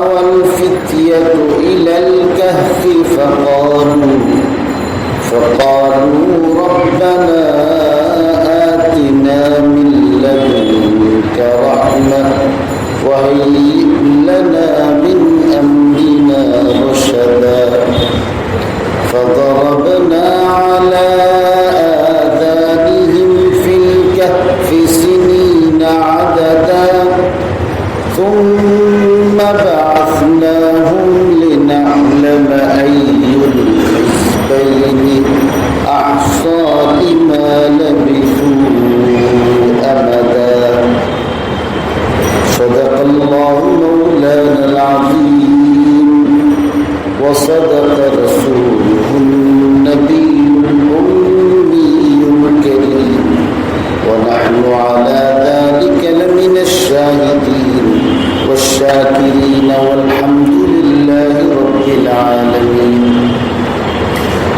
آوى الفتية إلى الكهف فقالوا ربنا آتنا من لدنك رحمة وهيئ لنا من أمرنا رشدا فضربنا على آذانهم في الكهف سنين عددا ثم بعثناهم لنعلم أي الحزبين أحصى لما لبثوا أمدا صدق الله مولانا العظيم وصدق رسوله النبي الأمي الكريم ونحن على ذلك لمن الشاهدين والشاكرين والحمد لله رب العالمين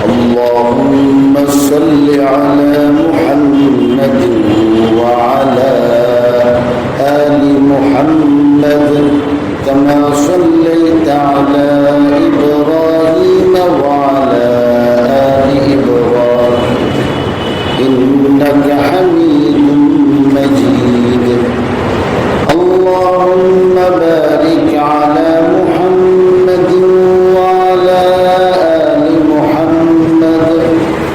اللهم صل على محمد وعلى آل محمد كما صليت على إبراهيم وعلى آل إبراهيم إنك حميد مجيد اللهم بارك على محمد وعلى آل محمد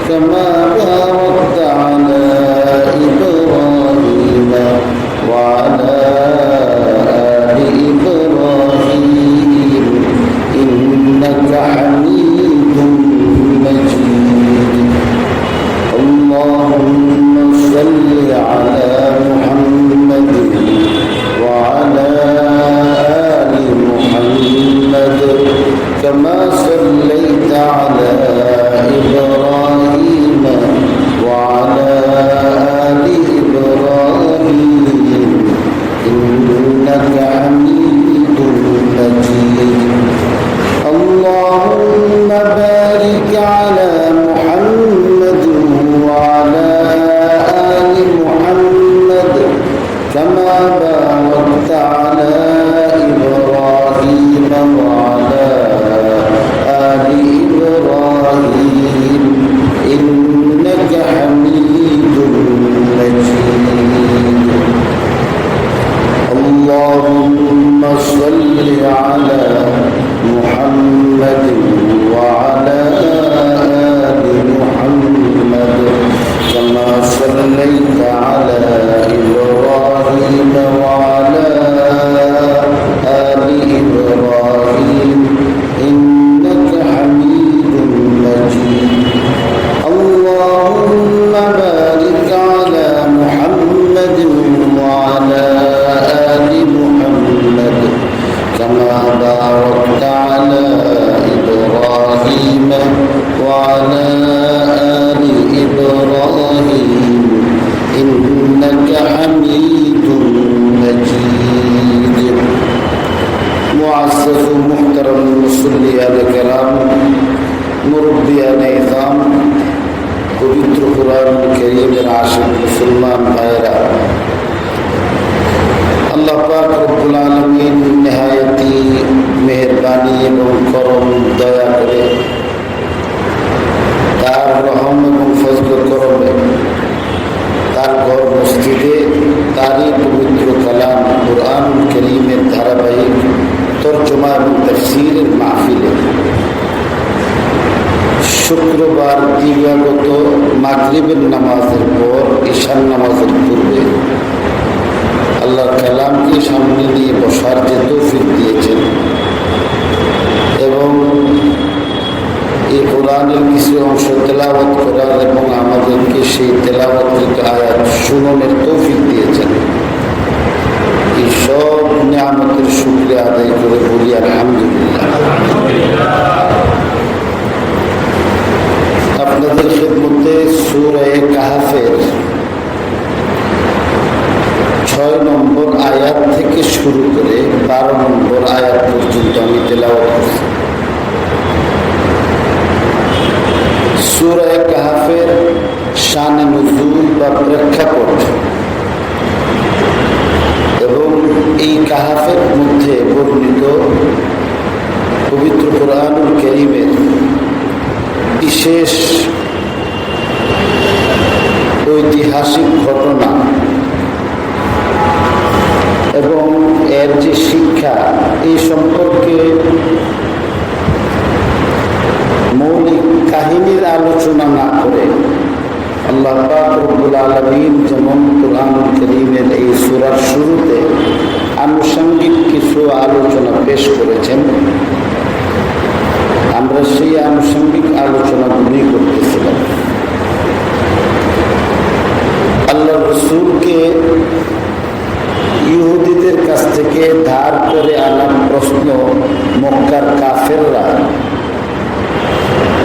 كما باركت على إبراهيم وعلى آل إبراهيم إنك حميد مجيد اللهم صل على محمد وعلى آل محمد كما صليت على إبراهيم وعلى آل إبراهيم إنك حميد مجيد اللهم بارك على محمد وعلى آل محمد كما باركت على إبراهيم وعلى آل إبراهيم إنك حميد مجيد اللهم صل على محمد وعلى آل محمد كما صليت على إبراهيم وعلى آل إبراهيم إنك حميد مجيد اللهم بارك على محمد وعلى آل محمد كما باركت على إبراهيم وعلى آل إبراهيم إنك حميد مجيد معزز محترم মুসল্লিয়ান কেরাম মুরব্বিয়ান ইজাম পবিত্র কুরআন কারীমের আশিক মুসলমান ভাইরা আল্লাহ পাক রব্বুল আলামিন নিহায়াতি মেহেরবানি এবং করম দয়া করে তার রহম এবং ফজল করমে তার ঘর মসজিদে তারই পবিত্র কালাম কুরআন কারীমের ধারাবাহিক তরজমা এবং তাফসীরের মাহফিলে শুক্রবার দিবাগত মাগরিবের নামাজের পর ঈশার নামাজের পূর্বে আল্লাহর কালামকে সামনে নিয়ে বসার যে তৌফিক দিয়েছেন এবং এই কোরআনের কিছু অংশ তেলাওয়াত করার এবং আমাদেরকে সেই তেলাওয়াতের আয়াত শুনানোর তৌফিক দিয়েছেন এই সব নিয়ামতের শুকরিয়া আদায় করে বলি আলহামদুলিল্লাহ। আপনাদের খেদমতে সূরা কাহফের 6 নম্বর আয়াত থেকে শুরু করে 12 নম্বর আয়াত পর্যন্ত আমি তেলাওয়াত করছি। সূরা কাহফের শান নুজুল বা প্রেক্ষাপট এবং এই কাহফের মধ্যে বর্ণিত সম্পর্কে মৌলিক কাহিনীর আলোচনা না করে আল্লাহ পাক রব্বুল আলামিন যেমন কুরআনুল কারীমের এই সূরার শুরুতে আনুষঙ্গিক কিছু আলোচনা পেশ করেছেন, আমরা সেই আনুষঙ্গিক আলোচনাগুলি করতেছিলাম। আল্লাহ রাসূলকে ইহুদিদের কাছ থেকে ধার করে আনা প্রশ্ন মক্কার কাফেররা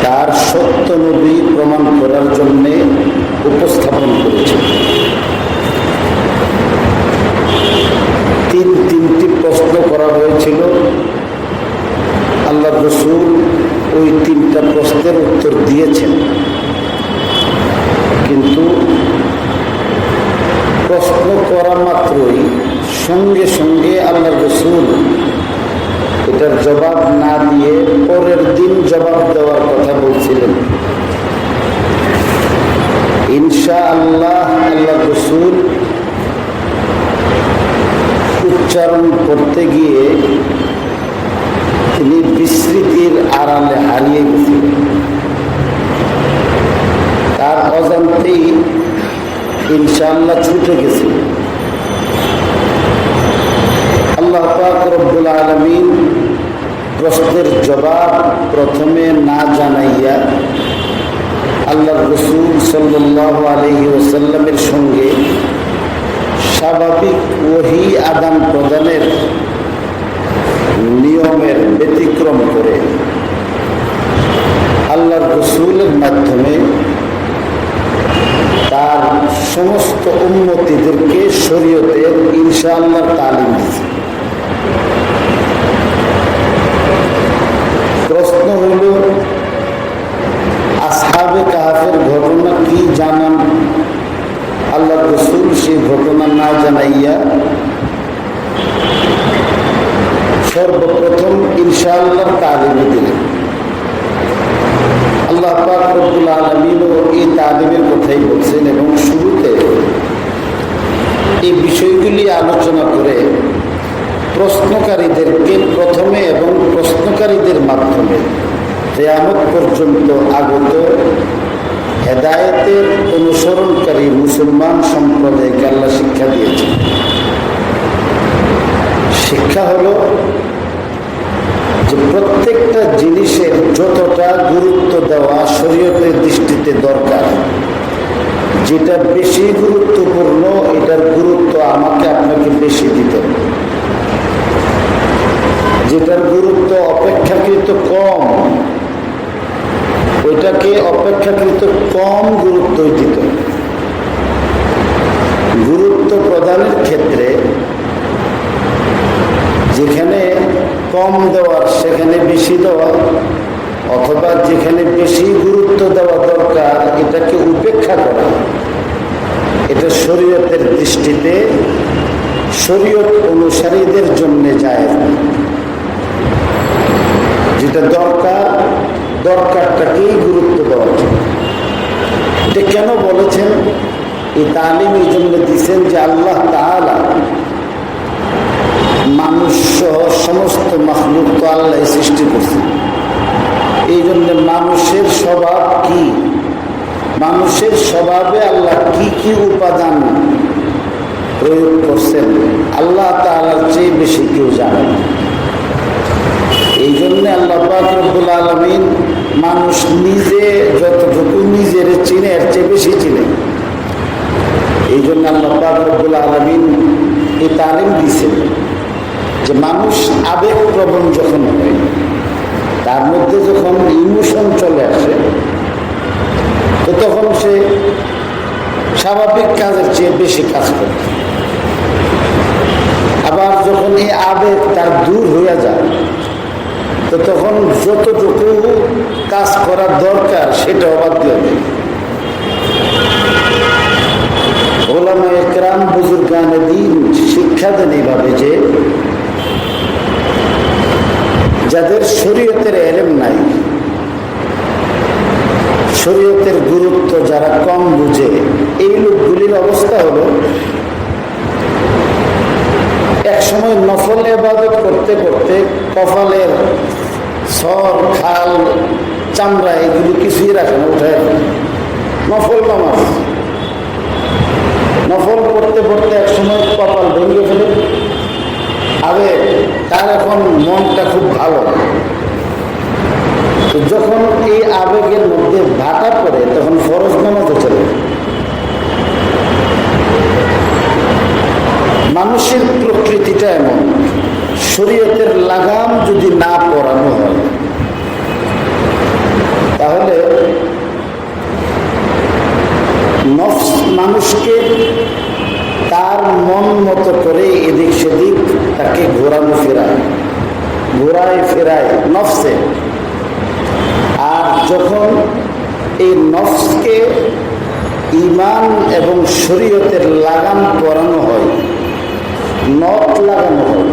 তার সত্য নবী প্রমাণ করার জন্য উপস্থাপন করেছে। তিনটি প্রশ্ন করা হয়েছিল। আল্লাহ রাসূল ওই তিনটা প্রশ্নের উত্তর দিয়েছেন, কিন্তু প্রশ্ন করা মাত্রই সঙ্গে সঙ্গে আল্লাহ রাসূল এটার জবাব না দিয়ে পরের দিন জবাব দেওয়ার কথা বলছিলেন। ইনশাআল্লাহ আল্লাহ রাসূল উচ্চারণ করতে গিয়ে তিনি বিস্মৃতির আড়ালে হারিয়ে গেছিলেন। তার অজান্তেই ইনশাআল্লাহ ছুটে গেছে। আল্লাহ পাক রব্বুল আলামিন প্রশ্নের জবাব প্রথমে না জানাইয়া আল্লাহ রাসূল সাল্লাল্লাহু আলাইহি ওয়াসাল্লামের সঙ্গে স্বাভাবিক ওহী আদান প্রদানের নিয়মের ব্যতিক্রম করে আল্লাহ রাসূলের মাধ্যমে তার সমস্ত উম্মতীদেরকে শরীয়তের ইনশাআল্লাহ তালিম দিয়েছে। প্রশ্ন হইল, আসহাবে কাহফের ঘটনা কি জানান? আল্লাহ রাসূল সেই ঘটনা না জানাইয়া সর্বপ্রথম ইনশাআল্লাহ তালিম দিলেন। আল্লাহ পাক রব্বুল আলামিনও এই তালিমের কথাই বলছেন এবং শুরুতে এই বিষয়গুলি আলোচনা করে প্রশ্নকারীদেরকে প্রথমে এবং প্রশ্নকারীদের মাধ্যমে কিয়ামত পর্যন্ত আগত হেদায়েতের অনুসরণকারী মুসলমান সম্প্রদায়কে আল্লাহ শিক্ষা দিয়েছেন। শিক্ষা হলো যে প্রত্যেকটা জিনিসের যতটা গুরুত্ব দেওয়া শরীয়তের দৃষ্টিতে দরকার, যেটা বেশি গুরুত্বপূর্ণ এটার গুরুত্ব আমাকে আপনাকে বেশি দিতে হবে। যেটার গুরুত্ব অপেক্ষাকৃত কম ওইটাকে অপেক্ষাকৃত কম গুরুত্ব দিতে হবে। গুরুত্ব প্রদানের ক্ষেত্রে যেখানে কম দেওয়ার সেখানে বেশি দেওয়া, অথবা যেখানে বেশি গুরুত্ব দেওয়া দরকার এটাকে উপেক্ষা করা, এটা শরীয়তের দৃষ্টিতে শরীয়ত অনুসারীদের জন্য জায়েজ। যেটা দরকারটাকেই গুরুত্ব দেওয়া যায়। এটা কেন বলেছেন? এই তালিম এই জন্য দিচ্ছেন যে আল্লাহ তাআলা মানুষ সহ সমস্ত মাখলুক তো আল্লাহ সৃষ্টি করছেন। এই জন্য মানুষের স্বভাব কি, মানুষের স্বভাবে আল্লাহ কি কি উপাদান প্রয়োগ করছেন আল্লাহ তাআলার চেয়ে বেশি কেউ জানে না। এই জন্য আল্লাহ পাক রব্বুল আলামিন মানুষ নিজে যতটুকু নিজের চিনে এর চেয়ে বেশি চিনে। এই জন্য আল্লাহ পাক রব্বুল আলামিন এই তালিম দিয়েছেন যে মানুষ আবেগপ্রবণ যখন হয়, তার মধ্যে যখন ইমোশন চলে আসে, তো তখন সে স্বাভাবিক কাজের চেয়ে বেশি কাজ করে। আবার যখন এই আবেগ তার দূর হয়ে যায়, তো তখন যতটুকু কাজ করার দরকার সেটা বাদ দিয়ে দেয়। ওলামায়ে কেরাম বুজুর্গানে দ্বীন শিক্ষা দেন এইভাবে যে যাদের শরীয়তের ইলম নাই, শরীয়তের গুরুত্ব যারা কম বুঝে, এই লোকগুলির অবস্থা হলো এক সময় নফল ইবাদত করতে করতে কপালের সর খাল চামড়া এগুলো কিছুই রাখে না, উঠে নফল নামাজ নফল পড়তে পড়তে এক সময় কপাল ভেঙে ফেলে আবেগ, তার এখন মনটা খুব ভালো। তো যখন এই আবেগের মধ্যে ভাটা পড়ে তখন ফরজ নামাজে চলে। মানুষের প্রকৃতিটা এমন, শরীয়তের লাগাম যদি না পড়ানো হয় তাহলে নফস মানুষকে তার মন মতো করে এদিক সেদিক তাকে ঘোরায় ফেরায় নফসে। আর যখন এই নফসকে ঈমান এবং শরীয়তের লাগাম পরানো হয়, নখ লাগানো হয়,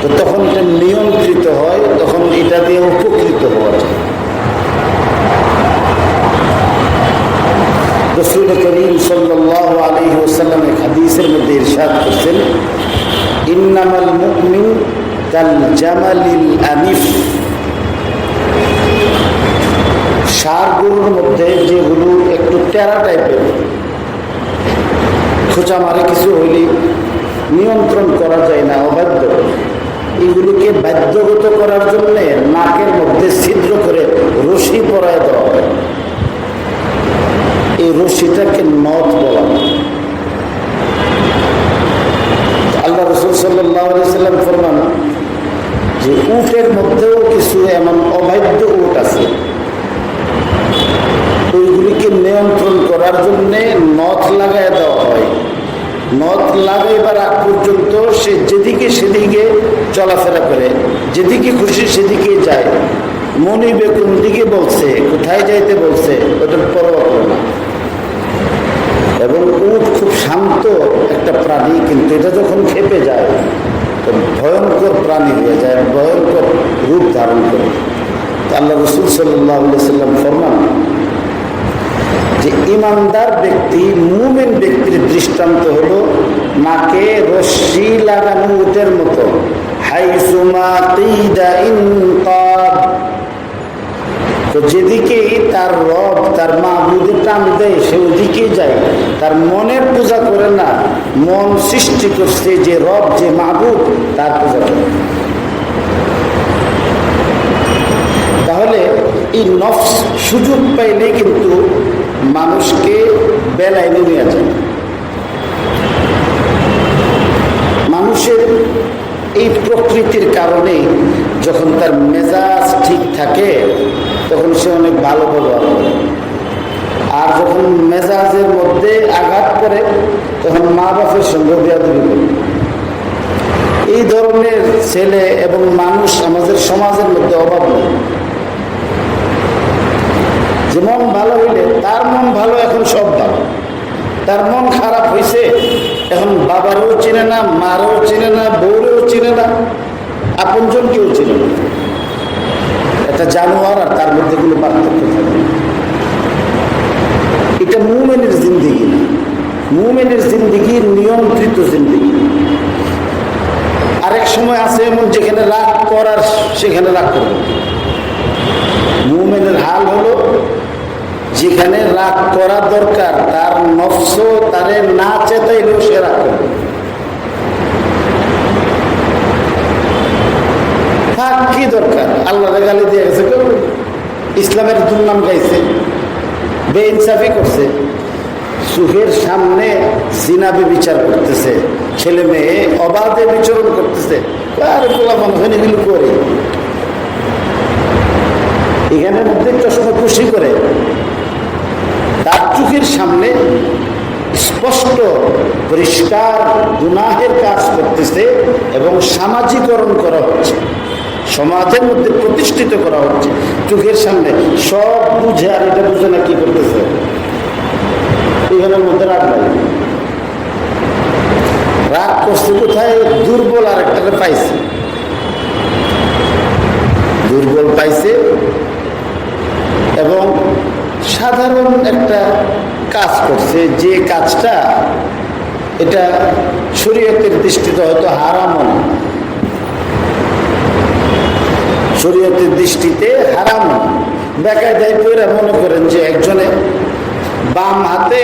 তো তখন এটা নিয়ন্ত্রিত হয়, তখন এটা দিয়ে উপকৃত হওয়া যায়। রাসূল করিম সাল্লাল্লাহু আলাইহি ওয়াসাল্লাম এক হাদিসের মধ্যে ইরশাদ করেছেন, ইন্নামাল মুমিন কাল জামালিল আনিফ। ষাঁড় গরুর মধ্যে যেগুলো একটু টেরা টাইপের, খোঁচা মারে কিছু হইলে নিয়ন্ত্রণ করা যায় না, অবাধ্য, এগুলিকে বাধ্যগত করার জন্য নাকের মধ্যে ছিদ্র করে রশি পরায় দেওয়া হয়। এই রশিটাকে নথ বলা হয়। আল্লাহ রাসূল সাল্লাল্লাহু আলাইহি সাল্লাম ফরমান যে উটের মধ্যেও কিছু এমন অবাধ্য উট আছে, ওইগুলিকে নিয়ন্ত্রণ করার জন্য নথ লাগায় দেওয়া হয়। নথ লাগাইবার আগ পর্যন্ত সে যেদিকে সেদিকে চলাফেরা করে, যেদিকে খুশি সেদিকে যায়, মনিবে কোন দিকে বলছে, কোথায় যাইতে বলছে, ওটার পরোয়া করে না। এবং উট খুব শান্ত একটা প্রাণী, কিন্তু এটা যখন খেপে যায় তো ভয়ঙ্কর প্রাণী হয়ে যায়, ভয়ঙ্কর রূপ ধারণ করে। আল্লাহ রাসূল সাল্লাল্লাহু আলাইহি সাল্লাম ফরমান যে ইমানদার ব্যক্তি, মুমিন ব্যক্তির দৃষ্টান্ত হলো নাকে রশ্মি লাগানো উটের মতো, হাইসুমা কিদা ইনকাদ। তো যেদিকে তার রব, তার মাবুদের টান দেয় সে ওদিকে যায়, তার মনের পূজা করে না, মন সৃষ্টি করছে যে রব, যে মাবুদ, তার পূজা করে। তাহলে এই নফস সুযোগ পাইলে কিন্তু মানুষকে বেলায় নিয়ে যায়। মানুষের এই প্রকৃতির কারণে যখন তার মেজাজ ঠিক থাকে তখন সে অনেক ভালো ব্যবহার করে, আর যখন মেজাজের মধ্যে আঘাত করে তখন মা বাপের সঙ্গে বেয়াদবি করে। এই ধরনের ছেলে এবং মানুষ আমাদের সমাজের মধ্যে অভাব নেই। যে মন ভালো হইলে তার মন ভালো, এখন সব ভালো। তার মন খারাপ হয়েছে, এখন বাবারও চিনে না, মারও চিনে না, বউরেও চিনে না, আপনজন কেউ চিনে না। একটা জানোয়ার আর তার মধ্যে কোনো পার্থক্য থাকে না। এটা মুমিনের জিন্দেগি না, মুমিনের জিন্দেগি নিয়ন্ত্রিত জিন্দেগি। আরেক সময় আছে এমন যেখানে রাগ করার সেখানে রাগ করবে। মুমিনের হাল হলো যেখানে রাগ করা দরকার, তার নফস তারে না চেতাইলেও সে রাগ করবে। কি দরকার, আল্লাহ গালি দিয়ে গেছে, ইসলামের দুর্নাম গাইছে, বেইনসাফি করছে, সুখের সামনে জিনাবে বিচার করতেছে, ছেলে মেয়ে অবাধে বিচরণ করতেছে, আর পোলাপান এগুলো করে এখানের মধ্যে চশমা খুশি করে, তার চোখের সামনে স্পষ্ট পরিষ্কার গুনাহের কাজ করতেছে এবং সামাজিকরণ করা হচ্ছে, সমাজের মধ্যে প্রতিষ্ঠিত করা হচ্ছে চোখের সামনে। সব বুঝে আর এটা বুঝে না কি করতেছে। এখানের মধ্যে রাগ নাই, রাগ করছে কোথায়? দুর্বল আর একটা পাইছে, দুর্বল পাইছে এবং সাধারণ একটা কাজ করছে, যে কাজটা এটা শরীয়তের দৃষ্টিতে হয়তো হারামও না, শরীয়তের দৃষ্টিতে হারামও না। বেকায়দায় পড়ে মনে করেন যে একজনে বাম হাতে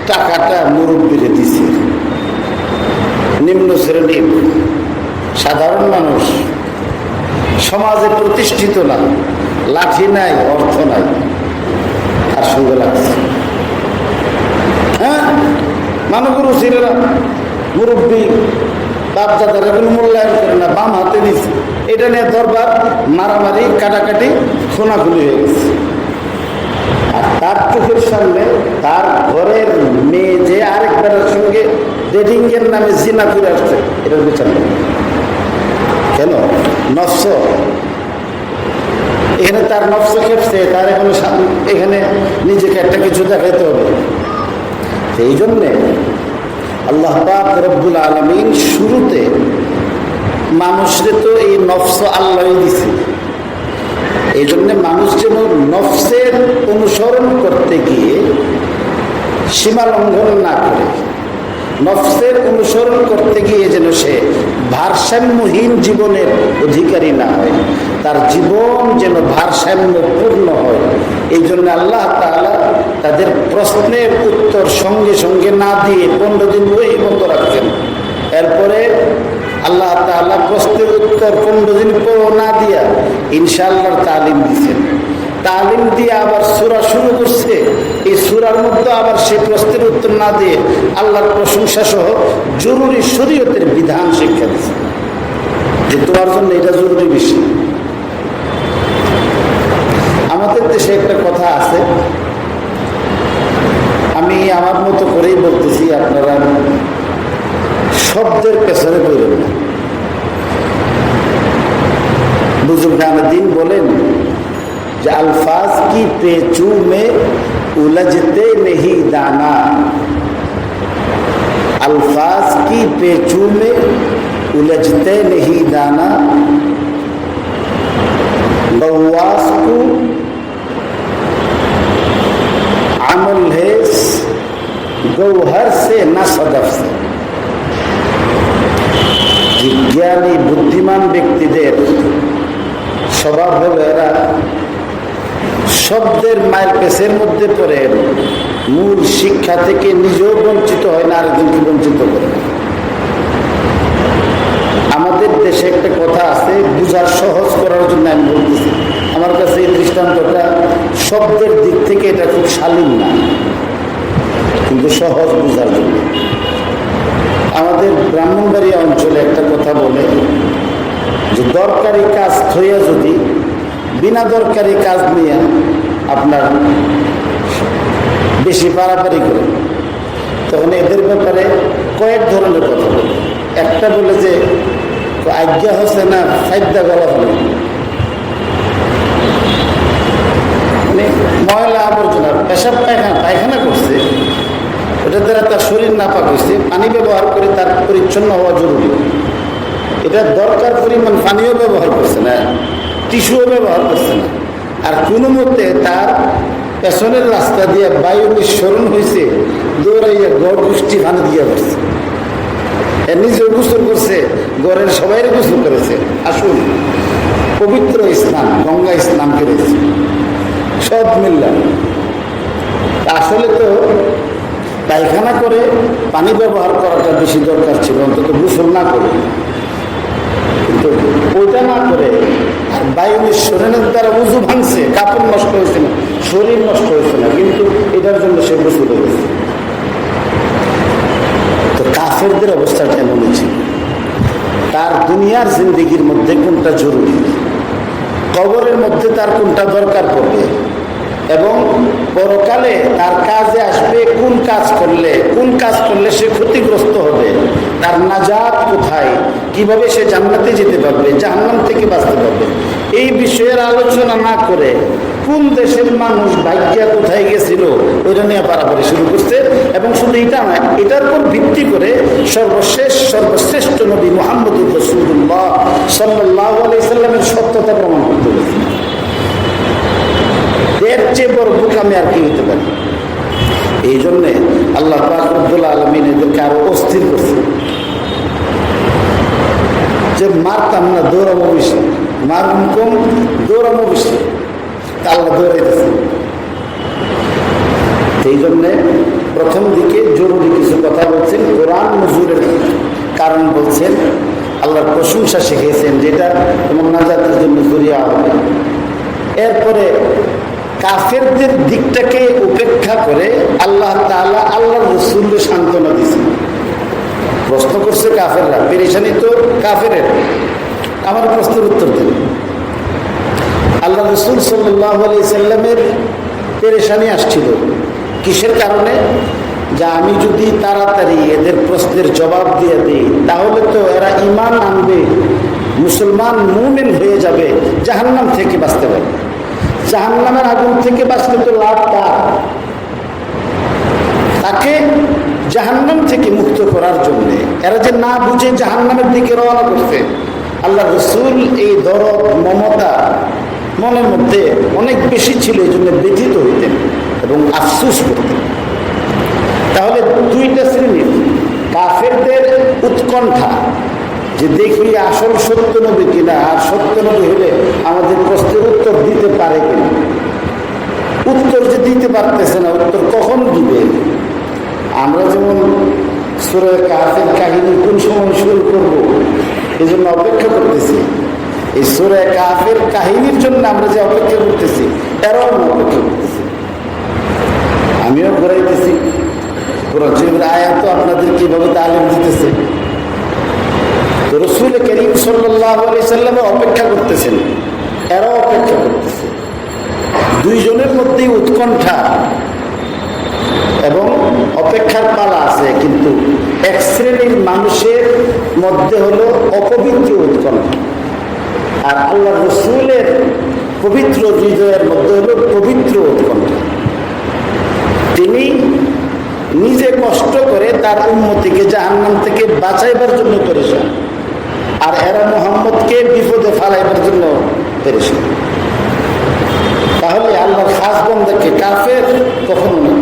টাকাটা মুরব্বিরে দিছে, নিম্ন শ্রেণীর সাধারণ মানুষ, সমাজে প্রতিষ্ঠিত না, লাঠি নাই, অর্থ নাই, আর সঙ্গে লাগছে। হ্যাঁ, মানবগুরু ছিল না, মুরব্বী বাপদাদারা কোনো মূল্যায়ন করে না, বাম হাতে দিচ্ছে। এটা নিয়ে দরবার মারামারি, কাটাকাটি, খোনাখুনি হয়ে গেছে। আর তার চোখের সামনে তার ঘরের মেয়ে যে আরেকবারের সঙ্গে ডেটিং এর নামে জিনা করে আসছে, এটার বিচার নেই কেন? নফস, এখানে তার নফস খেপছে, তার এখানে নিজেকে একটা কিছু দেখাইতে হবে। এই জন্যে আল্লাহ পাক রব্বুল আলামিন শুরুতে মানুষকে তো এই নফস আল্লাহ দিছে, এই জন্যে মানুষ যেন নফসের অনুসরণ করতে গিয়ে সীমা লঙ্ঘন না করে, নফসের অনুসরণ করতে গিয়ে যেন সে ভারসাম্যহীন জীবনের অধিকারী না হয়, তার জীবন যেন ভারসাম্যপূর্ণ হয়। এই জন্য আল্লাহ তাআলা তাদের প্রশ্নের উত্তর সঙ্গে সঙ্গে না দিয়ে 15 দিন ওই বন্ধ রাখছেন। এরপরে আল্লাহ তাআলা প্রশ্নের উত্তর 15 দিন পর না দিয়া ইনশাআল্লাহর তালিম দিচ্ছেন। তালিম দিয়ে আবার সূরা শুরু করছে, এই সূরার মধ্যে আবার সেই প্রশ্নের উত্তর না দিয়ে আল্লাহর প্রশংসা সহ জরুরি শরীয়তের বিধান শিক্ষা দিচ্ছে যে তোমার জন্য এটা জরুরি বিষয়। আমাদের দেশে একটা কথা আছে, আমি আমার মতো করেই বলতেছি, আপনারা শব্দের পেছনে পড়বেন না। বুজুর্গানে দিন বলেন যে अल्फाज की पेचू में उलझते नहीं दाना, अल्फाज की पेचू में उलझते नहीं दाना, गवास को अमल है गौहर से न सदफ से। জ্ঞানী বুদ্ধিমান ব্যক্তিদের স্বভাব হলো এরা শব্দের মায়ের পেছের মধ্যে পড়ে মূল শিক্ষা থেকে নিজেও বঞ্চিত হয় না, আরেকজনকে বঞ্চিত করে। আমাদের দেশে একটা কথা আছে, বুঝার সহজ করার জন্য আমি বলতেছি, আমার কাছে এই দৃষ্টান্তটা শব্দের দিক থেকে এটা খুব শালীন না, কিন্তু সহজ বুঝার জন্য। আমাদের ব্রাহ্মণবাড়িয়া অঞ্চলে একটা কথা বলে যে দরকারি কাজ থইয়া যদি বিনা দরকারি কাজ নিয়ে আপনার বেশি পারাপারি করে, তখন এদের ব্যাপারে কয়েক ধরনের কথা বলে। একটা বলে যে আজ্ঞা হচ্ছে না ফাইদা গলা হলে, মানে ময়লা আবর্জনা পেশাব পায়খানা করছে, ওটার দ্বারা তার শরীর নাপাক হয়েছে, পানি ব্যবহার করে তার পরিচ্ছন্ন হওয়া জরুরি। এটা দরকার পরিমাণ পানিও ব্যবহার করছে না, টিস্যুও ব্যবহার করছে না, আর কোনো মতে তার পেছনের রাস্তা দিয়ে বায়ু নিঃসরণ হয়েছে, দৌড়াইয়া গড় গোষ্ঠী পানি দিয়ে করছে, নিজেও গোসল করছে, গড়ের সবাই গোসল করেছে। আসুন, পবিত্র স্নান, গঙ্গা স্নান করেছে, সব মিললাম। আসলে তো পায়খানা করে পানি ব্যবহার করাটা বেশি দরকার ছিল, অন্তত গোসল না করে। কিন্তু ওইটা না করে বায়ু নিঃসরণের দ্বারা উজু ভাঙছে, কাপড় নষ্ট হয়েছে না, শরীর নষ্ট হয়েছে না, কিন্তু এটার জন্য সে গোসল হয়েছে। তো কাফেরদের অবস্থাটা এমন ছিল, তার দুনিয়ার জিন্দেগির মধ্যে কোনটা জরুরি, কবরের মধ্যে তার কোনটা দরকার পড়বে, এবং পরকালে তার কাজে আসবে কোন কাজ করলে সে ক্ষতিগ্রস্ত হবে, তার নাজাত কোথায়, কিভাবে সে জান্নাতে যেতে পারবে, জাহান্নাম থেকে বাঁচতে পারবে, এই বিষয়ের আলোচনা না করে কোন দেশের মানুষ ভাগ্যা কোথায় গেছিল ওইটা নিয়ে পারাপারি শুরু করছে। এবং শুধু এটা নয়, এটার উপর ভিত্তি করে সর্বশ্রেষ্ঠ নবী মুহাম্মদুর রাসূলুল্লাহ সাল্লাল্লাহু আলাইহি সাল্লামের সত্যতা প্রমাণ করতে গেছে। এর চেয়ে বড় বোকামি আর কি হতে পারে? এই জন্যে আল্লাহ পাক রব্বুল আলামিন এদেরকে আরো অস্থির করছে যে মারতাম না, দৌড়াবো বেশি, মারুন কম, দৌড়াবো বেশি। আল্লাহ দৌড়াইতেছে। এই জন্যে প্রথম দিকে জরুরি কিছু কথা বলছেন, কোরআন নজুলের কারণ বলছেন, আল্লাহর প্রশংসা শিখিয়েছেন যেটা তোমার নাজাতের জন্য জরিয়া হবে। এরপরে কাফেরদের দিকটাকে উপেক্ষা করে আল্লাহ তাআলা আল্লাহর রাসূলকে সান্ত্বনা দিয়েছেন। প্রশ্ন করছে কাফেররা, পেরেশানি তো কাফেরের, আমার প্রশ্নের উত্তর দেন। আল্লাহ রাসূল সাল্লাল্লাহু আলাইহি সাল্লামের পেরেশানি আসছিল কিসের কারণে? যে আমি যদি তাড়াতাড়ি এদের প্রশ্নের জবাব দিয়ে দিই তাহলে তো এরা ঈমান আনবে, মুসলমান মুমিন হয়ে যাবে, জাহান্নাম থেকে বাঁচতে পারবে। জাহান্নামের আগুন থেকে বাঁচলে তো লাভ তাকে জাহান্নাম থেকে মুক্ত করার জন্যে এরা যে না বুঝে জাহান্নামের দিকে রওনা করছে। আল্লাহ রাসূল এই দরদ মমতা মনের মধ্যে অনেক বেশি ছিল, এই জন্য ব্যথিত হইতেন এবং আফসোস করতেন। তাহলে দুইটা শ্রেণীর কাফেরদের উৎকণ্ঠা যে দেখি আসল সত্য নবী কিনা, আর সত্য নবী হলে আমাদের প্রশ্নের উত্তর দিতে পারে কিনা। উত্তর যে দিতে পারতেছে না, উত্তর কখন দিবে? আমরা যেমন সূরা কাহফের কাহিনী কোন সময় শুরু করব এই জন্য অপেক্ষা করতেছি। এই সূরা কাহফের কাহিনীর জন্য আমরা যে অপেক্ষা করতেছি, এরাও অপেক্ষা করতেছি। আমিও ঘুরাইতেছি, কোরআনের আয়াত আপনাদের কিভাবে তালিম দিতেছে। তো রাসূল করিম সাল্লাল্লাহু আলাইহি সাল্লাম অপেক্ষা করতেছেন, এরাও অপেক্ষা করতেছে। দুইজনের মধ্যেই উৎকণ্ঠা এবং অপেক্ষার পালা আছে, কিন্তু এক শ্রেণীর মানুষের মধ্যে হলো অপবিত্র উৎকণ্ঠা, আর আল্লাহ রাসূলের পবিত্র হৃদয়ের মধ্যে হলো পবিত্র উৎকণ্ঠা। তিনি নিজে কষ্ট করে তার উম্মতিকে জাহান্নাম থেকে বাঁচাইবার জন্য পেরেশান, আর এরা মুহাম্মদকে বিপদে ফালাইবার জন্য পেরেশান। তাহলে আল্লাহর খাস বান্দাকে কাফের কখনো না।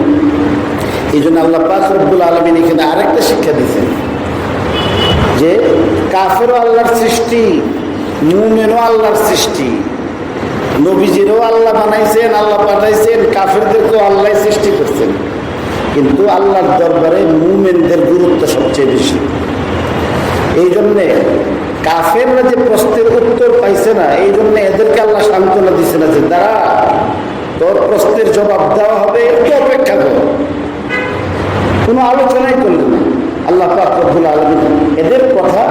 এই জন্য আল্লাহ পাক রব্বুল আলামিন এখানে আরেকটা শিক্ষা দিয়েছেন যে কাফেরও আল্লাহর সৃষ্টি, মুমিনও আল্লাহর সৃষ্টি। নবীজিরও আল্লাহ বানাইছেন, আল্লাহ পাঠাইছেন, কাফেরদেরকেও আল্লাহ সৃষ্টি করছেন। কিন্তু আল্লাহর দরবারে মুমিনদের গুরুত্ব সবচেয়ে বেশি। এই জন্যে কাফেররা যে প্রশ্নের উত্তর পাইছে না, এই জন্য এদেরকে আল্লাহ সান্ত্বনা দিচ্ছে না যে দাঁড়া, তোর প্রশ্নের জবাব দেওয়া হবে, একটু অপেক্ষা কর। কোনো আলোচনাই করল না। আল্লাহ পাক রব্বুল আলামিন এদের কথা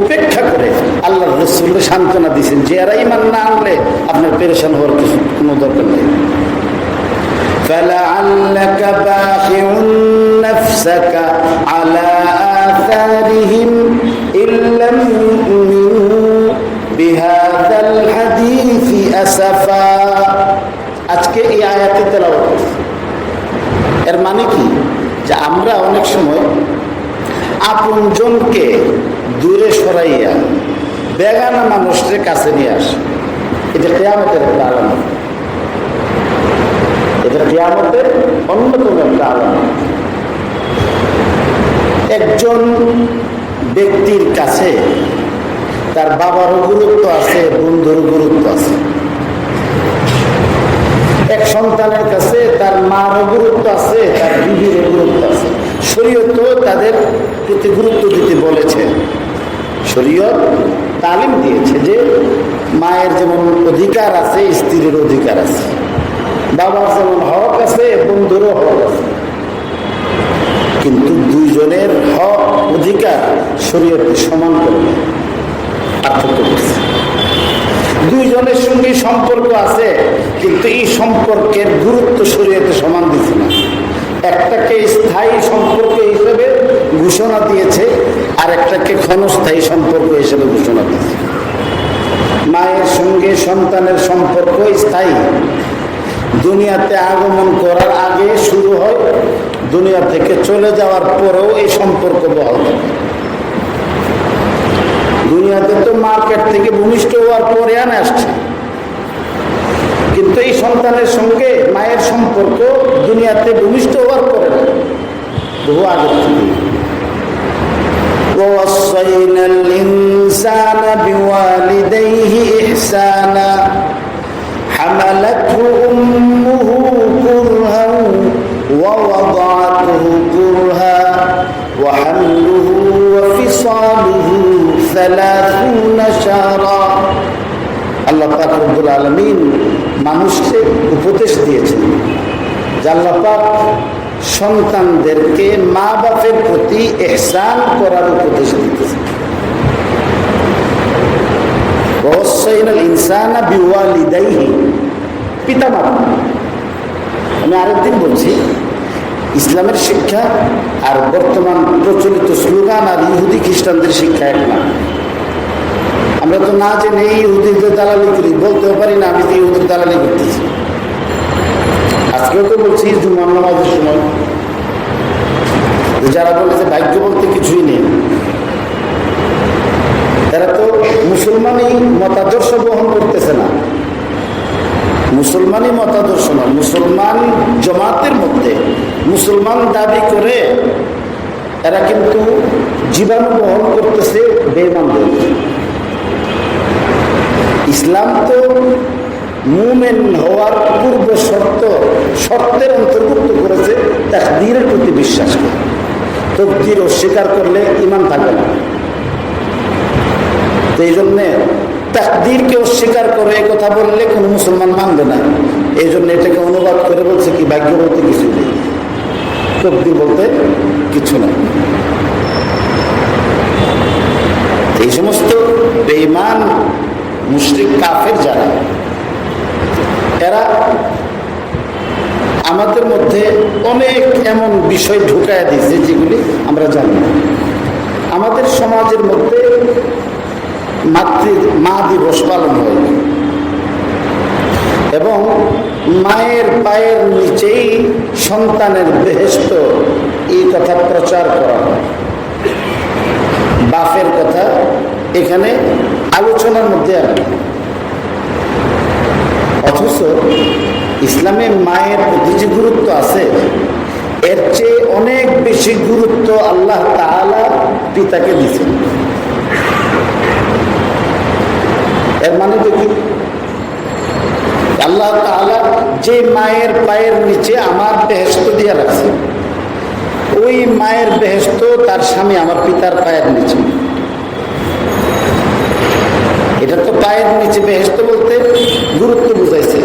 উপেক্ষা করে আল্লাহর রাসূলকে সান্ত্বনা দিয়েছেন যে এরা ঈমান না আনলে আপনার পেরেশান হওয়ার কোনো দরকার নেই। فَلَعَلَّكَ بَاخِعٌ نَفْسَكَ عَلَى آثَارِهِمْ إِن لَّمْ يُؤْمِنُوا بِهَذَا الْحَدِيثِ أَسَفًا। আজকে এই আয়াতে তেলাওয়াত করছি। এর মানে কি? যে আমরা অনেক সময় আপনজনকে দূরে সরাইয়া বেগানা মানুষের কাছে নিয়ে আসি। এটা কিয়ামতের একটা আলামত, এটা কিয়ামতের অন্যতম একটা আলামত। একজন ব্যক্তির কাছে তার বাবারও গুরুত্ব আছে, বন্ধুরও গুরুত্ব আছে। এক সন্তানের কাছে তার মারও গুরুত্ব আছে, তার বিবিরও গুরুত্ব আছে। শরীয়ত তাদের প্রতি গুরুত্ব দিতে বলেছে। শরীয়ত তালিম দিয়েছে যে মায়ের যেমন অধিকার আছে, স্ত্রীর অধিকার আছে, বাবার যেমন হক আছে, বন্ধুরও হক আছে। কিন্তু দুইজনের হক অধিকার শরীয়তে সমান করে পার্থক্য করছে। দুইজনের সঙ্গে সম্পর্ক আছে, কিন্তু এই সম্পর্কের গুরুত্ব শরীয়তে সমান দিচ্ছে না। একটাকে স্থায়ী সম্পর্ক হিসেবে ঘোষণা দিয়েছে, আর একটাকে ক্ষণস্থায়ী সম্পর্ক হিসেবে ঘোষণা দিয়েছে। মায়ের সঙ্গে সন্তানের সম্পর্ক স্থায়ী, দুনিয়াতে আগমন করার আগে শুরু হয়, দুনিয়া থেকে চলে যাওয়ার পরেও এই সম্পর্ক বহাল থাকে। দুনিয়াতে তো মার্কেট থেকে ভূমিষ্ঠ হওয়ার পরে আনে আসছে, কিন্তু এই সন্তানের সঙ্গে মায়ের সম্পর্ক দুনিয়াতে ভূমিষ্ঠ হওয়ার পরে না, বহু আগের থেকে। ووصينا الإنسان بوالديه إحسانا حملته أمه كرها ووضعته كرها وحمله وفصاله 30 شهرا। আল্লাহ পাক রব্বুল আলামিন মানুষকে উপদেশ দিয়েছেন যে আল্লাহ পাক সন্তানদেরকে মা বাপের প্রতি ইহসান করার উপদেশ দিতেছেন। ওয়াসাইনাল ইনসানা বিওয়ালিদাইহি, পিতা মাতা। আমি আরেকদিন বলছি, ইসলামের শিক্ষা আর বর্তমান প্রচলিত স্লোগান আর ইহুদি খ্রিস্টানদের শিক্ষা এক না। আমরা তো না জেনে ইহুদিদের দালালি করি, বলতেও পারি না আমি তো ইহুদির দালালি করতেছি। আজকেও তো বলছি জুমার নামাজের সময়, যারা বলে যে ভাগ্য বলতে কিছুই নেই, তারা তো মুসলমানই মতাদর্শ গ্রহণ করতেছে না। মুসলমানই মতাদর্শ না, মুসলমান জমাতের মধ্যে মুসলমান দাবি করে এরা কিন্তু জীবাণু বহন করতেছে বেঈমানদের। ইসলাম তো মুমিন হওয়ার পূর্ব শর্তের অন্তর্ভুক্ত করেছে তাকদীরের প্রতি বিশ্বাস করে। তাকদীর অস্বীকার করলে ঈমান থাকে না। তো এই জন্যে তাকদীরকে অস্বীকার করে এই কথা বললে কোনো মুসলমান মানবে না। এই জন্য এটাকে অনুবাদ করে বলছে কি ভাগ্য বলতে কিছু নেই, তাকদীর বলতে কিছু নেই। এই সমস্ত বেঈমান মুশরিক কাফের যারা, এরা আমাদের মধ্যে অনেক এমন বিষয় ঢুকায় দিয়েছে যেগুলি আমরা জানি না। আমাদের সমাজের মধ্যে মা দিবস পালন হয় এবং মায়ের পায়ের নিচেই সন্তানের বেহেশত, এই কথা প্রচার করা হয়। বাপের কথা এখানে আলোচনার মধ্যে আসে, অথচ ইসলামে মায়ের প্রতি যে গুরুত্ব আছে এর চেয়ে অনেক বেশি গুরুত্ব আল্লাহ তাআলা পিতাকে দিয়েছেন। এর মানে দেখি, আল্লাহ তাআলা যে মায়ের পায়ের নিচে আমার বেহেশত দিয়ে রাখছে, ওই মায়ের বেহেশত তার স্বামী আমার পিতার পায়ের নিচে। এটা তো পায়ের নিচে বেহেশত বলতে গুরুত্ব বুঝাইছে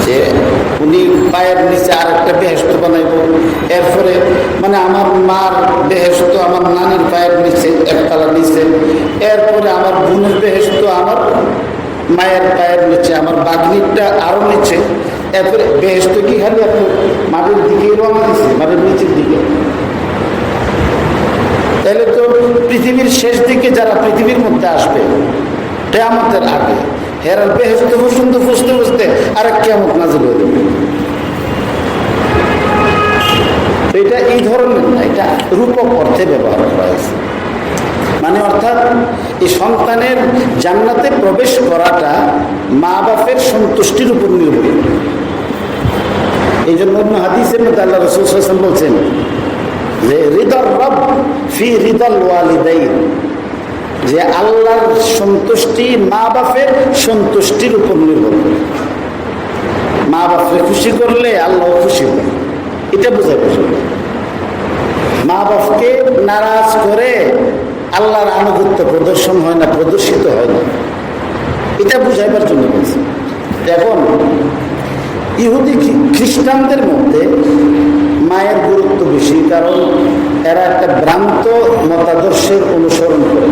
যে উনি পায়ের নিচে আর একটা বেহেশত বানাইব। এরপরে মানে আমার মার বেহেশত আমার নানির পায়ের নিচে একতলা নিচে, এরপরে আমার বোনের বেহেশত আমার মায়ের পায়ের নিচে, আমার বাগনিরটা আরো নিচে। এরপরে বেহেশত কি খালি আপনি মাটির দিকে রওনা দিচ্ছে, মাটির নিচের দিকে। তাহলে তো পৃথিবীর শেষ দিকে যারা পৃথিবীর মধ্যে আসবে কিয়ামতের আগে, হেরা বেহেশত পর্যন্ত বুঝতে বুঝতে আরেক কিয়ামত নাযিল হয়ে যাবে। এটা এই ধরনের না, এটা রূপক অর্থে ব্যবহার করা হয়েছে। মানে অর্থাৎ এই সন্তানের জান্নাতে প্রবেশ করাটা মা বাপের সন্তুষ্টির উপর নির্ভর। এই জন্য হাদিসের মধ্যে আল্লাহ রাসূল সাল্লাল্লাহু আলাইহি ওয়াসাল্লাম বলছেন যে রিদার রব ফি রিদাল ওয়ালিদাইন, যে আল্লাহর সন্তুষ্টি মা বাপের সন্তুষ্টির উপর নির্ভর করে। মা বাপকে খুশি করলে আল্লাহ খুশি হয়, এটা বোঝায় বুঝবে। মা বাপকে নারাজ করে আল্লাহর আনুগত্য প্রদর্শন হয় না, প্রদর্শিত হয় না, এটা বুঝাইবার জন্য বলছি। এখন ইহুদি খ্রিস্টানদের মধ্যে মায়ের গুরুত্ব বেশি, কারণ এরা একটা ভ্রান্ত মতাদর্শের অনুসরণ করে।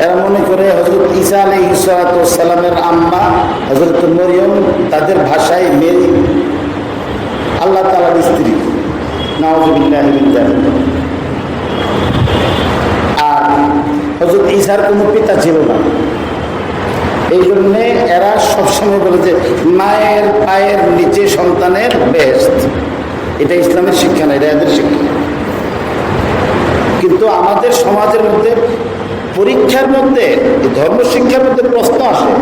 এরা মনে করে হযরত ঈসা আলাইহিস সালামের আম্মা হযরত মরিয়ম, তাদের ভাষায় মেরি আল্লাহ তাআলার স্ত্রী, নাউযুবিল্লাহি মিন যালিক। আর হযরত ঈসার কোনো পিতা ছিল না। এই জন্যে এরা সবসময় বলে যে মায়ের পায়ের নিচে সন্তানের বেহেশত। এটা ইসলামের শিক্ষা না, এটা এদের শিক্ষা। কিন্তু আমাদের সমাজের মধ্যে পরীক্ষার মধ্যে, ধর্ম শিক্ষার মধ্যে প্রশ্ন আসে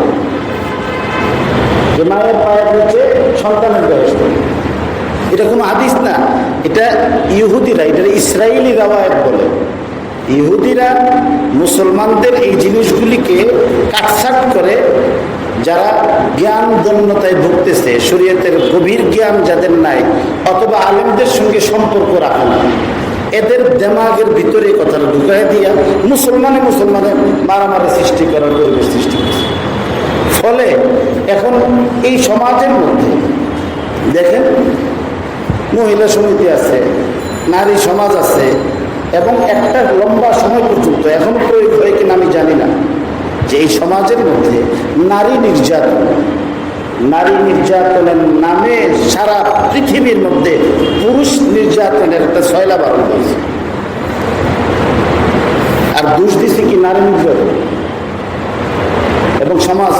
মায়ের পায়ের নিচে সন্তানের বেহেশত। এটা কোনো হাদিস না, এটা ইহুদিরা, এটা ইসরায়েলি রাওয়ায়াত বলে। ইহুদিরা মুসলমানদের এই জিনিসগুলিকে কাটছাট করে, যারা জ্ঞান দন্যতায় ভুগতেছে, শরীয়তের গভীর জ্ঞান যাদের নাই অথবা আলেমদের সঙ্গে সম্পর্ক রাখে না, এদের দেমাগের ভিতরে এই কথাটা ঢুকাই দিয়া মুসলমানের মারামারি সৃষ্টি করার পরিবেশ সৃষ্টি করছে। ফলে এখন এই সমাজের মধ্যে দেখেন, মহিলা সমিতি আছে, নারী সমাজ আছে, এবং একটা লম্বা সময় পর্যন্ত এখন প্রয়োগ হয় কিনা আমি জানি না, যে এই সমাজের মধ্যে নারী নির্যাতনের নামে সারা পৃথিবীর মধ্যে পুরুষ নির্যাতনের একটা সয়লা বারণ হয়েছে। আর দোষ দিছে কি নারী নির্যাতন, এবং সমাজ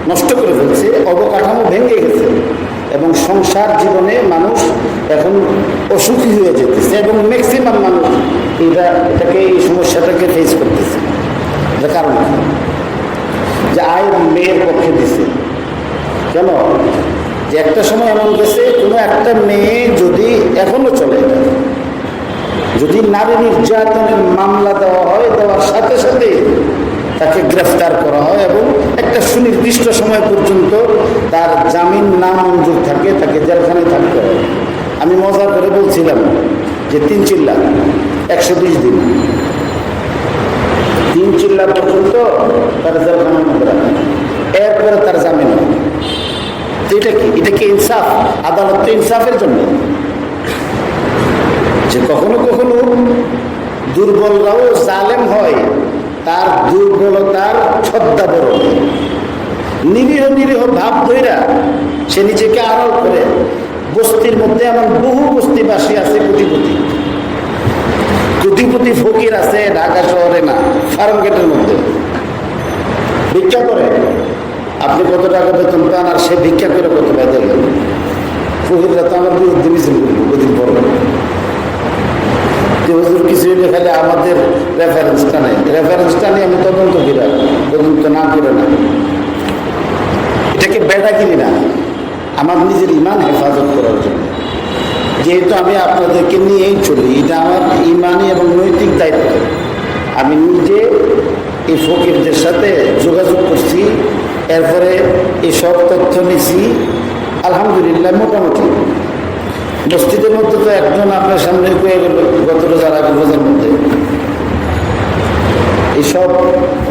নষ্ট করে ফেলছে, অবকাঠামো ভেঙে গেছে, এবং সংসার জীবনে মানুষ এখন অসুখী হয়ে যেতেছে, এবং ম্যাক্সিমাম মানুষ এটাকে এই সমস্যাটাকে ফেস করতেছে। এটা কারণ যে আয় মেয়ের পক্ষে দিছে কেন, যে একটা সময় এমন গেছে, কোনো একটা মেয়ে যদি এখনো চলে, যদি নারী নির্যাতনের মামলা দেওয়া হয়, দেওয়ার সাথে সাথে তাকে গ্রেফতার করা হয় এবং একটা সুনির্দিষ্ট সময় পর্যন্ত তার জামিন না মঞ্জুর থাকে, তাকে জেলখানায় থাকতে হয়। আমি মজা করে বলছিলাম যে 3 চিল্লা 120 দিন, 3 চিল্লা পর্যন্ত তার জেলখানার মধ্যে রাখে, এরপরে তার জামিন হয়। এটা কি ইনসাফ? আদালত তো ইনসাফের জন্য, যে কখনো কখনো দুর্বলরাও জালেম হয় তার দুর্বলতার ছদ্মাবরণ, নিরীহ ভাব ধইরা সে নিজেকে আড়াল করে। বস্তির মধ্যে এমন বহু বস্তিবাসী আছে, কোটিপতি ফকির আছে, ঢাকা শহরে না, ফার্ম গেটের মধ্যে ভিক্ষা করে। আপনি কত টাকা বেতন পান, আর সে ভিক্ষা করে কত পায় দেখবেন। ফকিররা তো আমার বিরুদ্ধে মিছিল করবে কদিন পর, কিছু খালি আমাদের রেফারেন্সটা নেই, আমি তদন্ত না করে না। এটাকে বেটাগিরি না, আমার নিজের ইমান হেফাজত করার জন্য। যেহেতু আমি আপনাদেরকে নিয়েই চলি, এটা আমার ইমানি এবং নৈতিক দায়িত্ব। আমি নিজে এই ফকিরদের সাথে যোগাযোগ করছি, এরপরে এসব তথ্য নিছি, আলহামদুলিল্লাহ মোটামুটি। মসজিদের মধ্যে তো একজন আপনার সামনে হয়ে গেল গত রোজার আগের রোজার মধ্যে, এসব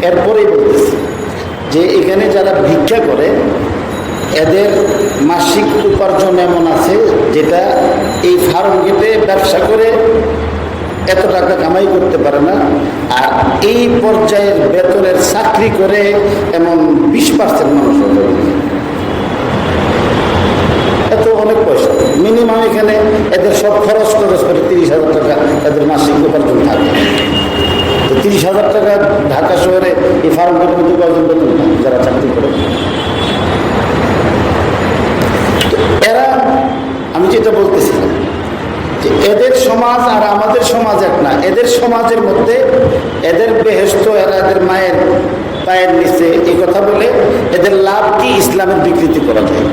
এরপরেই বলতেছি যে এখানে যারা ভিক্ষা করে এদের মাসিক উপার্জন এমন আছে যেটা এই ফার্ম গেটে ব্যবসা করে এত টাকা কামাই করতে পারে না, আর এই পর্যায়ের বেতনের চাকরি করে এমন 20% মানুষ হবে। এত অনেক পয়সা মিনিমাম এখানে এদের সব খরচ করে 30,000 টাকা তাদের মাসিক উপার্জন থাকে। তো 30,000 টাকা ঢাকা শহরে এই ফার্ম গেটের মধ্যে কয়েকজন বেতন পায় যারা চাকরি করে। এরা, আমি যেটা বলতেছিলাম যে এদের সমাজ আর আমাদের সমাজ এক না। এদের সমাজের মধ্যে এদের বেহেশত, এরা এদের মায়ের পায়ের নিচে, এই কথা বলে এদের লাভ কি? ইসলামের বিকৃতি করা যায়।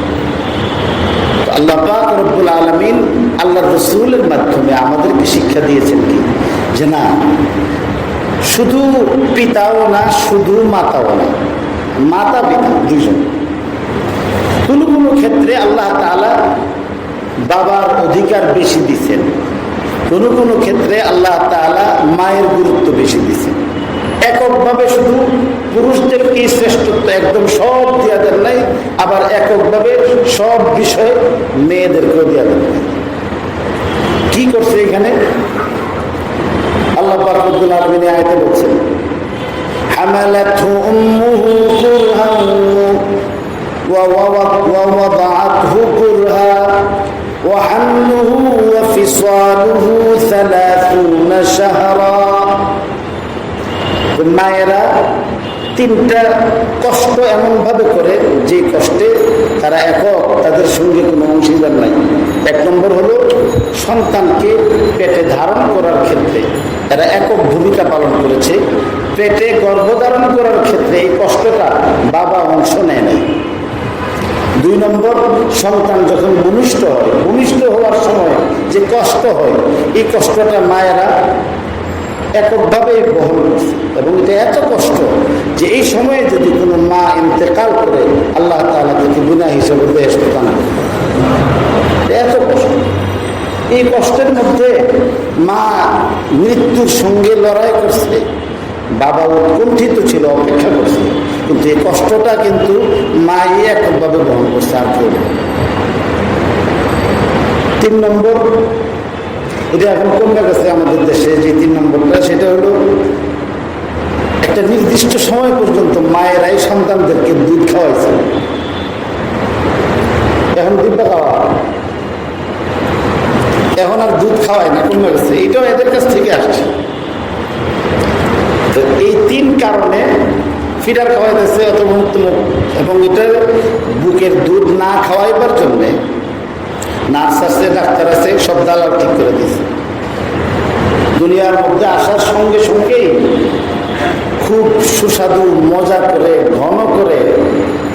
আল্লাহ পাক রব্বুল আলামিন আল্লাহর রাসূলের মাধ্যমে আমাদেরকে শিক্ষা দিয়েছেন কি, যে না শুধু পিতাও না, শুধু মাতাও না, মাতা পিতা দুইজন। কোনো কোনো ক্ষেত্রে আল্লাহ তাআলা বাবার অধিকার বেশি দিচ্ছেন, কোনো কোনো ক্ষেত্রে আল্লাহ তাআলা মায়ের গুরুত্ব বেশি দিচ্ছেন। এককভাবে শুধু পুরুষদেরকে শ্রেষ্ঠত্ব একদম সব দেওয়া দেন নাই, আবার এককভাবে সব বিষয়ে মেয়েদেরকেও দেওয়া দেন নাই। কি করছে এখানে? আল্লাহ পাক রব্বুল আলামিন আয়াতে বলছেন, হামালাতহু উম্মুহু কুরহান ওয়া ওয়াদাআতহু কুরহা ওয়া হামলুহু ওয়া ফিসালুহু 30 শাহরা। মায়েরা 3টা কষ্ট এমনভাবে করে যে কষ্টে তারা একক, তাদের সঙ্গে কোনো অংশীদার নাই। 1 নম্বর হলো সন্তানকে পেটে ধারণ করার ক্ষেত্রে এরা একক ভূমিকা পালন করেছে। পেটে গর্ভধারণ করার ক্ষেত্রে এই কষ্টটা বাবা অংশ নেয় নাই। 2 নম্বর, সন্তান যখন ভূমিষ্ঠ হওয়ার সময় যে কষ্ট হয়, এই কষ্টটা মায়েরা এককভাবে বহন করছে, এবং এটা এত কষ্ট যে এই সময়ে যদি কোনো মা ইন্তেকাল করে, আল্লাহ তাআলা তাকে গুনাহ হিসেবে বেহেশতে দান করে। এত কষ্ট, এই কষ্টের মধ্যে মা মৃত্যুর সঙ্গে লড়াই করছে, বাবা উৎকণ্ঠিত ছিল, অপেক্ষা করছে, কিন্তু এই কষ্টটা কিন্তু মাই এককভাবে বহন করছে, আর কেউ। 3 নম্বর, এটা এখন কমে গেছে আমাদের দেশে, যে 3 নম্বরটা, সেটা হলো একটা নির্দিষ্ট সময় পর্যন্ত মায়েরাই সন্তানদেরকে দুধ খাওয়াইছে। এখন দুধটা খাওয়া, এখন আর দুধ খাওয়ায় না, কমে গেছে। এটাও এদের কাছ থেকে আসছে। তো এই 3 কারণে ফিডার খাওয়াইতেছে অথবা এবং এটার বুকের দুধ না খাওয়াইবার জন্যে নার্স আছে, ডাক্তার আছে, সব দালাল ঠিক করে দিয়েছে। দুনিয়ার মধ্যে আসার সঙ্গে সঙ্গেই খুব সুস্বাদু মজা করে ঘন করে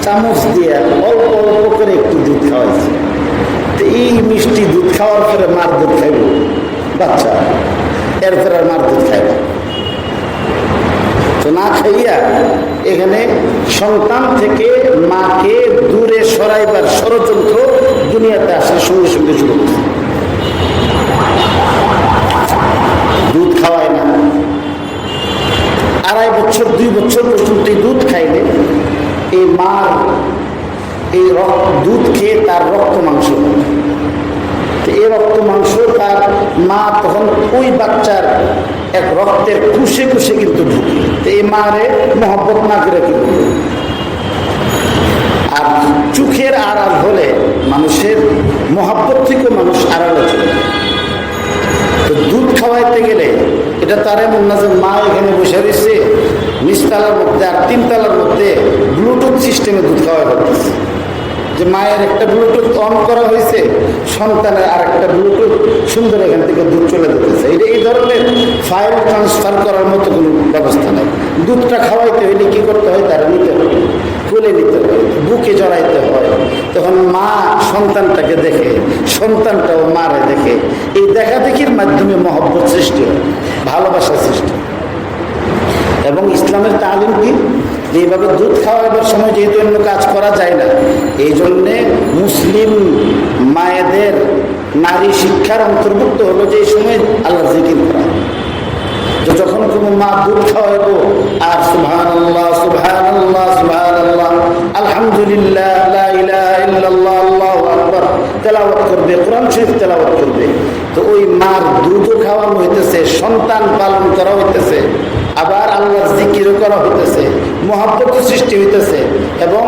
চামচ দিয়ে অল্প অল্প করে একটু দুধ খাওয়াইছে। তো এই মিষ্টি দুধ খাওয়ার পরে মার দুধ খাইব বাচ্চা, এরপরে আর মার দুধ খাইব। তো না খাইয়া এখানে সন্তান থেকে মাকে দূরে সরাইবার ষড়যন্ত্র দুনিয়াতে আসার সঙ্গে সঙ্গে শুরু করছে। দুধ খাওয়ায় না, 2.5 বছর 2 বছর পর্যন্ত এই দুধ খাইলে এই মার এই দুধ খেয়ে তার রক্ত মাংস, এই রক্ত মাংস তার মা তখন ওই বাচ্চার এক রক্তের কুশে কুশে কিন্তু ঢুকে। এই মারে মহব্বত না করে কি করবে? আর চোখের আড়াল হলে মানুষের মহব্বত থেকে মানুষ আড়ালে চলে যায়। তো দুধ খাওয়াইতে গেলে এটা তার এমন না যে মা এখানে বসে রয়েছে নিচতলার মধ্যে আর 3 তলার মধ্যে ব্লুটুথ সিস্টেমে দুধ খাওয়াই করতেছে, যে মায়ের একটা ব্লুটুথ অন করা হয়েছে, সন্তানের আর একটা ব্লুটুথ সুন্দর এখান থেকে দুধ চলে যেতেছে। এটা এই ধরনের ফাইল ট্রান্সফার করার মতো কোনো ব্যবস্থা নেই। দুধটা খাওয়াইতে হইলে কি করতে হয়? তারা নিতে হয়, কোলে নিতে হয়, বুকে জড়াইতে হয়। তখন মা সন্তানটাকে দেখে, সন্তানটাও মারে দেখে। এই দেখাদেখির মাধ্যমে মহব্বত সৃষ্টি হয়, ভালোবাসা সৃষ্টি হয়। এবং ইসলামের তালিম কি? এইভাবে দুধ খাওয়াবার সময় যেহেতু অন্য কাজ করা যায় না, এই জন্যে মুসলিম মায়েদের নারী শিক্ষার অন্তর্ভুক্ত হলো যে এই সময় আল্লাহর জিকির করা। তো যখন কোনো মা দুধ খাওয়াইবো আর সুবহানাল্লাহ সুবহানাল্লাহ সুবহানাল্লাহ আলহামদুলিল্লাহ লা ইলাহা ইল্লাল্লাহ আল্লাহু আকবার তেলাওয়াত করবে, কোরআন শরীফ তেলাওয়াত করবে, তো ওই মার দুধও খাওয়ানো হইতেছে, সন্তান পালন করা হইতেছে, আবার আল্লাহর জিকিরও করা হইতেছে, মহব্বত সৃষ্টি হইতেছে। এবং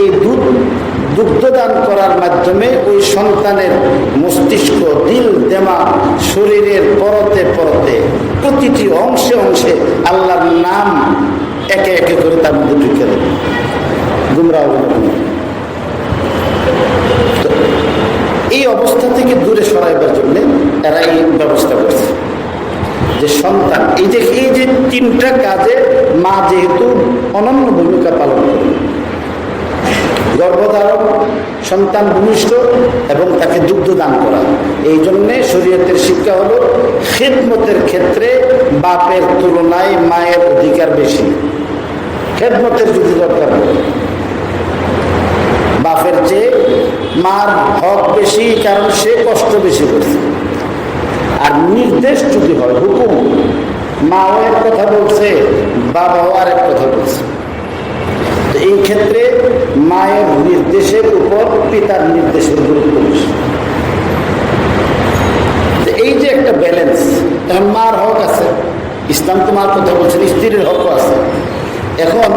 এই দুগ্ধদান করার মাধ্যমে ওই সন্তানের মস্তিষ্ক, দিল, দেমাগ, শরীরের পরতে পরতে প্রতিটি অংশে অংশে আল্লাহর নাম একে একে করে তার মধ্যে ঢুকে দেবে, গুমরাহ হবে। এই অবস্থা থেকে দূরে সরাইবার জন্য এরা এই ব্যবস্থা করছে যে সন্তান, এই যে 3টা কাজে মা যেহেতু অনন্য ভূমিকা পালন করে, গর্ভধারণ, সন্তান ভূমিষ্ঠ এবং তাকে দুগ্ধ দান করা। এই জন্যে শরীয়তের শিক্ষা হলো খেদমতের ক্ষেত্রে বাপের তুলনায় মায়ের অধিকার বেশি। খেদমতের যদি দরকার হয়, বাপের চেয়ে মার হক বেশি, কারণ সে কষ্ট বেশি করছে। আর নির্দেশ যদি হয়, হুকুম, মাও এক কথা বলছে, বাবাও আরেক কথা বলছে, তো এই ক্ষেত্রে মায়ের নির্দেশের উপর পিতার নির্দেশের গুরুত্ব বেশি। এই যে একটা ব্যালেন্স, এখন মার হক আছে, ইসলাম তো মার কথা বলছেন, স্ত্রীর হকও আছে। এখন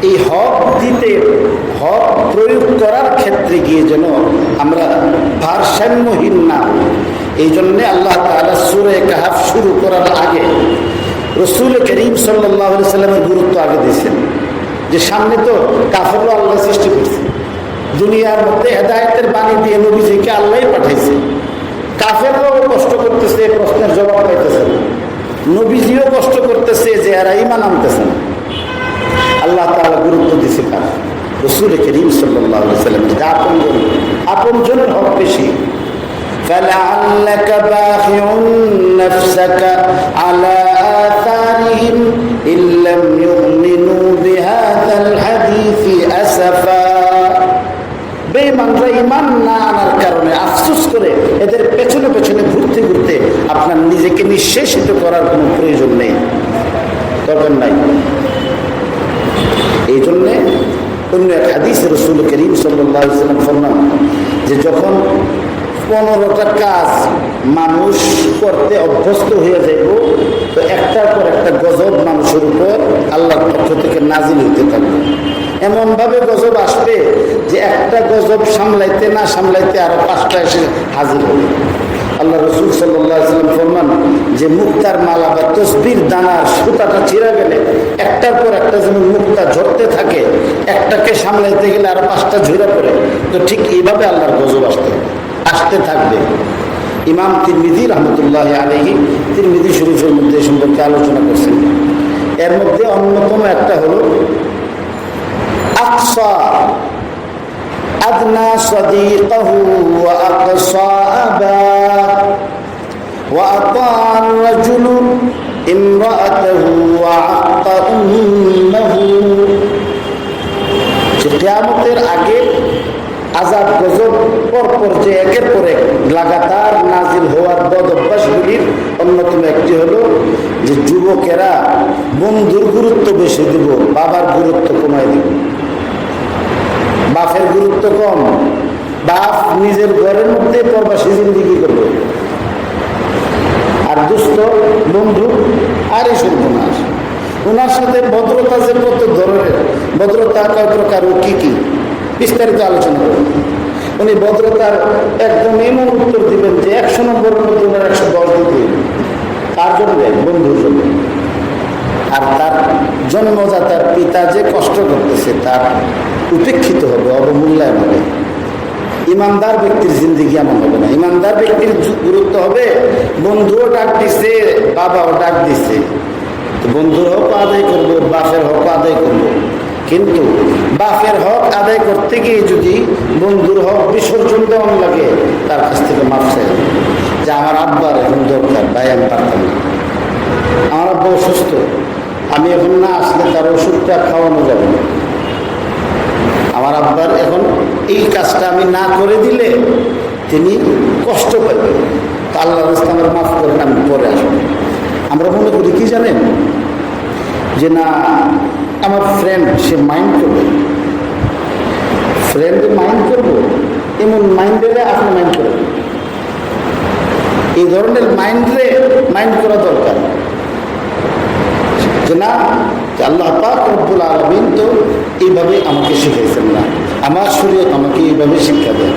এই হক দিতে, হক প্রয়োগ করার ক্ষেত্রে গিয়ে যেন আমরা ভারসাম্যহীন না, এই জন্যে আল্লাহ তাআলা সূরা কাহফ শুরু করার আগে রাসূল করিম সাল্লাল্লাহু আলাইহি সাল্লামের গুরুত্ব আগে দিয়েছেন, যে সামনে তো কাফেররা আল্লাহ সৃষ্টি করছে, দুনিয়ার মধ্যে হেদায়েতের বাণী দিয়ে নবীজিকে আল্লাহই পাঠাইছে। কাফেররাও কষ্ট করতেছে, প্রশ্নের জবাব পাইতেছে না, নবীজিও কষ্ট করতেছে যে এরা ঈমান আনতেছে না। আল্লাহ তাআলা গুরুত্ব দিয়েছে কার? রাসূল করিম সাল্লাল্লাহু আলাইহি ওয়াসাল্লাম আপনজনের হক বেশি। فلعلك باخع نفسك على آثارهم إن لم يؤمنوا بهذا الحديث أسفا। বেঈমানরা ঈমান না আনার কারণে আফসোস করে এদের পেছনে পেছনে ঘুরতে ঘুরতে আপনার নিজেকে নিঃশেষিত করার কোনো প্রয়োজন নেই, দরকার নাই। এই জন্যে অন্য এক হাদিসে রাসূল করিম সাল্লাল্লাহু আলাইহি ওয়াসাল্লাম ফরমান যে যখন 15টা কাজ মানুষ করতে অভ্যস্ত হয়ে যাইব, তো একটার পর একটা গজব মানুষের উপর আল্লাহর পক্ষ থেকে নাজিল হইতে থাকবে। এমনভাবে গজব আসবে যে একটা গজব সামলাইতে না সামলাইতে আরো 5টা এসে হাজির হবে। আল্লাহ রাসূল সাল্লাল্লাহু আলাইহি ওয়াসাল্লাম ফরমান যে মুক্তার মালা বা তসবির দানার সুতাটা ছিঁড়া গেলে একটার পর একটা যেমন মুক্তা ঝরতে থাকে, একটাকে সামলাইতে গেলে আরো 5টা ঝরে পড়ে, তো ঠিক এইভাবে আল্লাহর গজব আসতে থাকবে। ইমাম তিরমিজি রাহমাতুল্লাহি আলাইহি তিরমিজি শরীফের মধ্যে সম্পর্কে আলোচনা করছেন। এর মধ্যে অন্যতম একটা হলো আকসা আদনা সাদিকাহু ওয়া আকসা আবা ওয়া আতাআ রাজুলু ইমরাআতাহু ওয়া আক্কা উম্মাহু। কিয়ামতের আগে আযাব গজব পরপর যে একের পর এক লাগাতার নাজিল হওয়ার বদ অভ্যাসগুলির অন্যতম একটি হলো যে যুবকেরা বন্ধুর গুরুত্ব বেশি দিব, বাবার গুরুত্ব কমাই দিব। বাপের গুরুত্ব কম, বাপ নিজের ঘরের মধ্যে প্রবাসী জিন্দেগি করবে, আর দুস্থ বন্ধু আর এই সর্বনাশ। ওনার সাথে ভদ্রতা যে কত ধরনের, ভদ্রতা কয় প্রকার ও কি কি বিস্তারিত আলোচনা করবেন। উনি ভদ্রতার একদম এমন উত্তর দিবেন যে 100 নম্বরের মধ্যে ওনার 110 দিতে, তার জন্য বন্ধুর জন্য। আর তার জন্মদাতার পিতা যে কষ্ট করতেছে তার উপেক্ষিত হবে, অবমূল্যায়ন হবে। ইমানদার ব্যক্তির জিন্দেগি এমন হবে না। ইমানদার ব্যক্তির গুরুত্ব হবে বন্ধুও ডাক দিছে, বাবাও ডাক দিছে, তো বন্ধুর হক আদায় করবো, বাপের হক আদায় করবো। কিন্তু বাপের হক আদায় করতে গিয়ে যদি বন্ধুর হক বিসর্জন দেওয়ান লাগে, তার কাছ থেকে মাফ চাই যে আমার আব্বার এখন দরকার, ভাই আমি পারতাম না, আমার আব্বা অসুস্থ, আমি এখন না আসলে তার ওষুধটা খাওয়ানো যাবে না, আমার আব্বার এখন এই কাজটা আমি না করে দিলে তিনি কষ্ট পাবেন, তো আল্লাহ আমার মাফ করেন, আমি পরে আসবো। আমরা মনে করি কি জানেন, যে না আমার ফ্রেন্ড সে মাইন্ড করবে, ফ্রেন্ড মাইন্ড করবো, এমন মাইন্ডে আপনি মাইন্ড করবেন। এই ধরনের মাইন্ড করা দরকার যে না, আল্লাহ পাক রব্বুল আলামিন তো এইভাবে আমাকে শিখাইছেন না, আমার শরীয়ত আমাকে এইভাবে শিক্ষা দেয়।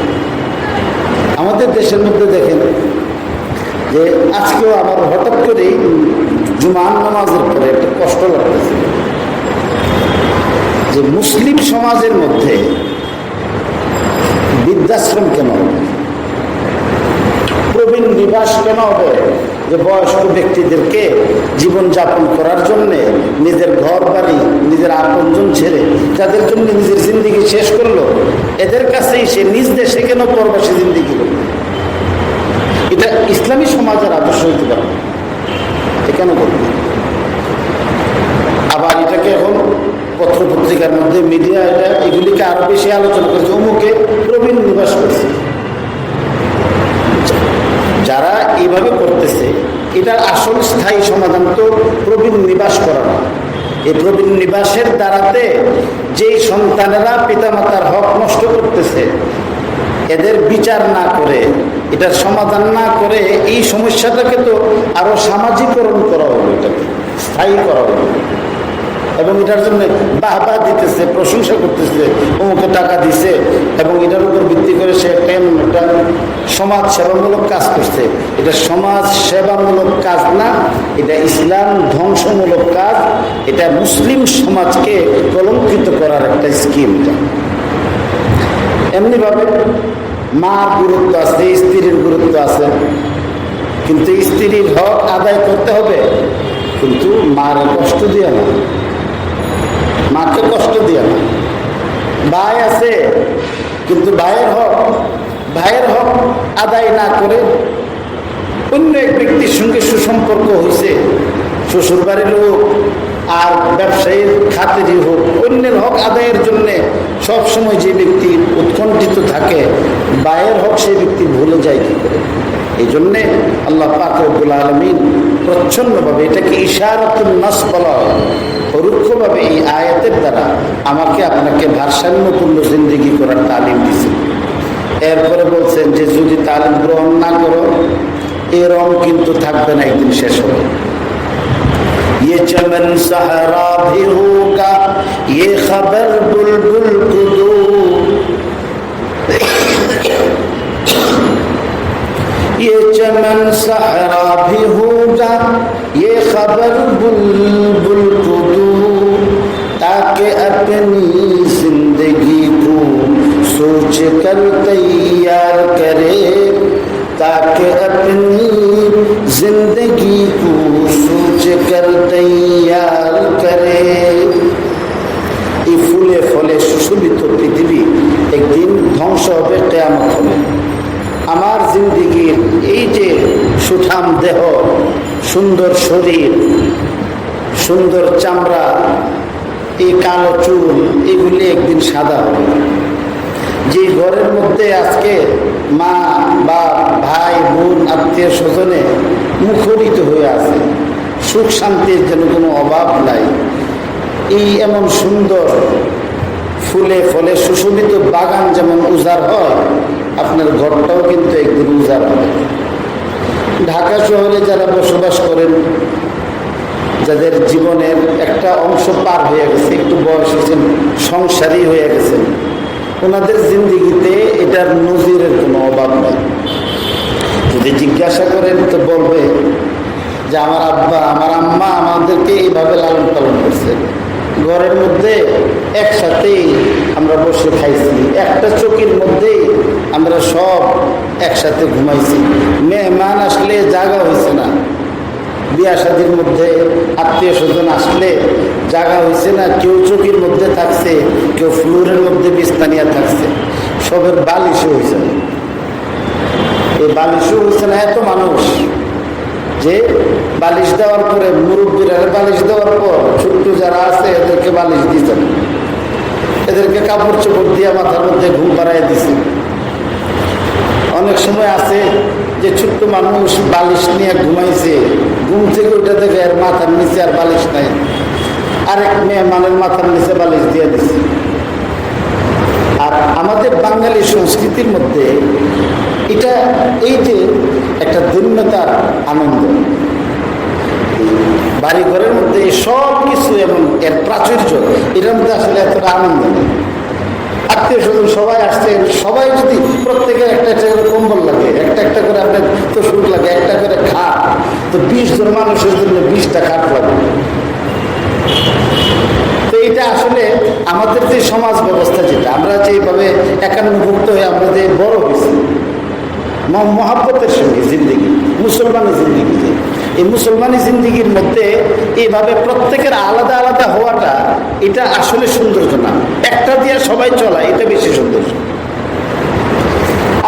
আমাদের দেশের মধ্যে দেখেন যে আজকেও আমার হঠাৎ করে জুমার নামাজের পরে একটা কষ্ট লাগতেছে যে মুসলিম সমাজের মধ্যে বৃদ্ধাশ্রম কেন হবে, প্রবীণ নিবাস কেন হবে, যে বয়স্ক ব্যক্তিদেরকে জীবনযাপন করার জন্যে নিজের ঘর বাড়ি, নিজের আপনজন ছেড়ে যাদের জন্য নিজের জিন্দিগি শেষ করলো, এদের কাছেই সে নিজ দেশে কেন প্রবাসী জিন্দিগি করবে? এটা ইসলামী সমাজের আদর্শ হইতে পারে, কেন করবে? আবার এটাকে এখন পত্রপত্রিকার মধ্যে মিডিয়া এগুলিকে আরো বেশি আলোচনা করেছে, অমুকে প্রবীণ নিবাস করছে। যারা এইভাবে করতেছে, এটার আসল স্থায়ী সমাধান তো প্রবীণ নিবাস করা না। এই প্রবীণ নিবাসের দ্বারাতে যেই সন্তানেরা পিতামাতার হক নষ্ট করতেছে, এদের বিচার না করে, এটার সমাধান না করে, এই সমস্যাটাকে তো আরো সামাজিকরণ করা হবে, এটাকে স্থায়ী করা হবে। এবং এটার জন্য বাহবা দিতেছে, প্রশংসা করতেছে, অমুকে টাকা দিছে, এবং এটার উপর ভিত্তি করে সে একটা সমাজ সেবামূলক কাজ করছে। এটা সমাজ সেবামূলক কাজ না, এটা ইসলাম ধ্বংসমূলক কাজ, এটা মুসলিম সমাজকে কলঙ্কিত করার একটা স্কিম। এমনিভাবে মার গুরুত্ব আছে, স্ত্রীর গুরুত্ব আছে, কিন্তু স্ত্রীর হক আদায় করতে হবে, কিন্তু মার কষ্ট দিয়ে না, মাকে কষ্ট দিয়ে না। ভাই আছে, কিন্তু ভাইয়ের হক আদায় না করে অন্য এক ব্যক্তির সঙ্গে সুসম্পর্ক হয়েছে, শ্বশুর বাড়ির হোক আর ব্যবসায়ীর খাতেরই হোক, অন্যের হক আদায়ের জন্য সবসময় যে ব্যক্তি উৎকণ্ঠিত থাকে, ভাইয়ের হক সেই ব্যক্তি ভুলে যায় কি করে? এই জন্যে আল্লাহ পাক রব্বুল আলামিন প্রচ্ছন্নভাবে, এটাকে ইশারাতুন নাস বলা হয়, পরোক্ষভাবে এই আয়াতের দ্বারা আমাকে আপনাকে ভারসাম্যপূর্ণ জিন্দেগি করার তালিম দিয়েছেন। এরপরে বলছেন যে যদি তালিম গ্রহণ না করো, এ রং কিন্তু থাকবে না, একদিন শেষ হবে। ये चमन सहरा भी होगा, ये खबर बुलबुल को दो, ये चमन सहरा भी होगा, ये खबर बुलबुल को दो, ताकि अपनी जिंदगी को सोच कर तैयार करे, ताकि अपनी जिंदगी को सोच कर तैयार करे। এই ফুলে ফলে সুশোভিত পৃথিবী একদিন ধ্বংস হবে, কিয়ামত হবে। আমার জিন্দেগির এই যে সুঠাম দেহ, সুন্দর শরীর, সুন্দর চামড়া, এই কালো চুল, এগুলি একদিন সাদা হবে। যে ঘরের মধ্যে আজকে মা বা ভাই বোন আত্মীয় স্বজনে মুখরিত হয়ে আছে, সুখ শান্তির যেন কোনো অভাব নাই, এই এমন সুন্দর ফুলে ফলে সুশোভিত বাগান যেমন উজাড় হয়, আপনার ঘরটাও কিন্তু একদিন উজাড় হবে। ঢাকা শহরে যারা বসবাস করেন, যাদের জীবনের একটা অংশ পার হয়ে গেছে, একটু বয়স হয়েছেন, সংসারী হয়ে গেছেন, ওনাদের জিন্দিগিতে এটার নজিরের কোনো অভাব নেই। যদি জিজ্ঞাসা করেন তো বলবে যে আমার আব্বা আমার আম্মা আমাদেরকে এইভাবে লালন পালন করছে, ঘরের মধ্যে একসাথেই আমরা বসে খাইছি, একটা চৌকির মধ্যেই আমরা সব একসাথে ঘুমাইছি, মেহমান আসলে জায়গা হয়েছে না, বিয়া শাদীর মধ্যে আত্মীয় স্বজন আসলে জায়গা হয়েছে না, কেউ চৌকির মধ্যে থাকছে, কেউ ফ্লোরের মধ্যে বিস্তানিয়া থাকছে, সবের বালিশও হয়েছে না। এই বালিশও হয়েছে না এত মানুষ যে বালিশ দেওয়ার পরে মুরব্বীরা বালিশ দেওয়ার পর ছোট্ট যারা আছে এদেরকে বালিশ দিতেন, এদেরকে কাপড় চোপড় দিয়ে মাথার মধ্যে ঘুম পাড়াই দিছে। অনেক সময় আছে যে ছোট্ট মানুষ বালিশ নিয়ে ঘুমাইছে, ঘুম থেকে ওইটা দেখে আর মাথার নিচে আর বালিশ নাই, আরেক মেহমানের মাথার নিচে বালিশ দিয়ে দিছে। আর আমাদের বাঙালি সংস্কৃতির মধ্যে এটা এই যে একটা ধন্যতার আনন্দ, বাড়ি ঘরের মধ্যে সব কিছু এবং এর প্রাচুর্য, এটার মধ্যে আসলে এতটা আনন্দ নেই। আত্মীয় স্বজন সবাই আসছে, সবাই যদি প্রত্যেকের একটা একটা করে কম্বল লাগে, একটা একটা করে আপনার তোষক লাগে, একটা করে খাট, তো 20 জন মানুষের জন্য 20টা খাট লাগে। তো এটা আসলে আমাদের যে সমাজ ব্যবস্থা, যেটা আমরা যেভাবে একান্নভুক্ত হয়ে আমরা যে বড় হয়েছি মহাব্বতের সঙ্গে জিন্দিগি, মুসলমানি জিন্দিগি, এই মুসলমানি জিন্দিগির মধ্যে এইভাবে প্রত্যেকের আলাদা আলাদা হওয়াটা, এটা আসলে সৌন্দর্য না। একটা দিয়ে সবাই চলা, এটা বেশি সৌন্দর্য।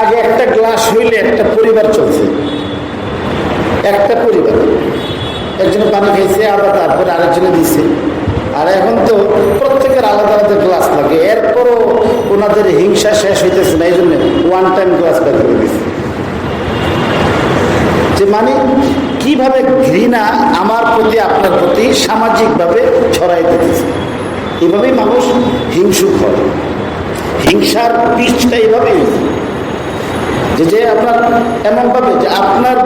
আগে একটা গ্লাস হইলে একটা পরিবার চলছে, একটা পরিবার, একজনে পানি খাইছে, আবার তারপরে আরেকজনে দিছে। আর এখন তো প্রত্যেকের আলাদা আলাদা গ্লাস লাগে, এরপরও ওনাদের হিংসা শেষ হইতেছে না, এই জন্য ওয়ান টাইম গ্লাস বের করে দিচ্ছে। যে মানে কিভাবে ঘৃণা আমার প্রতি আপনার প্রতি সামাজিকভাবে ছড়াই দিতেছে, এভাবেই মানুষ হিংসুক হয়। হিংসার পিচটা এইভাবেই যে আপনার এমনভাবে যে আপনার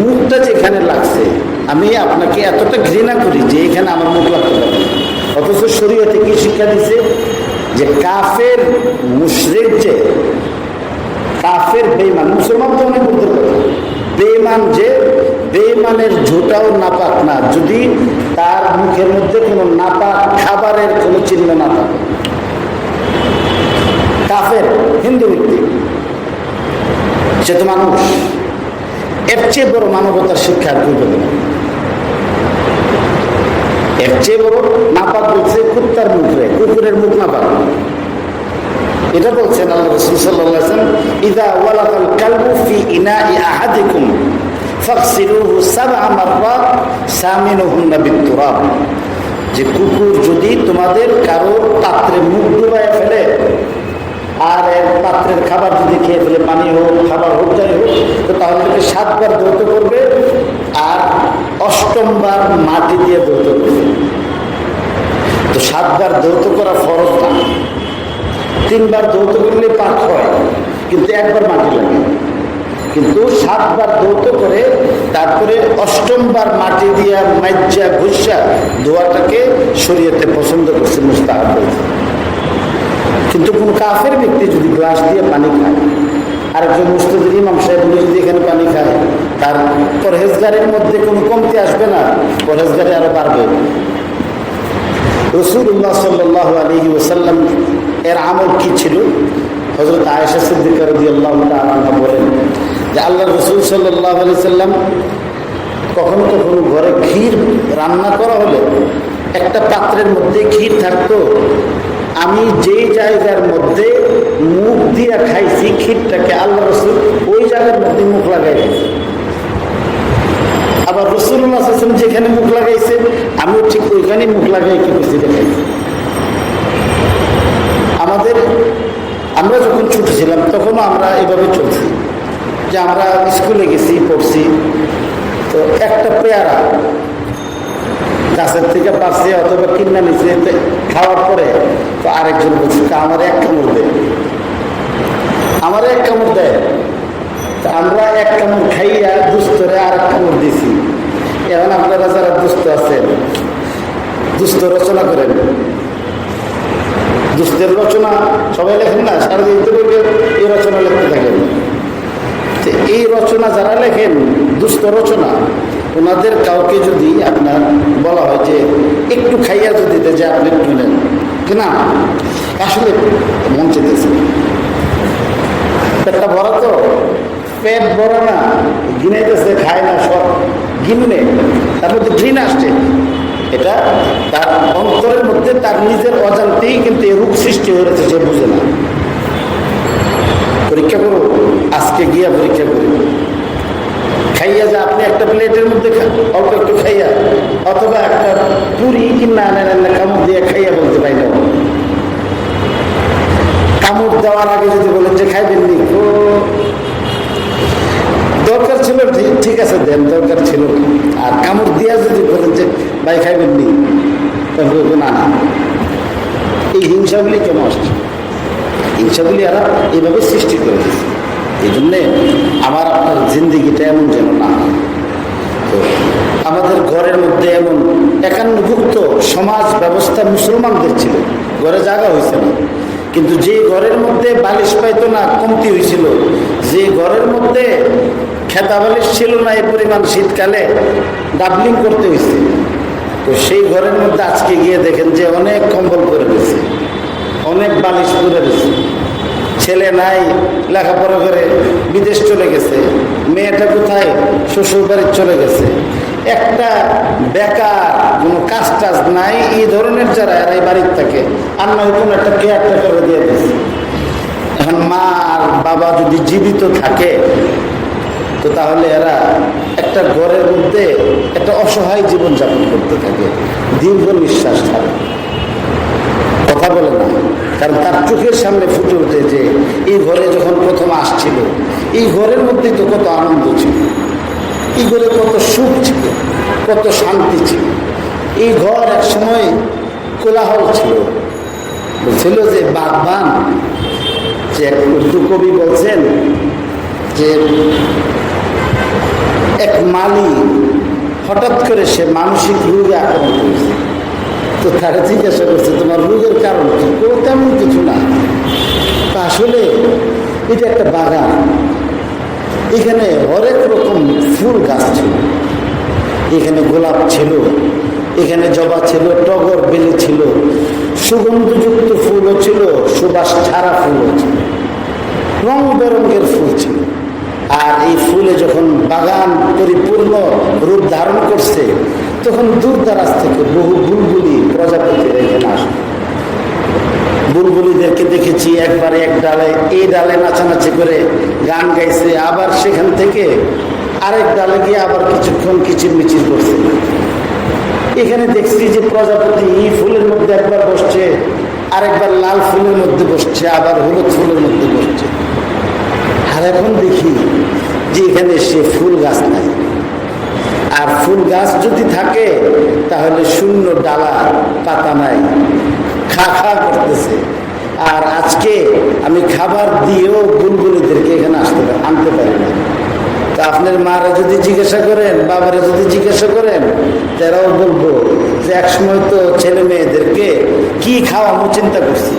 মুখটা যেখানে লাগছে, আমি আপনাকে এতটা ঘৃণা করি যে এখানে আমার মুখ লাগতে পারে। অথচ শরীয়তে কি শিক্ষা দিচ্ছে যে কাফের মুশরিক, যে কাফের বেঈমান, মুসলমান তো অনেক বলতে পারে, বেঈমান যে বেঈমানের ঝোঁটাও নাপাক না, যদি তার মুখের মধ্যে কোনো নাপাক খাবারের কোনো চিহ্ন না থাকে। কাফের হিন্দু ব্যক্তি, সে তো মানুষ, এর চেয়ে বড় মানবতার শিক্ষা আর কেউ দেবে না। এর চেয়ে বড় নাপাক বলছে কুত্তার মুখ রে, কুকুরের মুখ নাপাক, ইযা ওয়ালাকাল কালবু ফি ইনাই আহাদিকুম ফাগসিলুহু সাবআ মাররাত সামিনুহুন্না বিত-তুরাব, যে কুকুর যদি তোমাদের কারো পাত্রে মুখ ডুবায় ফেলে আর এর পাত্রের খাবার যদি খেয়ে ফেলে, পানি হোক খাবার হোক যাই হোক, তো তাহলে 7 বার ধৌত করবে আর 8ম বার মাটি দিয়ে ধৌত করবে। তো 7 বার ধৌত করা ফরজ না, 3 বার ধৌত করলে পাক হয়, কিন্তু 1 বার মাটি লাগে। কিন্তু 7 বার ধৌত করে তারপরে 8ম বার মাটি দিয়া মাইজা ঘুষা ধোয়াটাকে শরীয়তে পছন্দ করছে, মুস্তাহাব বলছে। কিন্তু কোন কাফের ব্যক্তি যদি গ্লাস দিয়ে পানি খায়, আরেকজন মুস্তাহিদ ইমাম সাহেব যদি এখানে পানি খায়, তার পরহেজগারের মধ্যে কোনো কমতি আসবে না, পরহেজগারি আরো বাড়বে। রাসূলুল্লাহ সাল্লাল্লাহু আলাইহি ওয়াসাল্লাম এর আমল কি ছিল? হযরত আয়েশা সিদ্দিকা রাদিয়াল্লাহু তাআলা আনহা বলেন যে আল্লাহর রাসূল সাল্লাল্লাহু আলাইহি ওয়াসাল্লাম কখনো কখনো ঘরে ক্ষীর রান্না করা হলে একটা পাত্রের মধ্যে ক্ষীর থাকতো, আমি যেই জায়গার মধ্যে মুখ দিয়ে খাইছি ক্ষীরটাকে আল্লাহ রাসূল ওই জায়গার মধ্যে মুখ লাগাই দিয়েছে। আবার রাসূলুল্লাহ সাল্লাল্লাহু আলাইহি ওয়াসাল্লাম যেখানে মুখ লাগাইছেন আমিও ঠিক ওইখানেই মুখ লাগাই কি করছি দেখাই। আমরা যখন ছোট ছিলাম তখনও আমরা এভাবে চলছি, যে আমরা স্কুলে গেছি পড়ছি, তো একটা পেয়ারা গাছের থেকে পারছে অথবা কিনা নিচে খাওয়ার পরে তো আরেকজন বলছে আমার 1 কামড় দেয়, আমার 1 কামড় দেয়। তো আমরা 1 কামড় খাইয়া দুস্তরে আর 1 কামড় দিছি। এখন আপনারা যারা দুস্থ আছেন, দুস্থ রচনা করেন, দুস্থের রচনা সবাই লেখেন না, সারাদিন এই রচনা লিখতে থাকেন। এই রচনা যারা লেখেন দুস্থ রচনা, ওনাদের কাউকে যদি আপনার বলা হয় যে একটু খাইয়া যদি দেয় যে আপনি একটু নেন, না আসলে মন চেতেছে, পেটটা ভরা তো, পেট ভরা না, গিনাইতেছে, খায় না, সব গিনে, তার মধ্যে ঘৃণা আসছে। এটা তার অন্তরের মধ্যে তার নিজের অজান্তেই কিন্তু এই রূপ সৃষ্টি হয়েছে, সে বুঝে না। পরীক্ষা করো, আজকে গিয়া পরীক্ষা করি, খাইয়া যা আপনি একটা প্লেটের মধ্যে অল্প একটু খাইয়া অথবা একটা পুরি কিনা আনেন কামড় দিয়ে খাইয়া বলতে পাই না। কামড় দেওয়ার আগে যদি বলেন যে খাইবেন নি, দরকার ছিল ঠিক আছে দেন, দরকার ছিল না। আর কামড় দিয়া যদি বলেন যে ভাই খাইবেন নি, তাহলে না না। এই হিংসাগুলি কেন আসছে? হিংসাগুলি এরা এইভাবে সৃষ্টি করে দিচ্ছে। এই জন্যে আমার আপনার জিন্দিগিটা এমন যেন না হয়। তো আমাদের ঘরের মধ্যে এমন একান্নভুক্ত সমাজ ব্যবস্থা মুসলমানদের ছিল, ঘরে জায়গা হয়েছে না, কিন্তু যে ঘরের মধ্যে বালিশ পাইতো না কমতি হয়েছিল, যে ঘরের মধ্যে খেতা বালিশ ছিল না এই পরিমাণ শীতকালে ডাবলিং করতে হয়েছে, তো সেই ঘরের মধ্যে আজকে গিয়ে দেখেন যে অনেক কম্বল করে দিয়েছে, অনেক বালিশ করে দিয়েছে। ছেলে নাই, লেখাপড়া করে বিদেশ চলে গেছে, মেয়েটা কোথায় শ্বশুর বাড়ি চলে গেছে, একটা বেকার কোনো কাজ টাজ নাই, এই ধরনের যারা এরা এই বাড়ির থাকে আর নয় কোনো একটা কেয়ারটেকার দিয়ে দিয়েছে। এখন মা আর বাবা যদি জীবিত থাকে তো তাহলে এরা একটা ঘরের মধ্যে একটা অসহায় জীবনযাপন করতে থাকে, দীর্ঘ নিঃশ্বাস ছাড়ে, কথা বলে না। কারণ তার চোখের সামনে ফুটে উঠে যে এই ঘরে যখন প্রথম আসছিল, এই ঘরের মধ্যেই তো কত আনন্দ ছিল, এই ঘরে কত সুখ ছিল, কত শান্তি ছিল। এই ঘর এক সময় কোলাহল ছিল, বলছিল যে বাগবান, যে এক উর্দু কবি বলছেন যে এক মালি হঠাৎ করে সে মানসিক রোগে আক্রান্ত হয়েছে, তো তারা জিজ্ঞাসা করছে তোমার রোগের কারণ কি? তেমন কিছু না, আসলে এটা একটা বাগান, এখানে হরেক রকম ফুল গাছ ছিল, এখানে গোলাপ ছিল, এখানে জবা ছিল, টগর বেলি ছিল, সুগন্ধযুক্ত ফুলও ছিল, সুবাস ছাড়া ফুলও ছিল, রং বেরঙের ফুল ছিল। আর এই ফুলে যখন বাগান পরিপূর্ণ রূপ ধারণ করছে তখন দূর দারাজ থেকে বহু বুলবুলি প্রজাপতি এখানে আসবে, বুলবুলিদেরকে দেখেছি একবারে এক ডালে, এই ডালে নাচানাচি করে গান গাইছে, আবার সেখান থেকে আরেক ডালে গিয়ে আবার কিছুক্ষণ কিচিরমিচির করছে। এখানে দেখছি যে প্রজাপতি এই ফুলের মধ্যে একবার বসছে, আরেকবার লাল ফুলের মধ্যে বসছে, আবার হলুদ ফুলের মধ্যে বসছে। আর এখন দেখি যে এখানে সে ফুল গাছ নাই, আর ফুল গাছ যদি থাকে তাহলে শূন্য ডালা, পাতা নাই, খা খা করতেছে। আর আজকে আমি খাবার দিয়েও বুলবুলিদেরকে এখানে আনতে পারি না। তা আপনার মারা যদি জিজ্ঞাসা করেন, বাবারা যদি জিজ্ঞাসা করেন, তারাও বলবো যে একসময় তো ছেলে মেয়েদেরকে কি খাওয়াবো চিন্তা করছি।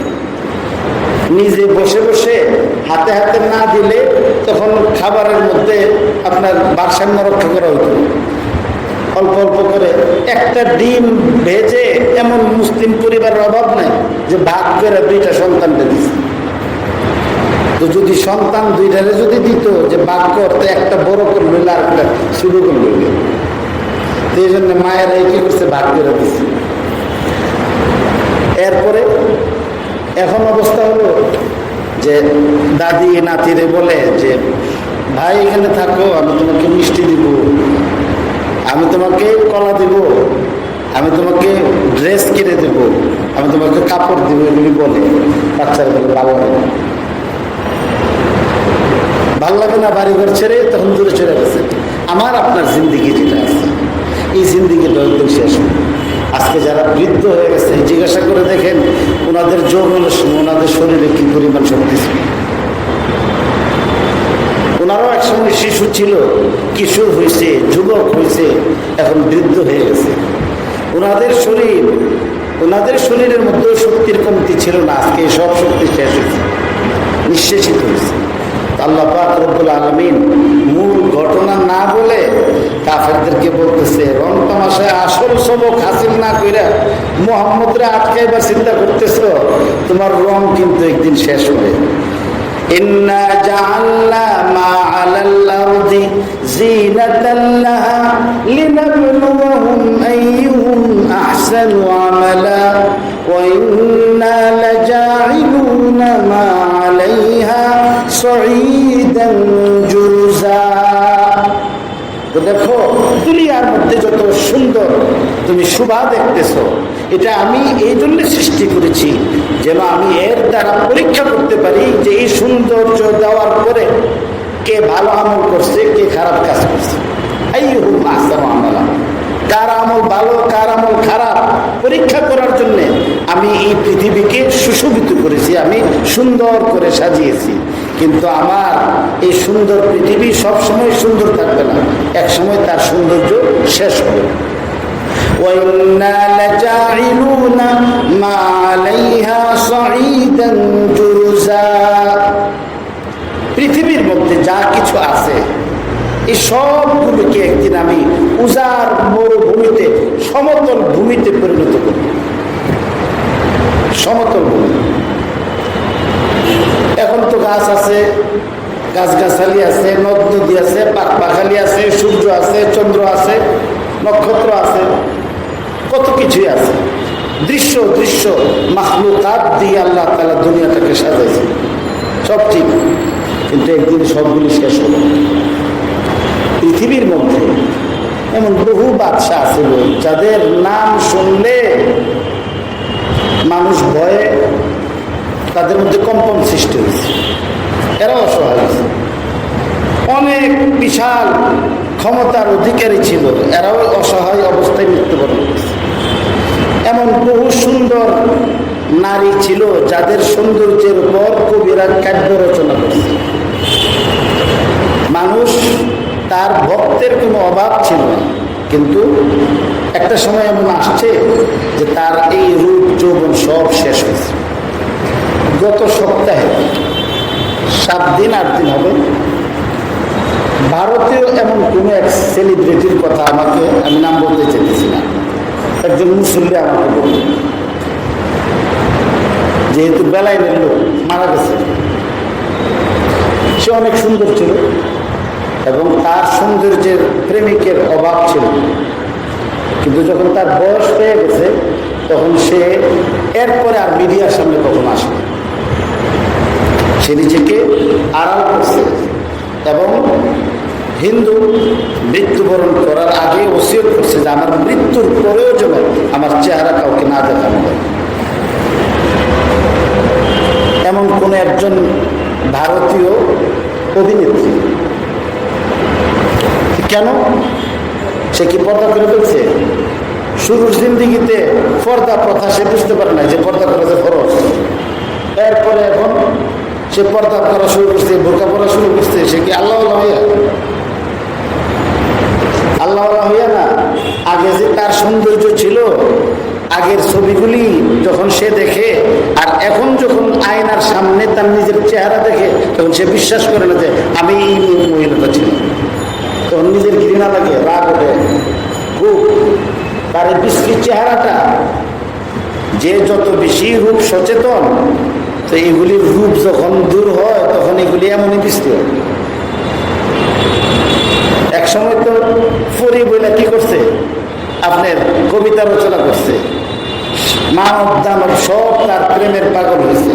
নিজে বসে বসে হাতে হাতে না দিলে তখন খাবারের মধ্যে আপনার ভারসাম্য রক্ষা করা হতো। অল্প অল্প করে একটা ডিম ভেজে, এমন মুসলিম পরিবারের অভাব নাই যে ভাগ করে দুইটা সন্তানকে দিচ্ছে। তো যদি সন্তান দুইটারে যদি দিত যে ভাগ করতে, একটা বড় করে লইলে আর একটা শুরু করে লইলে, তো এই জন্য মায়েরা কি করছে, ভাগ করে দিচ্ছে। এরপরে এখন অবস্থা হলো যে দাদি নাতিরে বলে যে ভাই এখানে থাকো, আমি তোমাকে মিষ্টি দিব, আমি তোমাকে কলা দিব, আমি তোমাকে ড্রেস কিনে দেবো, আমি তোমাকে কাপড় দিব, এগুলি বলে। বাচ্চারা বলে ভালো লাগে না, ভালো লাগে না, বাড়িঘর ছেড়ে তখন দূরে চলে গেছে। আমার আপনার জিন্দিগি যেটা আছে, এই জিন্দিগিটা একদম শেষ। আজকে যারা বৃদ্ধ হয়ে গেছে জিজ্ঞাসা করে দেখেন ওনাদের যৌবনের সময় ওনাদের শরীরে কি পরিমাণ শক্তি ছিল। ওনারাও একসময় শিশু ছিল, কিশোর হয়েছে, যুবক হয়েছে, এখন বৃদ্ধ হয়ে গেছে। ওনাদের শরীরের মধ্যেও শক্তির কমতি ছিল না, আজকে সব শক্তি শেষ হয়েছে, নিঃশেষিত হয়েছে। আল্লাহ পাক রব্বুল আলামিন মূল ঘটনা না বলে কাফেরদেরকে বলতেছে, রং তামাশায় আসল সবক হাসিল না কইরা মুহাম্মদরে আটকাইবার চিন্তা করতেছ, তোমার রং কিন্তু একদিন শেষ হবে। ইন্না জাআলনা মা আলাল আরদি জিনাতাল লাহা লিনাবলুহুম আইয়ুহুম আহসানু আমালা ওয়া ইন্না লাজাইলুনা মা আলাইহা সাঈদান জুরজা। তো দেখো দুনিয়ার মধ্যে যত সুন্দর তুমি শোভা দেখতেছো, এটা আমি এই জন্য সৃষ্টি করেছি যেন আমি এর দ্বারা পরীক্ষা করতে পারি যে এই সৌন্দর্য দেওয়ার পরে কে ভালো আমল করছে, কে খারাপ কাজ করছে। আইয়ুহুম আহসানু আমালা, কার আমল ভালো কার আমল খারাপ পরীক্ষা করার জন্য আমি এই পৃথিবীকে সুশোভিত করেছি, আমি সুন্দর করে সাজিয়েছি। কিন্তু আমার এই সুন্দর পৃথিবী সবসময় সুন্দর থাকবে না, এক সময় তার সৌন্দর্য শেষ হবে। وَإِنَّا لَجَاعِلُونَ مَا عَلَيْهَا صَعِيدًا جُرُزًا। পৃথিবীর মধ্যে যা কিছু আছে এই সবগুলোকে একদিন আমি উজাড় মরুভূমিতে, সমতল ভূমিতে পরিণত করব। সমতল ভূমি, এখন তো গাছ আছে, গাছগাছালি আছে, নদ নদী আছে, পাখালি আছে, সূর্য আছে, চন্দ্র আছে, নক্ষত্র আছে, কত কিছুই আছে। দৃশ্য দৃশ্য মাখলুকাত দিয়ে আল্লাহ তাআলা দুনিয়াটাকে সাজাইছে, সব ঠিক। কিন্তু একদিন সবগুলি শেষ হবে। পৃথিবীর মধ্যে এমন বহু বাদশা আছিল যাদের নাম শুনলে মানুষ ভয়ে তাদের মধ্যে কম্পন সৃষ্টি হয়েছে, এরাও অসহায় হয়েছে। অনেক বিশাল ক্ষমতার অধিকারী ছিল, এরাও অসহায় অবস্থায় মৃত্যুবরণ করেছে। এমন বহু সুন্দর নারী ছিল যাদের সৌন্দর্যের উপর কবিরা কাব্য রচনা করেছে। মানুষ তার ভক্তের কোনো অভাব ছিল না, কিন্তু একটা সময় এমন আসছে যে তার এই রূপ যৌবন সব শেষ হয়েছে। গত সপ্তাহে 7 দিন 8 দিন হবে ভারতীয় এমন কোনো এক সেলিব্রিটির কথা আমাকে, আমি নাম বলতে চাইতেছি না, একজন মুসল্লি আমাকে বলল, যেহেতু বেলাইনের লোক মারা গেছে, সে অনেক সুন্দর ছিল এবং তার সৌন্দর্যের প্রেমিকের অভাব ছিল। কিন্তু যখন তার বয়স হয়ে গেছে তখন সে এরপরে আর মিডিয়ার সামনে কখনো আসে। সে নিজেকে আড়াল করছে এবং হিন্দু মৃত্যুবরণ করার আগে ওসিয়ত করছে যে আমার মৃত্যুর পরেও যেন আমার চেহারা কাউকে না দেখানো হয়। এমন কোন একজন ভারতীয় অভিনেত্রী, কেন সে কি পর্দা করে ফেলছে? শুরুর জিন্দিগিতে পর্দা প্রথা সে বুঝতে পারে না যে পর্দা করা যে ফরজ। এরপরে এখন সে পর্দা করা শুরু করছে, বোরকা পরা শুরু করছে। সে কি আল্লাহ হইয়া? আল্লাহ হইয়া না। আগে যে তার সৌন্দর্য ছিল, আগের ছবিগুলি যখন সে দেখে আর এখন যখন আয়নার সামনে তার নিজের চেহারা দেখে, তখন সে বিশ্বাস করে না যে আমি এই মহিলাটা ছিলাম। তখন নিজের ঘৃণা লাগে, রাগ ওঠে খুব। তার বিশ্রী চেহারাটা, যে যত বেশি রূপ সচেতন, তো এগুলির রূপ যখন দূর হয় তখন এগুলি এমনই বিশ্রী হয়। এক সময় তো ফরি বইলা কি করছে, আপনার কবিতা রচনা করছে, মানব দানব সব তার প্রেমের পাগল হয়েছে।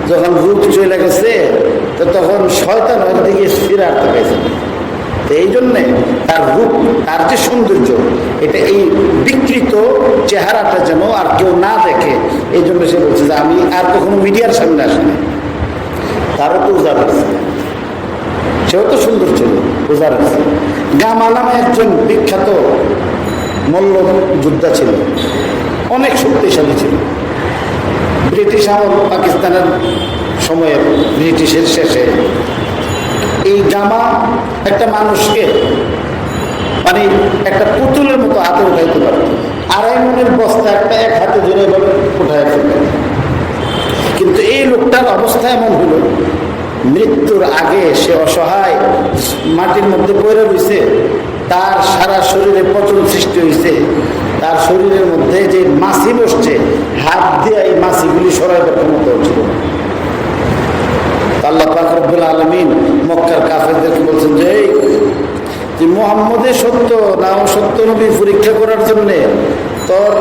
যখন রূপ চলে গেছে তো তখন শয়তান ওর দিকে ফিরার তাকাইছে। এই জন্যে তার রূপ, তার যে সৌন্দর্য, এটা এই বিকৃত চেহারাটা যেন আর কেউ না দেখে, এই জন্য সে বলছে যে আমি আর কখনো মিডিয়ার সামনে আসিনি। তারও তো উজাড় হয়েছে, সেও তো সুন্দর ছিল, উজাড় হয়েছে। গামা নামে একজন বিখ্যাত মল্ল যোদ্ধা ছিল, অনেক শক্তিশালী ছিল। ব্রিটিশ আমল, পাকিস্তানের সময়ে, ব্রিটিশের শেষে এই গামা একটা মানুষকে মানে একটা পুতুলের মতো হাতে উঠাইতে পারত। 2.5 মনের বস্তা একটা এক হাতে ধরে এভাবে উঠাই ফেলত। কিন্তু এই লোকটার অবস্থা এমন হলো, মৃত্যুর আগে সে অসহায় মাটির মধ্যে পড়ে রয়েছে, তার সারা শরীরে পচন সৃষ্টি হয়েছে, তার শরীরের মধ্যে যে মাছি বসছে, হাত দিয়ে এই মাছিগুলি সরাইবার ক্ষমতা হচ্ছিল। আল্লাহ পাক রব্বুল আলামিন মক্কার কাফেরদেরকে বলছেন যে তুই মুহাম্মদের সত্য না সত্য নবী পরীক্ষা করার জন্য তোর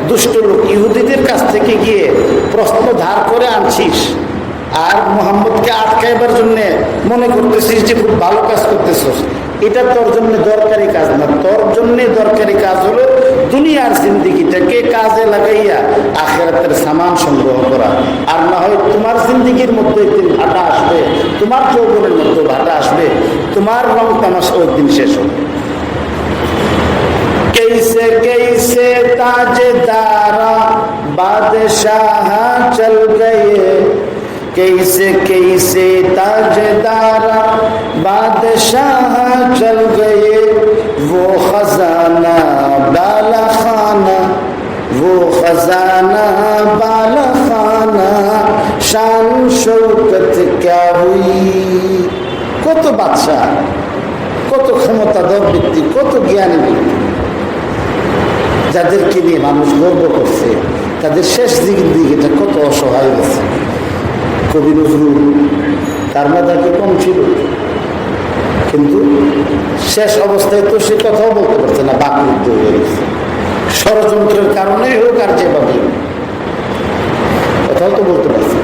দুষ্ট লোক ইহুদিদের কাছ থেকে গিয়ে প্রশ্ন ধার করে আনছিস, আর মুহাম্মদকে আটকাইবার জন্য মনে করতেছিস যে খুব ভালো কাজ করতেছিস। এটা তোর জন্য দরকারি কাজ না। তোর জন্য দরকারি কাজ হলো দুনিয়ার জিন্দিগিটাকে কাজে লাগাইয়া আখিরাতের সামান সংগ্রহ করা। আর না হয় তোমার জিন্দিগির মধ্যে একদিন ভাটা আসবে, তোমার যৌবনের মধ্যে ভাটা আসবে, তোমার রং তামাশা ওই দিন শেষ হবে। कैसे कैसे ताजदारा बादशाह चल गए, कैसे कैसे ताजदारा बादशाह चल गए, वो खजाना बाला खाना, वो खजाना बाला खाना, शान शौकत क्या हुई। কত বাদশাহ, কত ক্ষমতাধর ব্যক্তি, কত জ্ঞানী ব্যক্তি, যাদেরকে নিয়ে মানুষ গর্ব করছে, তাদের শেষ দিকের দিকে কত অসহায় গেছে। কবি নজরুল, তার মেধাকে কম ছিল, কিন্তু শেষ অবস্থায় তো সে কথাও বলতে পারছে না, বাকরুদ্ধ হয়ে গেছে। ষড়যন্ত্রের কারণে হোক আর যেভাবে, কথাও তো বলতে পারছে।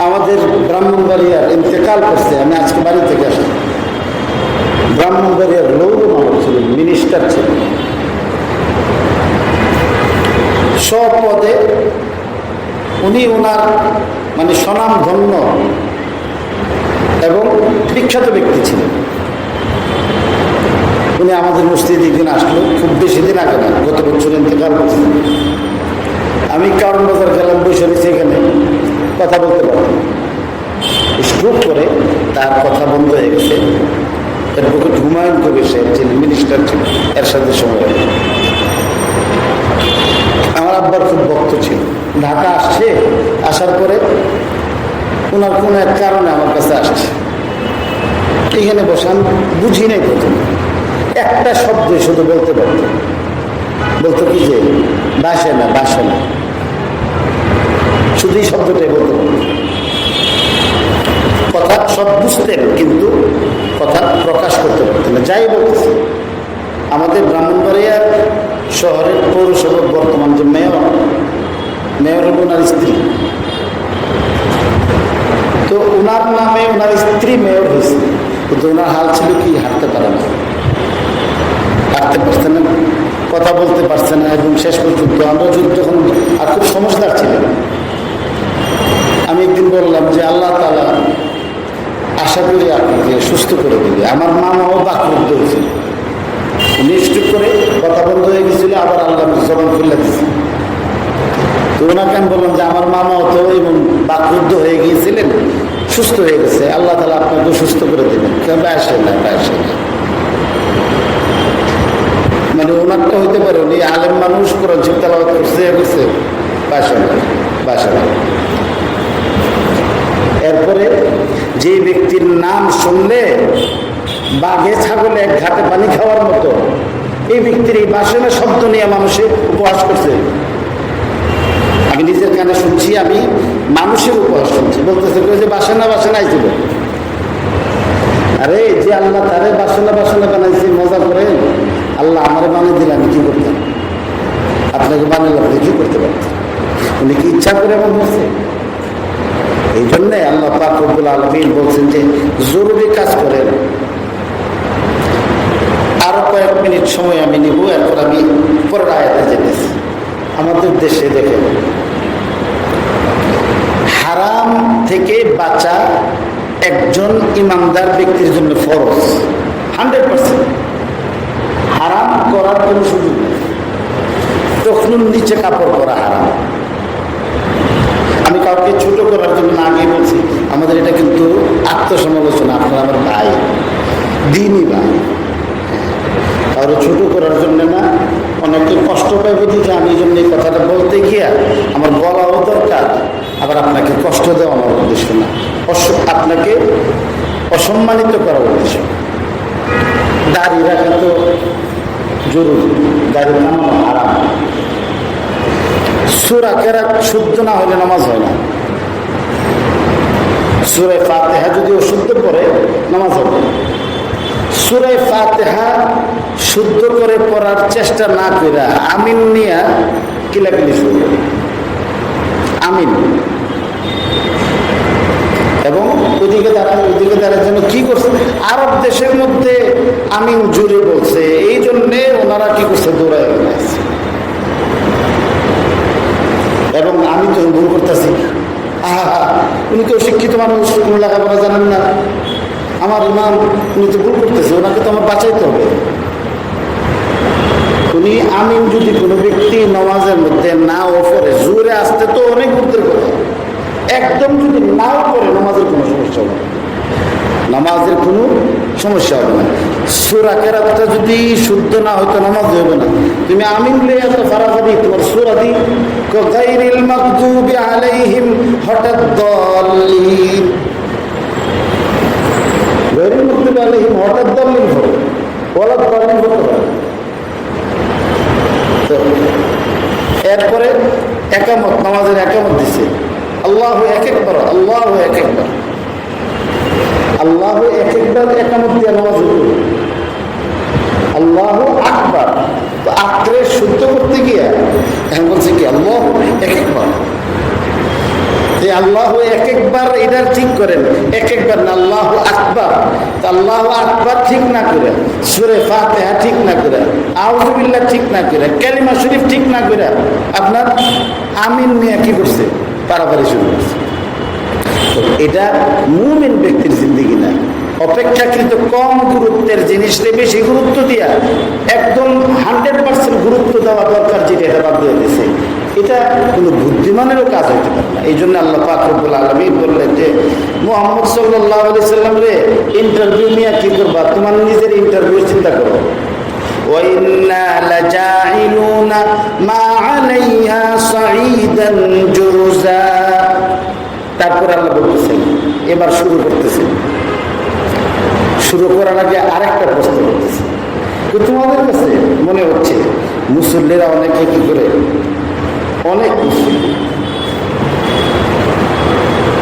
আমাদের ব্রাহ্মণবাড়িয়ার ইন্তেকাল করছে, আমি আজকে বাড়ি থেকে আসলাম। ব্রাহ্মণবাড়িয়ার লৌহ মানব ছিলেন, মিনিস্টার ছিলেন, সব পদে উনি ওনার মানে স্বনাম ধন্য এবং বিখ্যাত ব্যক্তি ছিলেন। উনি আমাদের মসজিদে একদিন আসলো, খুব বেশি দিন আগে না, গত বছর ইন্তেকাল করছেন। আমি কারণ বাজার গেলাম, বসে রয়েছে এখানে, কথা বলতে পারতাম। স্ট্রোক করে তার কথা বন্ধ হয়ে গেছে। এরপর হুমায়ুন কবির সাহেব ছিলেন, মিনিস্টার ছিলেন, এর সাথে সময়। আমার আব্বার খুব ভক্ত ছিল, ঢাকা আসছে, আসার পরে ওনার কোনো এক কারণে আমার কাছে আসছে। এখানে বসান, বুঝি নাই প্রথমে, একটা শব্দ শুধু বলতে পারত, বলতো কি যে বাসে না, বাসে না, শুধু এই শব্দটাই বলতে পারত। কথা সব বুঝতেন কিন্তু কথা প্রকাশ করতে পারতেন না। যাই বলতেছে, আমাদের ব্রাহ্মণবাড়িয়া শহরের পৌরসভার বর্তমান যে মেয়র হল ওনার স্ত্রী, তো ওনার নামে ওনার স্ত্রী মেয়র হয়েছে, কিন্তু ওনার হাল ছিল কি, হাঁটতে পারে না, হাঁটতে পারছে না, কথা বলতে পারছে না। এবং শেষ পর্যন্ত আমরা যখন আর খুব সমস্যার ছিলেন, আমি একদিন বললাম যে আল্লাহ তাআলা আশা করি আপনাকে সুস্থ করে দিবে। আমার মামাও বাকরুদ্ধ হয়েছিল, নিশ্চিত করে কথা বন্ধ হয়ে গেছিল, আবার আল্লাহ জবান খুলে দিয়েছে। তো ওনাকে আমি বললাম যে আমার মামাও তো এমন বাকরুদ্ধ হয়ে গিয়েছিলেন, সুস্থ হয়ে গেছে, আল্লাহ তাআলা আপনাকে সুস্থ করে দেবেন। আসে না, আসে না, মানে ওনারটা হইতে পারে উনি আলেম মানুষ, কোরআন শরীফ তেলাওয়াত করছে, বাসা না, বাসা না। এরপরে যে ব্যক্তির নাম শুনলে বাঘে ছাগলে এক ঘাটে পানি খাওয়ার মতো, এই ব্যক্তির এই বাসনা শব্দ নিয়ে মানুষে উপহাস করছে। আমি নিজের কানে শুনছি, আমি মানুষের উপহাস শুনছি, বলতেছে যে বাসনা বাসনাই ছিল। আরে যে আল্লাহ তারে বাসনা বাসনা বানাইছে মজা করে, আল্লাহ আমারে বানিয়ে দিলে আমি কি করতাম? আপনাকে বানালে আপনি কি করতে পারতেন? উনি কি ইচ্ছা করে এমন হচ্ছে? এই জন্যে আল্লাহ পাক রব্বুল আলামিন বলছেন যে জরুরি কাজ করেন। আরো কয়েক মিনিট সময় আমি নিব, এরপর আমি পরের আয়াতে যেতেছি। আমাদের দেশে দেখেন, হারাম থেকে বাঁচা একজন ইমানদার ব্যক্তির জন্য ফরজ, 100%। হারাম করার কোনো সুযোগ নেই। তখন নিচে কাপড় পরা হারাম। আমি কাউকে ছোট করার জন্য না আগে বলছি, আমাদের এটা কিন্তু আত্মসমালোচনা, আপনার আমার ভাই, দিনই ভাই, কারো ছোট করার জন্য না। অনেকে কষ্ট পাই বুঝি যে আমি এই জন্য এই কথাটা বলতে গিয়া আমার বলাও দরকার, আবার আপনাকে কষ্ট দেওয়া আমার উদ্দেশ্য না, আপনাকে অসম্মানিত করার উদ্দেশ্য। দাড়ি রাখা তো জরুরি, দাড়ি কামানো হারাম। সূরা কেরাত শুদ্ধ না হলে নামাজ হয় না। সূরা ফাতিহা যদি অশুদ্ধ পড়ে নামাজ হবে। সূরা ফাতিহা শুদ্ধ করে পড়ার চেষ্টা না করে আমিন নিয়া কিলাকিলি শুরু করে, আমিন। এবং ওদিকে তারা যেন কি করছে, আরব দেশের মধ্যে আমিন জুড়ে বলছে, এই জন্যে ওনারা কি করছে, দৌড়ায় গেছে। এবং আমি তো ভুল করতেছি, উনি তো শিক্ষিত মানুষ, কোনো লেখাপড়া জানেন না, আমার ইমাম, উনি তো ভুল করতেছে, ওনাকে তো আমার বাঁচাইতে হবে। উনি আমিন যদি কোনো ব্যক্তি নামাজের মধ্যে নাও পড়ে, জোরে আসতে তো অনেক গুরুত্বের কথা, একদম যদি নাও পড়ে নামাজের কোনো সমস্যা হবে না, নামাজের কোনো সমস্যা হবে না। সূরা কেরাতটা যদি শুদ্ধ না হয়তো নামাজ হবে না। তুমি আমিন লে এত ফারাফারি, তোমার সূরা দি গায়রিল মাগদুবি আলাইহিম হঠাৎ দাল্লিন, গায়রিল মাগদুবি আলাইহিম হঠাৎ দাল্লিন হবে, ওয়ালা দাল্লিন হতে পারে। তো এরপরে একামত, নামাজের একামত দিছে, আল্লাহু আকবার, আল্লাহু আকবার, আল্লাহু একবার একামত দিয়ে নামাজ হইল, আল্লাহু আকবার। তো আকরে শুদ্ধ করতে গিয়া এখন বলছে কি আল্লাহু একবার, এই আল্লাহু একবার এটা ঠিক করেন, একবার না আল্লাহু আকবার। তো আল্লাহু আকবার ঠিক না করে, সূরা ফাতিহা ঠিক না করে, আউযু বিল্লাহ ঠিক না করে, কালিমা শরীফ ঠিক না করে আপনার আমিন নিয়ে কি করছে, পারাপারি শুরু করছে। এটা মুমিন ব্যক্তির জিন্দেগি না, অপেক্ষাকৃত কম গুরুত্বের জিনিসটা বেশি গুরুত্ব দিয়া একদম 100% গুরুত্ব দেওয়া দরকার, যেটা এটা বাদ দিয়ে দিয়েছে, এটা কোনো বুদ্ধিমানেরও কাজ হতে পারে না। এই জন্য আল্লাহ পাক রব্বুল আলামিন বললেন যে মুহাম্মদ সাল্লাল্লাহু আলাইহি সাল্লাম রে ইন্টারভিউ নিয়ে কি করবা, তোমার নিজের ইন্টারভিউ চিন্তা করো। ওয়া ইন্না লাজাইলুনা মা আলাইহা সাঈদান জুরুজা। তারপর আল্লাহ বলতেছেন, এবার শুরু করতেছেন, শুরু করার আগে আরেকটা প্রশ্ন করতেছে। তো তোমাদের কাছে মনে হচ্ছে মুসল্লিরা অনেকে কি করে, অনেক মুসল্লি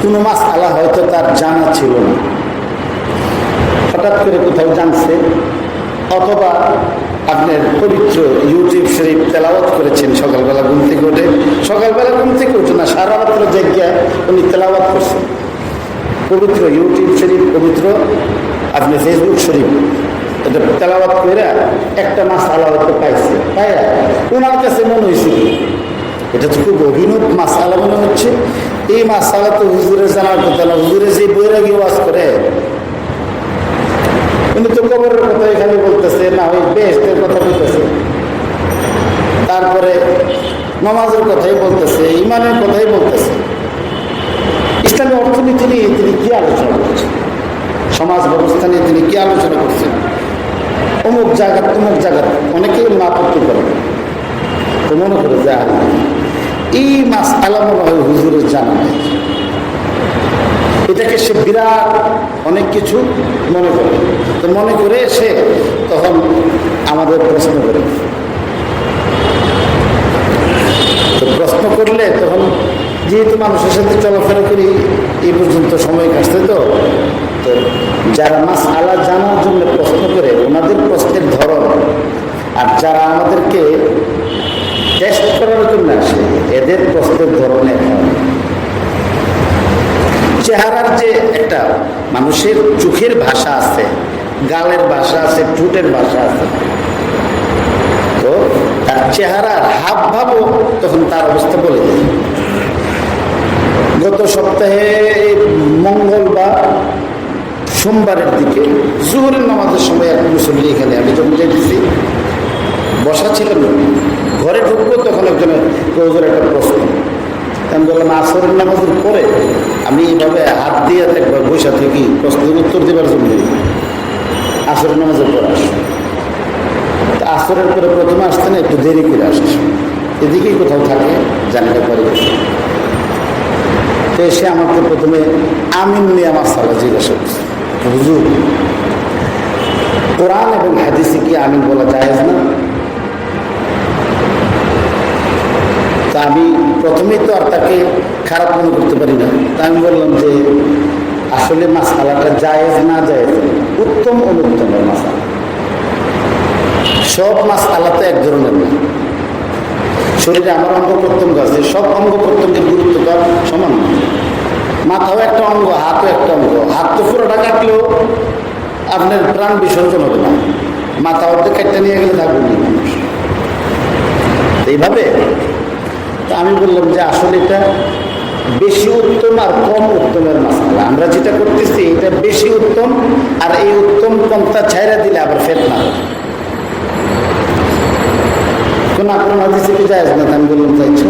কোনো মাসআলা হয়তো তার জানা ছিল না, হঠাৎ করে কোথাও জানছে, অথবা আপনার পবিত্র ইউটিউব শরীফ তেলাওয়াত করেছেন সকালবেলা ঘুম থেকে উঠে। সকালবেলা ঘুম থেকে উঠে না, সারা রাত্র জায়গায় উনি তেলাওয়াত করছেন পবিত্র ইউটিউব শরীফ, পবিত্র আপনি ফেসবুক শরীফ, এটা তেলাওয়াত করে একটা মাস আলাদা পাইছে। পাইয়া ওনার কাছে মনে হয়েছিল এটা তো খুব অভিনব মাস আলা মনে হচ্ছে। এই মাস আলা তো হুজুরের জানার কথা না, হুজুরে যে বৈরাগী ওয়াজ করে উনি তো কবরের কথা এখানে বলতেছে, না ওই বেহেশতের কথা বলতেছে, তারপরে নামাজের কথাই বলতেছে, ইমানের কথাই বলতেছে। ইসলামী অর্থনীতি নিয়ে তিনি কি আলোচনা করছেন, সমাজ ব্যবস্থা নিয়ে তিনি কি আলোচনা করছেন, অমুক জায়গা তমুক জায়গা অনেকেই আপত্তি করেন। তো মনে করে যে আর এই মাস আলা মনে হয় হুজুরের জানা নেই, এটাকে সে বিরাট অনেক কিছু মনে করে। তো মনে করে সে তখন আমাদের প্রশ্ন করে, তো প্রশ্ন করলে তখন যেহেতু মানুষের সাথে চলাফেরা করি এই পর্যন্ত সময় কাটছে, তো যারা মাস আলা জানার জন্য প্রশ্ন করে ওনাদের প্রশ্নের ধরন, আর যারা আমাদেরকে টেস্ট করার জন্য আসে এদের প্রশ্নের ধরনের চেহারার যে একটা মানুষের চোখের ভাষা আছে, গালের ভাষা আছে, ঠোঁটের ভাষা আছে, তো তার চেহারার হাব ভাবও তখন তার অবস্থা বলে দেয়। গত সপ্তাহে মঙ্গল বা সোমবারের দিকে জোহরের নামাজের সময় এক মুসল্লি এখানে আমি যখন যেতেছি বসা ছিলাম, ঘরে ঢুকবো তখন একজনের রোজের একটা প্রশ্ন। আমি বললাম আসরের নামাজের পরে আমি এইভাবে হাত দিয়ে একবার বসা থেকে প্রশ্নের উত্তর দেবার জন্য আসরের নামাজের পরে আসো। আসরের পরে প্রথমে আসতে না একটু দেরি করে আসছে, এদিকেই কোথাও থাকে জানতে পারি। তো এসে আমাকে প্রথমে আমিন নিয়ে আমার সালা জিজ্ঞাসা করছে, হুজুর কোরআন এবং হাদিসে কি আমিন বলা জায়েজ না? তা আমি প্রথমেই তো আর তাকে খারাপ মনে করতে পারি না। তা আমি বললাম যে আসলে মাসালাটা জায়েজ না জায়েজ উত্তম অনুত্তমের মাসালা, সব মাসালা তো এক ধরনের না। শরীরে আমার অঙ্গ প্রত্যঙ্গ আছে, সব অঙ্গ প্রত্যঙ্গের গুরুত্বটা সমান না। মাথাও একটা অঙ্গ, হাতও একটা অঙ্গ। হাত তো পুরোটা কাটলেও আপনার প্রাণ বিসর্জন হবে না, মাথা অর্ধেক একটা নিয়ে গেলে থাকবে না মানুষ। এইভাবে তা আমি বললাম যে আসলে এটা বেশি উত্তম আর কম উত্তমের মাসালা। আমরা যেটা করতেছি এটা বেশি উত্তম, আর এই উত্তম পন্থা ছাইরা দিলে আবার ফেতনা হবে। কোন আপনার হাদিসে কি জায়েজ না? আমি বললাম চাইছো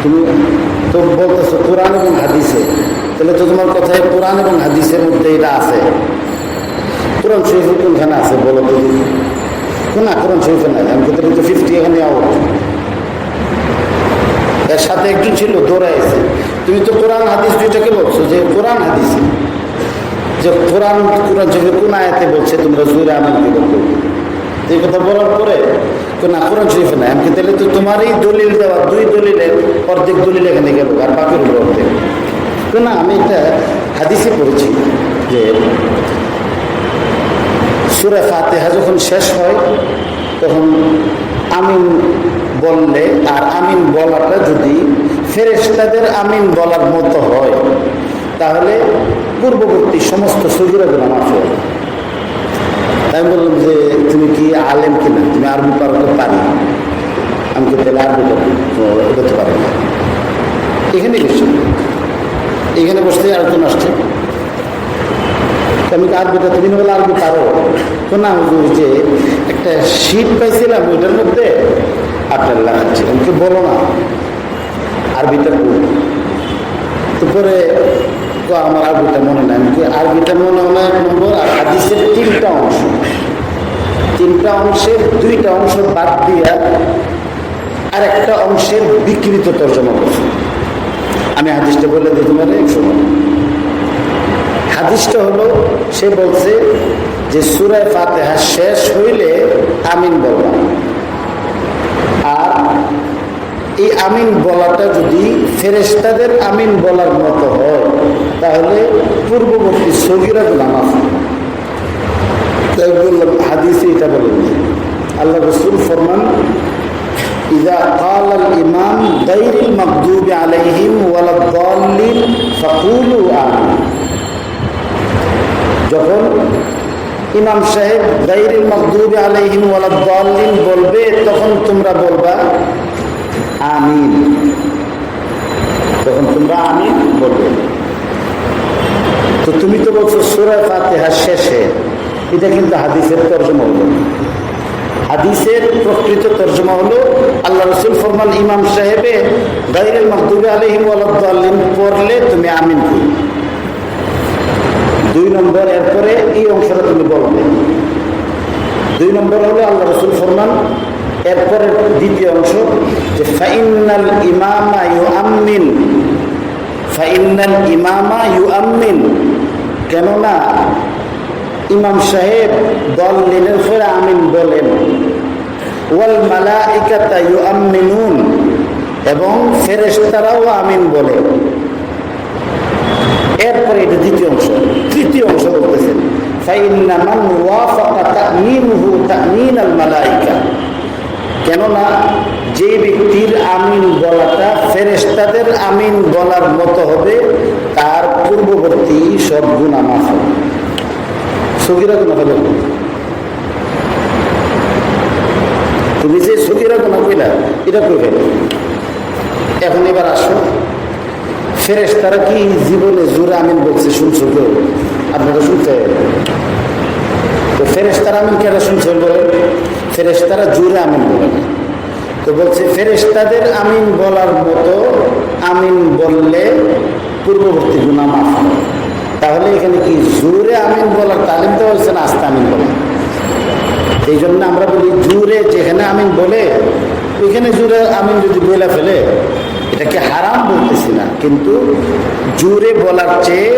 তুমি তো বলতেছো কোরআন এবং হাদিসে, তাহলে তো তোমার কথায় কোরআন এবং হাদিসের মধ্যে এটা আছে। কোরআন শরীফ কোনখানে আছে বলো তো? কোন কোরআন শরীফে নাই। আমি কিন্তু 50 এখানে আউট। এর সাথে একজন ছিল দৌড়াইছে, তুমি তো কোরআন হাদিস দুইটাকে বলছো যে কোরআন হাদিসে, যে কোরআন শরীফে কোন আয়াতে বলছে তোমরা জোরে আমিন দিবে, এই কথা বলার পরে না কোরআন শরীফে নাই। আমি তাহলে তো তোমারই দলিল দেওয়া, দুই দলিলের অর্ধেক দলিল এখানে গেল, আর বাকির উপর অর্ধেক। না আমি এটা হাদিসে পড়েছি যে সূরা ফাতিহা যখন শেষ হয় তখন আমিন বললে, আর আমিন বলাটা যদি ফেরেশতাদের আমিন বলার মতো হয় তাহলে পূর্ববর্তী সমস্ত সগীরাগুনাহ মাফ হয়ে যায়। আমি বললাম যে তুমি কি আলেম কিনা, তুমি আরবি পারো? তো পারি। আমি তো তাহলে আরবি করতে পারবো না। এখানে বসছি, এখানে বসতে আরেকজন আসছে, আমি তো আরবিটা, তুমি বলে আরবি পারো? তো না হুজুর যে একটা শীট পাইছিলাম ওইটার মধ্যে আপনার লেখাচ্ছি। আমাকে বলো না আরবিটা তো পরে তো আমার আরবিটা মনে নাই। আরবিটা মনে হলো 1 নম্বর, আর হাদিসের 3টা অংশ, 3টা অংশের 2টা অংশ বাদ দিয়া আর একটা অংশের বিকৃত তর্জমা করছে। আমি হাদিসটা বলে দিতে পারি এক সময়। হাদিসটা হলো, সে বলছে যে সূরা ফাতিহা শেষ হইলে আমিন বললাম, আর এই আমিন বলাটা যদি ফেরেশতাদের আমিন বলার মতো হয় তাহলে পূর্ববর্তী সগীরা গুনাহ মাফ। তাই বললাম হাদিসে এটা বলেন, আল্লাহ রাসূল ফরমান ইযা ক্বালা আল ইমাম গায়রিল মাগদুবি আলাইহিম ওয়ালাদ-দাল্লিন ফাকুলু আমিন। যখন ইমাম সাহেব গায়রিল মাগদুবি আলাইহিম ওয়ালাদ-দাল্লিন বলবে তখন তোমরা বলবা আমিন, তখন তোমরা আমিন বলবে। তো তুমি তো বলছো সূরা ফাতিহা শেষে, এটা কিন্তু হাদিসের তরজমা হলো। হাদিসের প্রকৃত তরজমা হলো আল্লাহ রাসূল ফরমান ইমাম সাহেবে গায়রিল মাগদুবি আলাইহিম ওয়ালাদ-দাল্লিন পড়লে তুমি আমিন বলবে। 2 নম্বর, এরপরে এই অংশটা তুমি বলবে। 2 নম্বর হলো আল্লাহ রাসূল ফরমান এরপরে দ্বিতীয় অংশ যে ফাইনাল ইমামা ইউআম্মিন, ফাইনাল ইমামা ইউআম্মিন, কেননা ইমাম সাহেব দাল্লিনের পরে আমিন বলেন। ওয়াল মালাইকাতা ইউআম্মিনুন, এবং ফেরেশতারাও আমিন বলে। এরপরে এটা দ্বিতীয় অংশ। তৃতীয় অংশ বলতেছেন ফাইন্না মান ওয়াফাকা তামিনুহু তামিনাল মালাইকা, কেননা যে ব্যক্তির আমিন বলাটা ফেরেশতাদের আমিন বলার মতো হবে তার পূর্ববর্তী সব গুনাহ মাফ হবে। সগীরা গুনাহ হলো, তুমি যে সগীরা গুনাহ কইলা এটা কইবে। এখন এবার আসো, ফেরেশতারা কি জীবনে জোরে আমিন বলছে শুনছো কেউ? আপনারা শুনছে? তো ফেরেশতারা আমিন কেন শুনছেন বলেন? ফেরেশতারা জোরে আমিন বলেন। তো বলছে ফেরেশতাদের আমিন বলার মতো আমিন বললে পূর্ববর্তী গুনাহ মাফ হবে। তাহলে এখানে কি জোরে আমিন বলার তালিম দেওয়া হয়েছে না আস্তে আমিন বলে? এই জন্য আমরা বলি জোরে যেখানে আমিন বলে ওইখানে জোরে আমিন যদি বলে ফেলে এটাকে হারাম বলতেছি না, কিন্তু জোরে বলার চেয়ে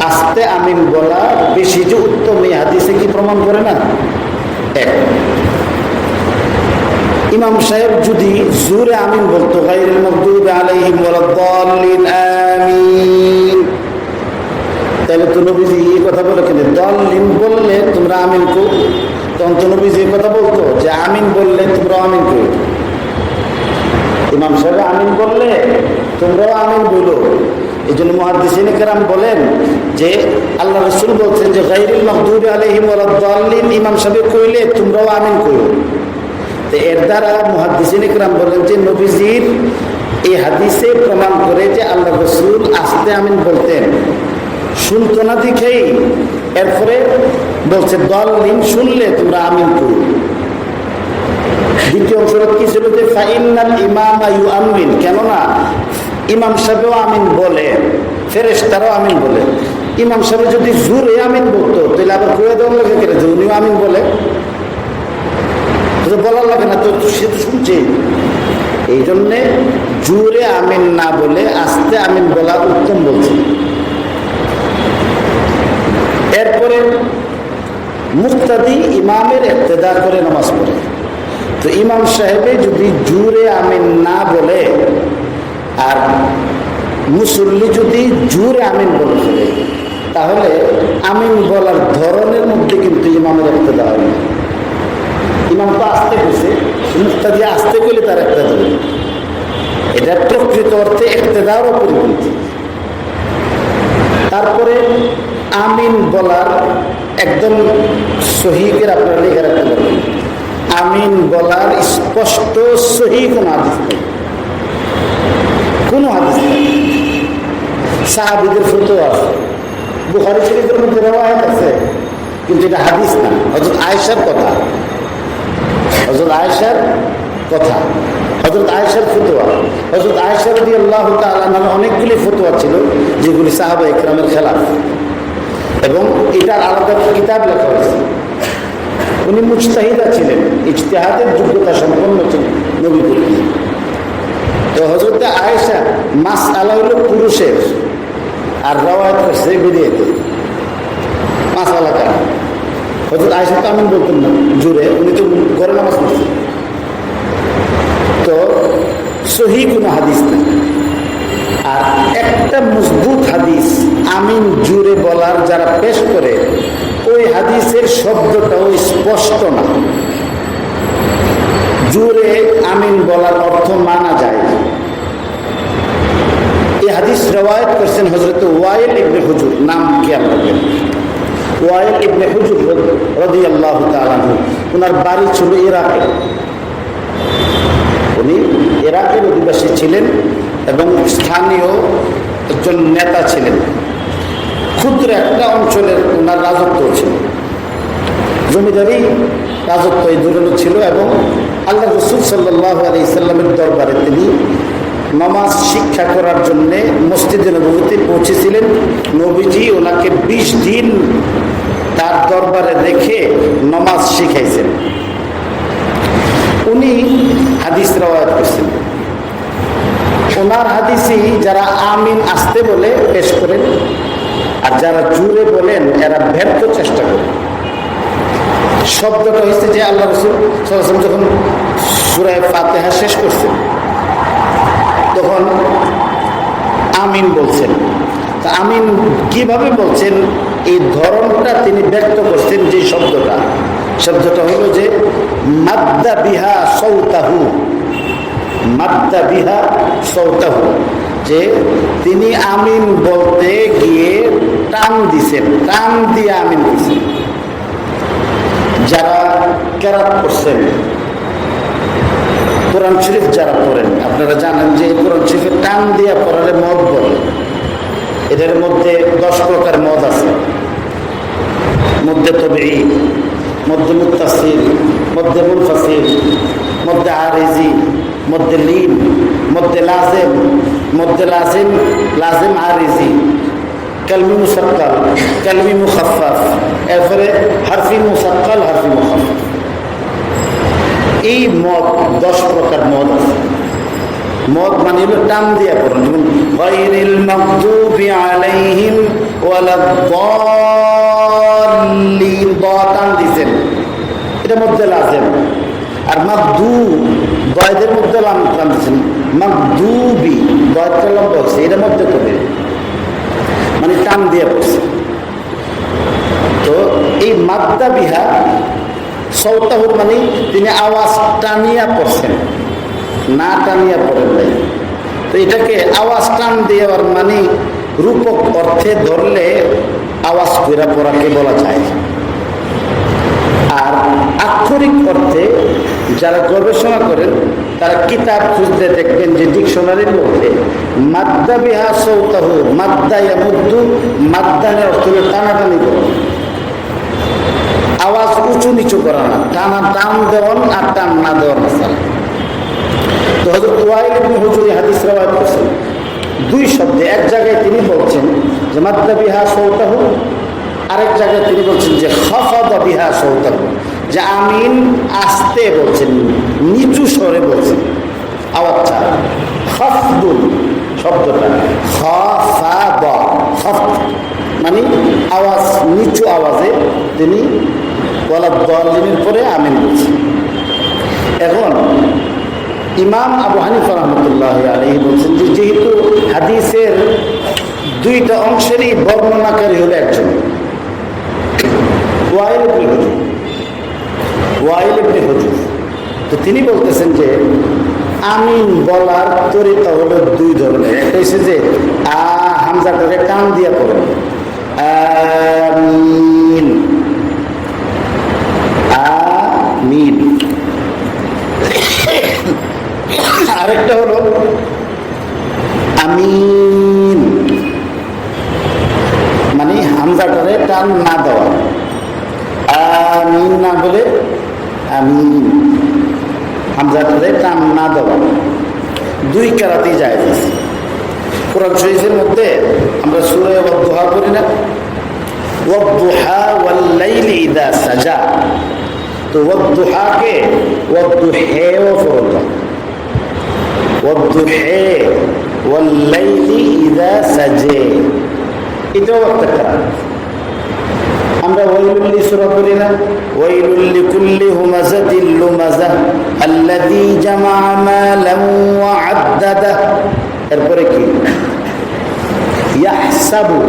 আস্তে আমিন বলা বেশি যে উত্তম, এই হাদিসে কি প্রমাণ করে না? এক, ইমাম সাহেব যদি জোরে আমিন বলতো গায়রিল মাগদুবি আলাইহিম ওয়ালাদ-দাল্লিন আমিন, তাহলে তো নবীজি এই কথা বলে কেন দাল্লিন বললে তোমরা আমিন কো? তখন তো নবীজি এই কথা বলতো যে আমিন বললে তোমরা আমিন কো। ইমাম সাহেব আমিন বললে তোমরাও আমিন বলো। এই জন্য মুহাদ্দিসিনে কেরাম বলেন যে আল্লাহ রাসূল বলছেন যে গায়রিল মাগদুবি আলাইহিম ওয়ালাদ-দাল্লিন ইমাম সাহেব কইলে তোমরাও আমিন কইও। তো এর দ্বারা মুহাদ্দিসিনে কেরাম বলেন যে নবীজির এই হাদিসে প্রমাণ করে যে আল্লাহ রাসূল আস্তে আমিন বলতেন, শুনতো না দেখেই এরপরে বলছে দাল্লিন শুনলে তোমরা আমিন কইও। দ্বিতীয় অংশটা কি ছিল যে ফাইনাল ইমামা ইউআম্মিন, কেননা ইমাম সাহেবও আমিন বলে ফেরেশতারাও আমিন বলে। ইমাম সাহেব যদি জোরে আমিন বলতো তাহলে আবার কয়ে দেওয়া লাগে কেন যে উনিও আমিন বলে? বলার লাগে না তো, সে তো শুনছে। এই জন্যে জোরে আমিন না বলে আস্তে আমিন বলা উত্তম বলছে। এরপরে মুক্তাদি ইমামের ইক্তেদা করে নামাজ পড়ে। তো ইমাম সাহেবে যদি জোরে আমিন না বলে আর মুসল্লি যদি জোরে আমিন বলে ফেলে তাহলে আমিন বলার ধরনের মধ্যে কিন্তু ইমামের ইক্তেদা হয় না। ইমাম তো আস্তে কইছে, মুক্তাদি আস্তে করলে তার ইক্তেদা হবে। এটা প্রকৃত অর্থে ইক্তেদারও পরিপন্থী। তারপরে আমিন বলার একদম সহিকের আপনারা লিখে রাখতে পারবেন, আমিন বলার স্পষ্ট সহি কোনো হাদিস নেই, কোনো হাদিস নেই। সাহাবীদের ফতোয়া আছে, বুখারী শরীফের মধ্যে রওয়ায়াত আছে, কিন্তু এটা হাদিস না। হযরত আয়েশার কথা, হযরত আয়েশার কথা, হযরত আয়েশার ফতোয়া। হযরত আয়েশা রাদিয়াল্লাহু তাআলা নামে অনেকগুলি ফতোয়া ছিল যেগুলি সাহাবা ইকরামের খেলাফ, এবং এটার আলাদা কিতাব লেখা হয়েছে। উনি মুজতাহিদা ছিলেন, ইজতিহাদের যোগ্যতা সম্পন্ন ছিলেন নবী করিম। তো হযরত আয়েশা মাসআলা হলো পুরুষের আর রওয়ায়াত করছে বিরিয়াতে মাসআলা কেন? হযরত আয়েশা তো আমিন বলতেন না জোরে, উনি তো ঘরে নামাজ পড়ছেন। তো সহি কোনো হাদিস নেই। আর একটা মজবুত হাদিস আমিন জোরে বলার যারা পেশ করে ওই হাদিসের শব্দটাও স্পষ্ট না। জোরে আমিন বলার অর্থ মানা যায়। এই হাদিস রওয়ায়াত করেছেন হযরত ওয়াইল ইবনে হুজুর, নাম খেয়াল রাখবেন, ওয়াইল ইবনে হুজুর রাদিয়াল্লাহু তাআলা আনহু। ওনার বাড়ি ছিল ইরাকে। উনি ইরাকের অধিবাসী ছিলেন এবং স্থানীয় একজন নেতা ছিলেন। ক্ষুদ্র একটা অঞ্চলের ওনার রাজত্ব ছিল, জমিদারি রাজত্ব এই ধরনের ছিল। এবং আল্লাহ রাসূল সাল্লাল্লাহু আলাইহি সাল্লামের দরবারে তিনি নামাজ শিক্ষা করার জন্য মসজিদে নববীতে পৌঁছেছিলেন। নবীজি ওনাকে 20 দিন তার দরবারে রেখে নামাজ শিখাইছেন। উনি হাদিস রওয়ায়াত করেছেন। ওনার হাদিসই যারা আমিন আসতে বলে পেশ করেন, আর যারা জোরে বলেন এরা ব্যর্থ চেষ্টা করেন। শব্দটা হচ্ছে যে আল্লাহ রাসূল সাল্লাল্লাহু আলাইহি ওয়াসাল্লাম যখন সূরা ফাতিহা শেষ করছেন তখন আমিন বলছেন। তা আমিন কিভাবে বলছেন এই ধরনটা তিনি ব্যক্ত করছেন। যে শব্দটা হলো যে মাদ্দা বিহা সৌতাহু, মাদ্দা বিহা সৌতাহু, যে তিনি আমিন বলতে গিয়ে টান দিছেন, টান দিয়ে আমিন দিছেন। যারা কেরাত করছেন, কোরআন শরীফ যারা পড়েন, আপনারা জানেন যে কোরআন শরীফে টান দিয়ে পড়ালে মদ বলে। এদের মধ্যে 10 প্রকার মদ আছে। মধ্যে তবঈ, মধ্যে মুত্তাসিল, মধ্যে মুনফাসিল, মধ্যে আরিজি, মধ্যে লিন, মধ্যে লাজিম, মধ্যে লাজিম আরিজি, কালমি মুসাক্কাল, কালমি মুখাফফাফ, এরপরে হারফি মুসাক্কাল, হারফি মুখাফফাফ। এই মদ 10 প্রকার মদ আছে। মদ মানে হলো টান দিয়া পড়েন, যেমন গায়রিল মাগদুবি আলাইহিম ওয়ালাদ-দাল্লিন, টান দিছেন, এটা মধ্যে লাজেম। আর মাগদু দয়ের মধ্যে লাম টান দিছেন, মাগদুবি দয়টা লাম বলছে, এটা মধ্যে তবে মানে টান দিয়ে পড়ছে। তো এই মাদ্দা বিহা সৌতাহুর মানে তিনি আওয়াজ টানিয়া পড়ছেন, না টানিয়া পড়েন নাই। তো এটাকে আওয়াজ টান দেওয়ার মানে রূপক অর্থে ধরলে আওয়াজ করে পড়াকে বলা যায়। আর আক্ষরিক অর্থে যারা গবেষণা করেন তারা কিতাব খুঁজতে দেখবেন যে ডিকশনারির মধ্যে মাদ্দা বিহা সৌতাহু, মাদ্দা ইয়ামুদ্দু, মাদ্দানের অর্থ হলো টানাটানি করা, আওয়াজ উঁচু নিচু করা না, টানা টান দেওয়ান আর টান না দেওয়ার মাসালা। তো হযরত ওয়াইল ইবনে হুজুর হাদিস রওয়ায়াত করেছেন 2 শব্দে। এক জায়গায় তিনি বলছেন যে মাদ্দা বিহা সৌতাহু, আরেক জায়গায় তিনি বলছেন যে খাফাদা বিহা সৌতাহু, যে আমিন আস্তে বলছেন, নিচু স্বরে বলছেন, আওয়াজটা খাফদুল শব্দটা খাফাদা, খাফদ মানে আওয়াজ নিচু আওয়াজে তিনি ওয়ালাদ-দাল্লিনের পরে আমিন বলছেন। এখন ইমাম আবু হানিফা রাহমাতুল্লাহি আলাইহি বলছেন যে যেহেতু হাদিসের 2টা অংশেরই বর্ণনাকারী হলো একজন, ওয়াইল ইবনে হুজুর, তো তিনি বলতেছেন যে আমিন বলার তরিকা হলো 2 ধরনের। একটা হচ্ছে যে হামজাটাকে টান দিয়া পড়েন, আমিন আমিন। আরেকটা হলো আমিন মানে হামজাটারে টান না দেওয়া, আমিন না বলে আমিন, হামজাটারে টান না দেওয়া। 2 কেরাতেই জায়েজ আছে। কোরআন শরীফের মধ্যে আমরা সূরা ওয়াদ-দুহা পড়ি না, ওয়াদ-দুহা ওয়াল লাইলি ইযা সাজা, তো ওয়াদ-দুহাকে ওয়াদ-দুহেও পড়লাম, ওয়াদ-দুহে ওয়াল লাইলি ইযা সাজে, এটাও একটা কেরাত। আমরা ওয়াইলুল সূরা পড়ি না, ওয়াইলুল লিকুল্লি হুমাযাতিল লুমাযা আল্লাযী জামা মালান ওয়া আদ্দাদা। এরপরে কি ইয়াহসাবু,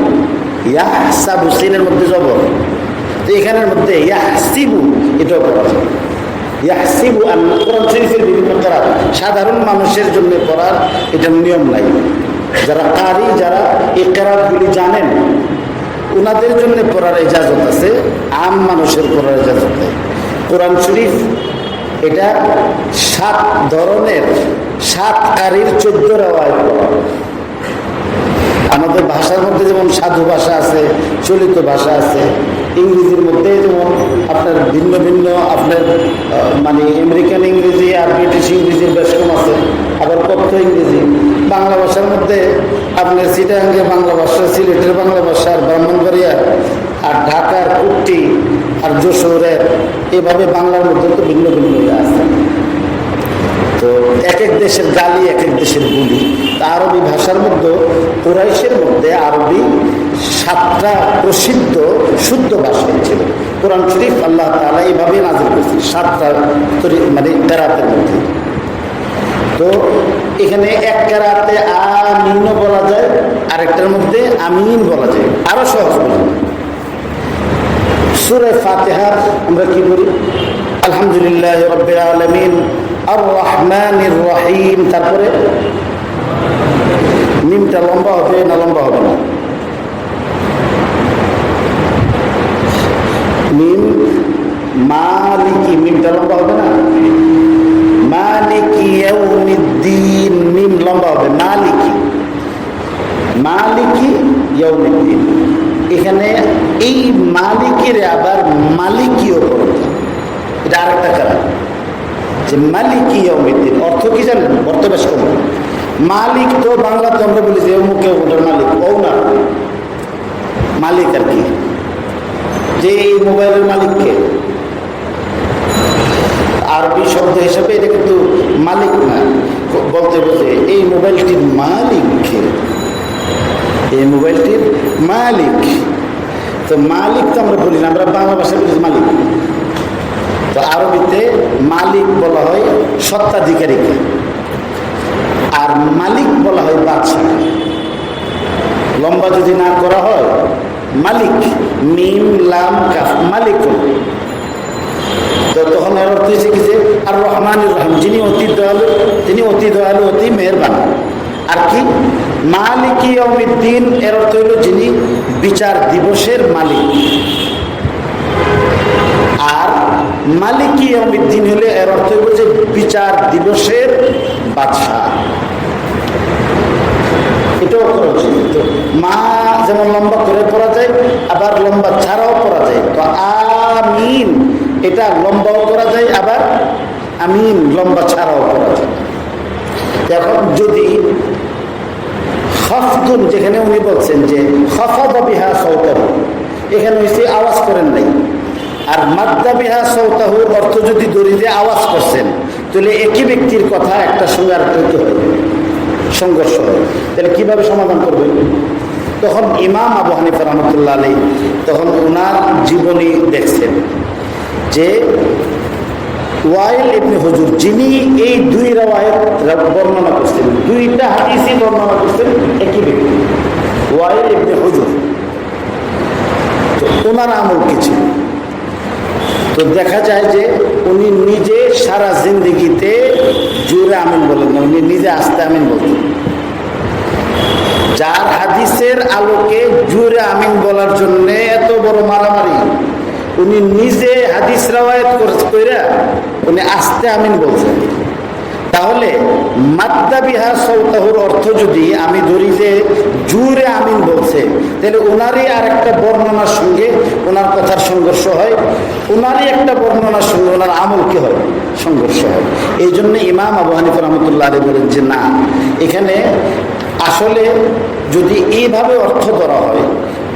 ইয়াহসাবু সিনের মধ্যে জবর, তো এখানের মধ্যে ইয়াহসিবু এটাও পড়া যায়। ইয়াহসিবু কোরআন শরীফের বিভিন্ন কেরাত সাধারণ মানুষের জন্য পড়ার এটা নিয়ম নাই। যারা কারি, যারা এই কেরাতগুলি জানেন, ওনাদের জন্য পড়ার ইজাজত আছে, আম মানুষের পড়ার ইজাজত নেই। কোরআন শরীফ এটা 7 ধরনের, 7 কারির 14 রেওয়ায়েত পড়া। আমাদের ভাষার মধ্যে যেমন সাধু ভাষা আছে, চলিত ভাষা আছে, ইংরেজির মধ্যে যেমন আপনার ভিন্ন ভিন্ন আপনার মানে আমেরিকান ইংরেজি আর ব্রিটিশ ইংরেজির বেশ কম আছে, আবার কথ্য ইংরেজি। বাংলা ভাষার মধ্যে আপনার চিটাগাঙ্গের বাংলা ভাষা, সিলেটের বাংলা ভাষা, আর ব্রাহ্মণবাড়িয়ার আর ঢাকার কুট্টি আর যশোরের, এভাবে বাংলার মধ্যে তো ভিন্ন ভিন্ন আছে। তো এক এক দেশের গালি, এক এক দেশের বুলি। আরবি ভাষার মধ্যে, কুরাইশের মধ্যে আরবি 7টা প্রসিদ্ধ শুদ্ধ ভাষা ছিল। কোরআন শরীফ আল্লাহ তাআলা এইভাবে নাযিল করেছেন 7টা মানে কেরাতের মধ্যে। তো এখানে এক কেরাতে আমিনও বলা যায়, আরেকটার মধ্যে আমিন বলা যায়। আরো সহজ বলি, সূরা ফাতিহা আমরা কি বলি? আলহামদুলিল্লাহ রাব্বিল আলামিন আর রহমানির রহিম। তারপরে মিমটা লম্বা হবে না লম্বা হবে না? মিম মালিকি, মিমটা লম্বা হবে না? মালিকি ইয়াউমিদ্দিন, মিম লম্বা হবে। মালিকি, মালিকি ইয়াউমিদ্দিন। এখানে এই মালিকের আবার মালিকিও করতে, এটা আরেকটা কারণ যে মালিকি ইয়াউমিদ্দিন অর্থ কি জানেন? অর্থ বেশ কম। মালিক তো বাংলাতে আমরা বলি যে অমুকে ওটার মালিক, ও না। মালিক আর কি, যে এই মোবাইলের মালিককে আরবি শব্দ হিসাবে এটা কিন্তু মালিক না, বলতে বলতে এই মোবাইলটির মালিককে, এই মোবাইলটির মালিক। তো মালিক তো আমরা বলি না, আমরা বাংলা ভাষায় বলি মালিক। তো আরবিতে মালিক বলা হয় সত্ত্বাধিকারীকে, আর মালিক বলা হয় বাদশাহ। লম্বা যদি না করা হয়, মালিক, মিম লাম কাফ, মালিক। তো তখন এর অর্থ হয়েছে কি যে আর রহমানির রহিম, যিনি অতি দয়ালু, তিনি অতি দয়ালু, অতি মেহেরবান। আর কি মালিকি ইয়াউমিদ্দিন, এর অর্থ হইল যিনি বিচার দিবসের মালিক। আর মালিকি ইয়াউমিদ্দিন হলে এর অর্থ হইল যে বিচার দিবসের বাদশাহ। এটাও করা উচিত। তো মা যেমন লম্বা করে পড়া যায়, আবার লম্বা ছাড়াও পড়া যায়। তো আমিন এটা লম্বাও করা যায়, আবার আমিন লম্বা ছাড়াও করা যায়। এখন যদি খাফদুন, যেখানে উনি বলছেন যে খাফাদা বিহা সাওতাহু, এখানে হয়েছে আওয়াজ করেন নাই। আর মাদ্দা বিহা সাওতাহু অর্থ যদি ধরি যে আওয়াজ করছেন, তাহলে একই ব্যক্তির কথা একটা সঙ্গে আর হইতে হয়, সংঘর্ষ হয়। তাহলে কিভাবে সমাধান করবেন? তখন ইমাম আবু হানিফা রাহমাতুল্লাহ আলাইহি তখন ওনার জীবনী দেখছেন যে ওয়াইল ইবনে হুজুর, যিনি এই 2 রাওয়ায়াত বর্ণনা করছেন, 2টা হাদিসই বর্ণনা করছেন একই ব্যক্তি, ওয়াইল ইবনে হুজুর। তো ওনার আমল কি ছিল? তো দেখা যায় যে উনি নিজে সারা জিন্দেগিতে জোরে আমিন বলেন না, উনি নিজে আস্তে আমিন বলতেন। যার হাদিসের আলোকে জোরে আমিন বলার জন্য এত বড় মারামারি, উনি নিজে হাদিস রাওয়ায়াত কইরা উনি আস্তে আমিন বলছেন। তাহলে মাদ্দা বিহা সাওতাহুর অর্থ যদি আমি ধরি যে জোরে আমিন বলছে, তাহলে ওনারই আর একটা বর্ণনার সঙ্গে ওনার কথার সংঘর্ষ হয়, ওনারই একটা বর্ণনার সঙ্গে ওনার আমল কি হয়, সংঘর্ষ হয়। এই জন্য ইমাম আবু হানিফা রাহমাতুল্লাহ আলাইহি বলেন যে না, এখানে আসলে যদি এইভাবে অর্থ ধরা হয়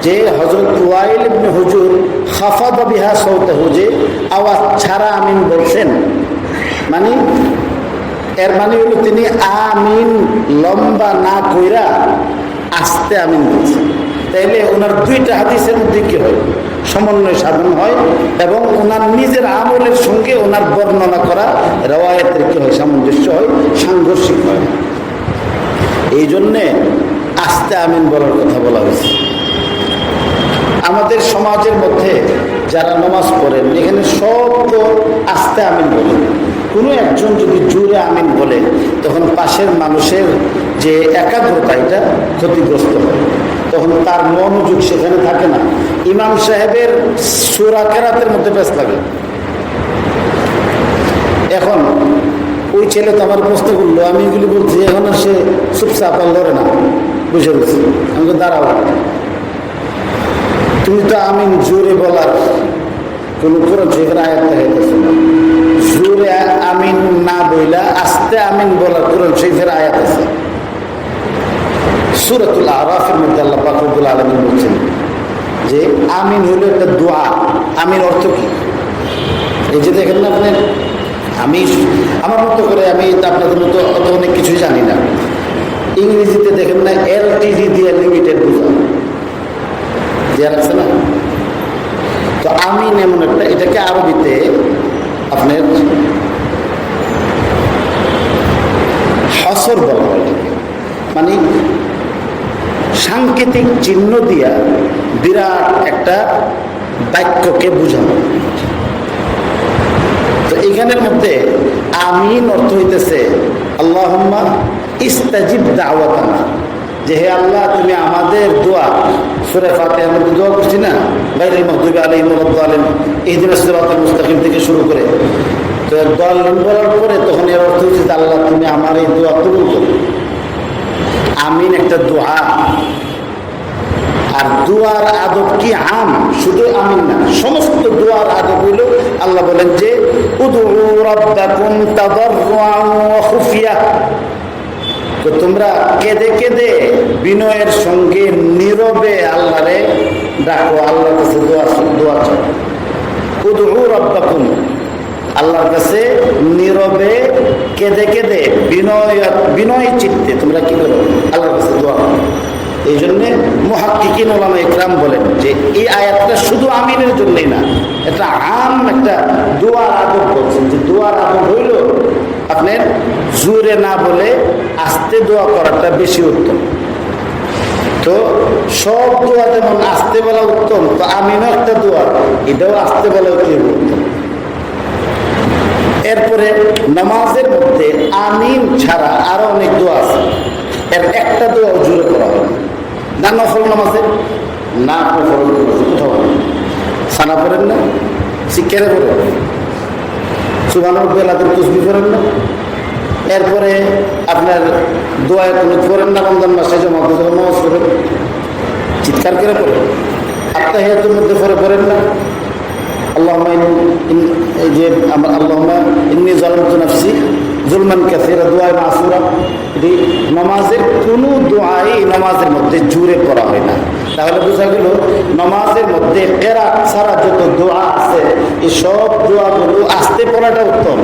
যে হযরত ওয়াইল ইবনে হুজুর খাফাদা বিহা সাওতাহু, যে আওয়াজ ছাড়া আমিন বলছেন, মানে এর মানে হলো তিনি আমিন লম্বা না কইরা আস্তে আমিন বলছেন। তাইলে ওনার 2টা হাদিসের মধ্যে কি হয়, সমন্বয় সাধন হয়, এবং ওনার নিজের আমলের সঙ্গে ওনার বর্ণনা করা রাওয়ায়াতের কি হয়, সামঞ্জস্য হয়, সাংঘর্ষিক হয়। এই জন্যে আস্তে আমিন বলার কথা বলা হয়েছে। আমাদের সমাজের মধ্যে যারা নামাজ পড়েন এখানে সব তো আস্তে আমিন বলেন। কোনো একজন যদি জোরে আমিন বলে তখন পাশের মানুষের যে একাগ্রতা এটা ক্ষতিগ্রস্ত হয়, তখন তার মনোযোগ সেখানে থাকে না। ইমাম সাহেবের সূরা কেরাতের মধ্যে ব্যস্ত থাকে। এখন ওই ছেলে তো আমার প্রশ্ন করলো, আমি এগুলি বলছি, এখন আর সে চুপচাপ লড়ে না, বুঝে বলছি। আমি দাঁড়াও, তুমি তো আমিন জোরে বলার কোন কোরআন শরীফের আয়াত দেখাইতেছো না। জোরে আমিন না বইলা আস্তে আমিন বলার কোরআন শরীফের আয়াত আছে। সূরাতুল আরাফের মধ্যে আল্লাহ পাক রব্বুল আলামিন বলছেন যে আমিন হলো একটা দোয়া। আমিন অর্থ কি? এই যে দেখেন না আপনি, আমি আমার মতো করে, আমি আপনাদের মতো অত অনেক কিছুই জানি না। ইংরেজিতে দেখেন না এলটিডি দিয়ে লিমিটেড বোঝা দেওয়া আছে না। তো আমিন এমন একটা, এটাকে আরবিতে আপনার হসর বলা হয়, মানে সাংকেতিক চিহ্ন দিয়া বিরাট একটা বাক্যকে বোঝানো। তো এখানের মধ্যে আমিন অর্থ হইতেছে আল্লাহুম্মা ইস্তাজিব দাওয়াতানা, যে হে আল্লাহ তুমি আমাদের দোয়া, সূরা ফাতিহার মধ্যে দোয়া করছি না, গায়রিল মাগদুবি আলাইহিম ওয়ালাদ দালিন ইহদিনাস সিরাতাল মুস্তাকিম থেকে শুরু করে, তো দালিন বলার পরে তখন এর অর্থ হচ্ছে আল্লাহ তুমি আমার এই দোয়া কবুল করো। আমিন একটা দোয়া। আর দোয়ার আদব কি আম, শুধু আমিন না, সমস্ত দোয়ার আদব হইল আল্লাহ বলেন যে উদউ রাব্বাকুম তাদাররুআন ওয়া খুফিয়া, তো তোমরা কেঁদে কেঁদে বিনয়ের সঙ্গে নীরবে আল্লাহরে ডাকো, আল্লাহর কাছে দোয়া চাও। উদউ রাব্বাকুম, আল্লাহর কাছে নীরবে কেঁদে কেঁদে বিনয় চিত্তে তোমরা কি করো, আল্লাহর কাছে দোয়া করো। এই জন্যে মুহাক্কিকিন উলামা ইকরাম বলেন যে এই আয়াতটা শুধু আমিনের জন্যই না, এটা আম একটা দোয়ার আদব বলছেন, যে দোয়ার আদব হইল আপনার জোরে না বলে আস্তে দোয়া করাটা বেশি উত্তম। তো সব দোয়া যেমন আস্তে বলা উত্তম, তো আমিনও একটা দোয়া, এটাও আস্তে বলা উত্তম। এরপরে নামাজের মধ্যে আমিন ছাড়া আরো অনেক দোয়া আছে, এর একটা দোয়া জোরে করা হয় না। নফল নামাজে না, নফল নামাজে কোথাও সানা পড়েন না, শিক্ষারে পড়েন, সুবহানাল্লাহ বেলাদের তসবিহ করেন না, এরপরে আপনার দোয়ায় কোনো পড়েন না, রমজান মাসে জমা যখন নামাজ পড়েন চিৎকার করে পড়েন, আত্তাহিয়াতুর মধ্যে পড়েন না আল্লাহুম্মা যে আল্লাহুম্মা ইন্নী যালামতু নাফসি যুলমান কাসীরা, দোয়ায় মাসুরা। এটি নামাজের কোনো দোয়াই নামাজের মধ্যে জোরে পড়া হয় না। তাহলে বোঝা গেল নামাজের মধ্যে কেরাত ছাড়া যত দোয়া আছে এই সব দোয়াগুলো আস্তে পড়াটা উত্তম।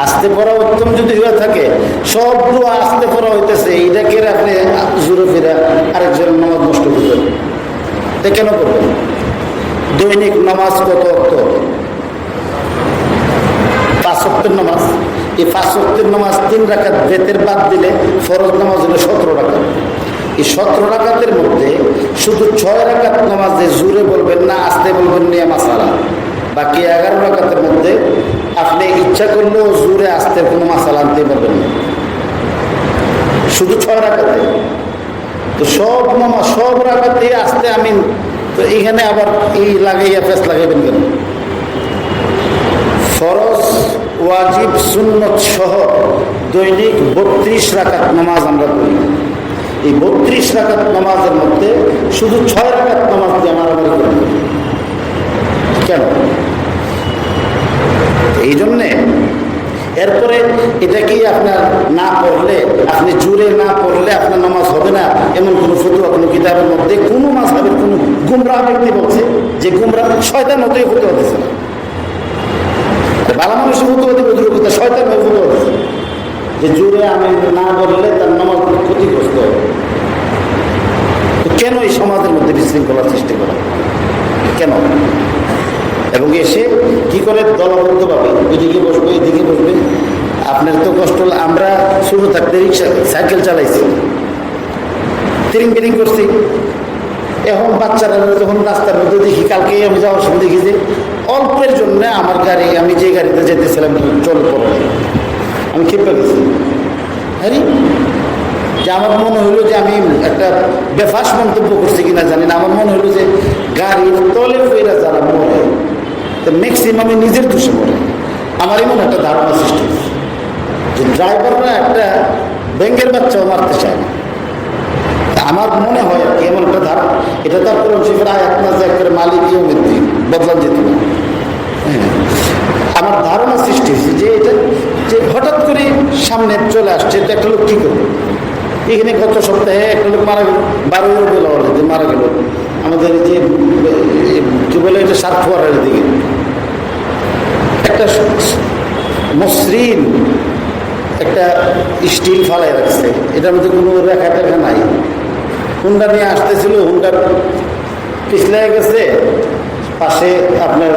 আস্তে পড়া উত্তম যদি হয়ে থাকে, সব দোয়া আস্তে পড়া হইতেছে, এইটাকে আপনি জোরে ফেরা আরেকজন নামাজ নষ্ট করবেন, এটা কেন করবেন? দৈনিক নামাজ কত অর্থ? 5 ওয়াক্তের নামাজ। এই 5 ওয়াক্তের নামাজ 3 রাকাত বেতের বাদ দিলে ফরজ নামাজ হলো 17 রাকাত। এই 17 রাকাতের মধ্যে শুধু 6 রাকাত নামাজে জোরে বলবেন না, আস্তে বলবেন নিয়ে মাসালা। বাকি 11 রাকাতের মধ্যে আপনি ইচ্ছা করলেও জোরে আস্তে কোনো মাসালা আনতে পারবেন না, শুধু 6 রাকাতে। তো সব নামাজ সব রাকাতে আস্তে আমিন, তো এইখানে আবার এই লাগাইয়া ফেস লাগাইবেন কেন? ফরজ, ওয়াজিব, সুন্নত সহ দৈনিক 32 রাকাত নামাজ আমরা করি। এই 32 রাকাত নামাজের মধ্যে শুধু 6 রাকাত নামাজ দিয়ে আমরা করি কেন? এই জন্যে এরপরে এটা কি আপনার না পড়লে, আপনি জোরে না পড়লে আপনার নামাজ হবে না এমন কোনো ফতোয়া কোনো কিতাবের মধ্যে কোনো মাযহাবের কোনো গুমরাহ ব্যক্তি বলছে যে গুমরাহ শয়তান মতোই ফতোয়া দিচ্ছে না। ভালো মানুষের ফতোয়া দিবে দুর্গতা, শয়তান হয়ে ফতোয়া দিচ্ছে যে জোরে আমি না বললে তার নামাজ ক্ষতিগ্রস্ত হবে। তো কেন এই সমাজের মধ্যে বিশৃঙ্খলা সৃষ্টি করা, কেন? এবং এসে কি করে দলবদ্ধভাবে ওইদিকে বসবে এদিকে বসবে। আপনার তো কষ্ট, আমরা শুরু থাকতে রিক্সা সাইকেল চালাইছি, তিরিং বিরিং করছি, এখন বাচ্চারা যখন রাস্তার মধ্যে দেখি, কালকে আমি যাওয়ার সময় দেখি যে অল্পের জন্য আমার গাড়ি, আমি যে গাড়িতে যেতেছিলাম চল পড়ে, আমি খেপে গেছি। আরে যে আমার মনে হলো যে আমি একটা বেফাস মন্তব্য করছি কিনা জানি না, আমার মনে হলো যে গাড়ির তলে ফেরা যারা মরে তো ম্যাক্সিমামে নিজের দোষে মরে। আমার এমন একটা ধারণা সৃষ্টি হচ্ছে যে ড্রাইভাররা একটা ব্যাংকের বাচ্চাও মারতে চায় না। আমার মনে হয় আর কি এমন একটা ধারণা, এটা তার কোরআন শরীফের আয়াত না যে একবারে মালিক ইয়াউমিদ্দিন বদলান যেত না। হ্যাঁ, আমার ধারণা সৃষ্টি হয়েছে যে এটা যে হঠাৎ করে সামনে চলে আসছে, তো একটা লোক কী করবে। এখানে গত সপ্তাহে একটা লোক মারা গেল, 12 রবিউল আউয়ালে যে মারা গেল আমাদের যে কি বলে এটা সাতফুয়ারের দিকে একটা মসৃণ একটা স্টিল ফালাই রাখছে, এটার মধ্যে কোনো রেখা টেখা নাই। হুন্ডা নিয়ে আসতেছিল, হুন্ডার পিছলে গেছে, পাশে আপনার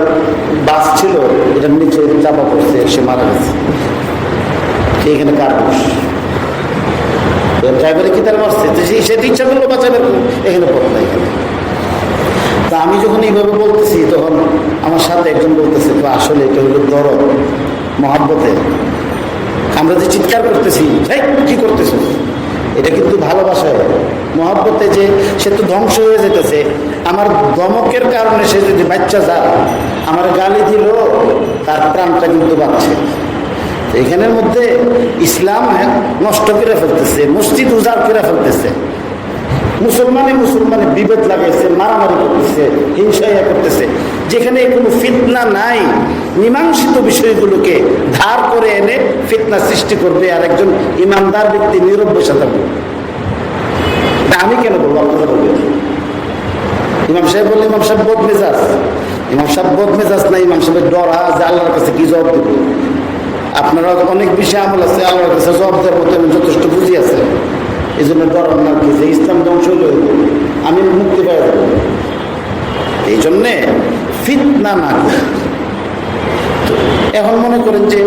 বাস ছিল, এটার নিচে চাপা পড়ছে, সে মারা গেছে। এখানে কার দোষ? ড্রাইভারে কি তার মারছে? সে ইচ্ছা করলো বাঁচাবে, এখানে পথ নাই। এখানে তা আমি যখন এইভাবে বলতেছি তখন আমার সাথে একজন বলতেছে তো আসলে এটা হলো দরদ মহাব্বতে। আমরা যে চিৎকার করতেছি, কি করতেছ, এটা কিন্তু ভালোবাসায় মহাব্বতে, যে সে তো ধ্বংস হয়ে যেতেছে। আমার ধমকের কারণে সে যদি বাচ্চা যায়, আমার গালি দিল, তার প্রাণটা কিন্তু বাঁচছে। এখানের মধ্যে ইসলাম নষ্ট করে ফেলতেছে, মসজিদ উজাড় করে ফেলতেছে, মুসলমানে বিভেদ লাগাইছে, মারামারি করতেছে, হিংসা করতেছে। যেখানে কোনো ফিতনা নাই, মীমাংসিত বিষয়গুলোকে ধার করে এনে ফিতনা সৃষ্টি করবে, আর একজন ইমানদার ব্যক্তি নীরব বসে থাকবে। আমি কেন বলবো, আপনারা বলবেন। ইমাম সাহেব বললে ইমাম সাহেব বদ মেজাজ, ইমাম সাহেব বদ মেজাজ না, ইমাম সাহেবের ডর যে আল্লাহর কাছে কি জবাব দেব। আপনারা অনেক বিষয় আমল আছে, আল্লাহর কাছে জবাব দেওয়ার মতো যথেষ্ট বুঝি আছে, এই জন্য ডরার না কি যে ইসলাম ধ্বংস হইল, আমি মুক্তি পাই যাব। এই জন্যে ফিতনা না করি। এখন মনে করেন যে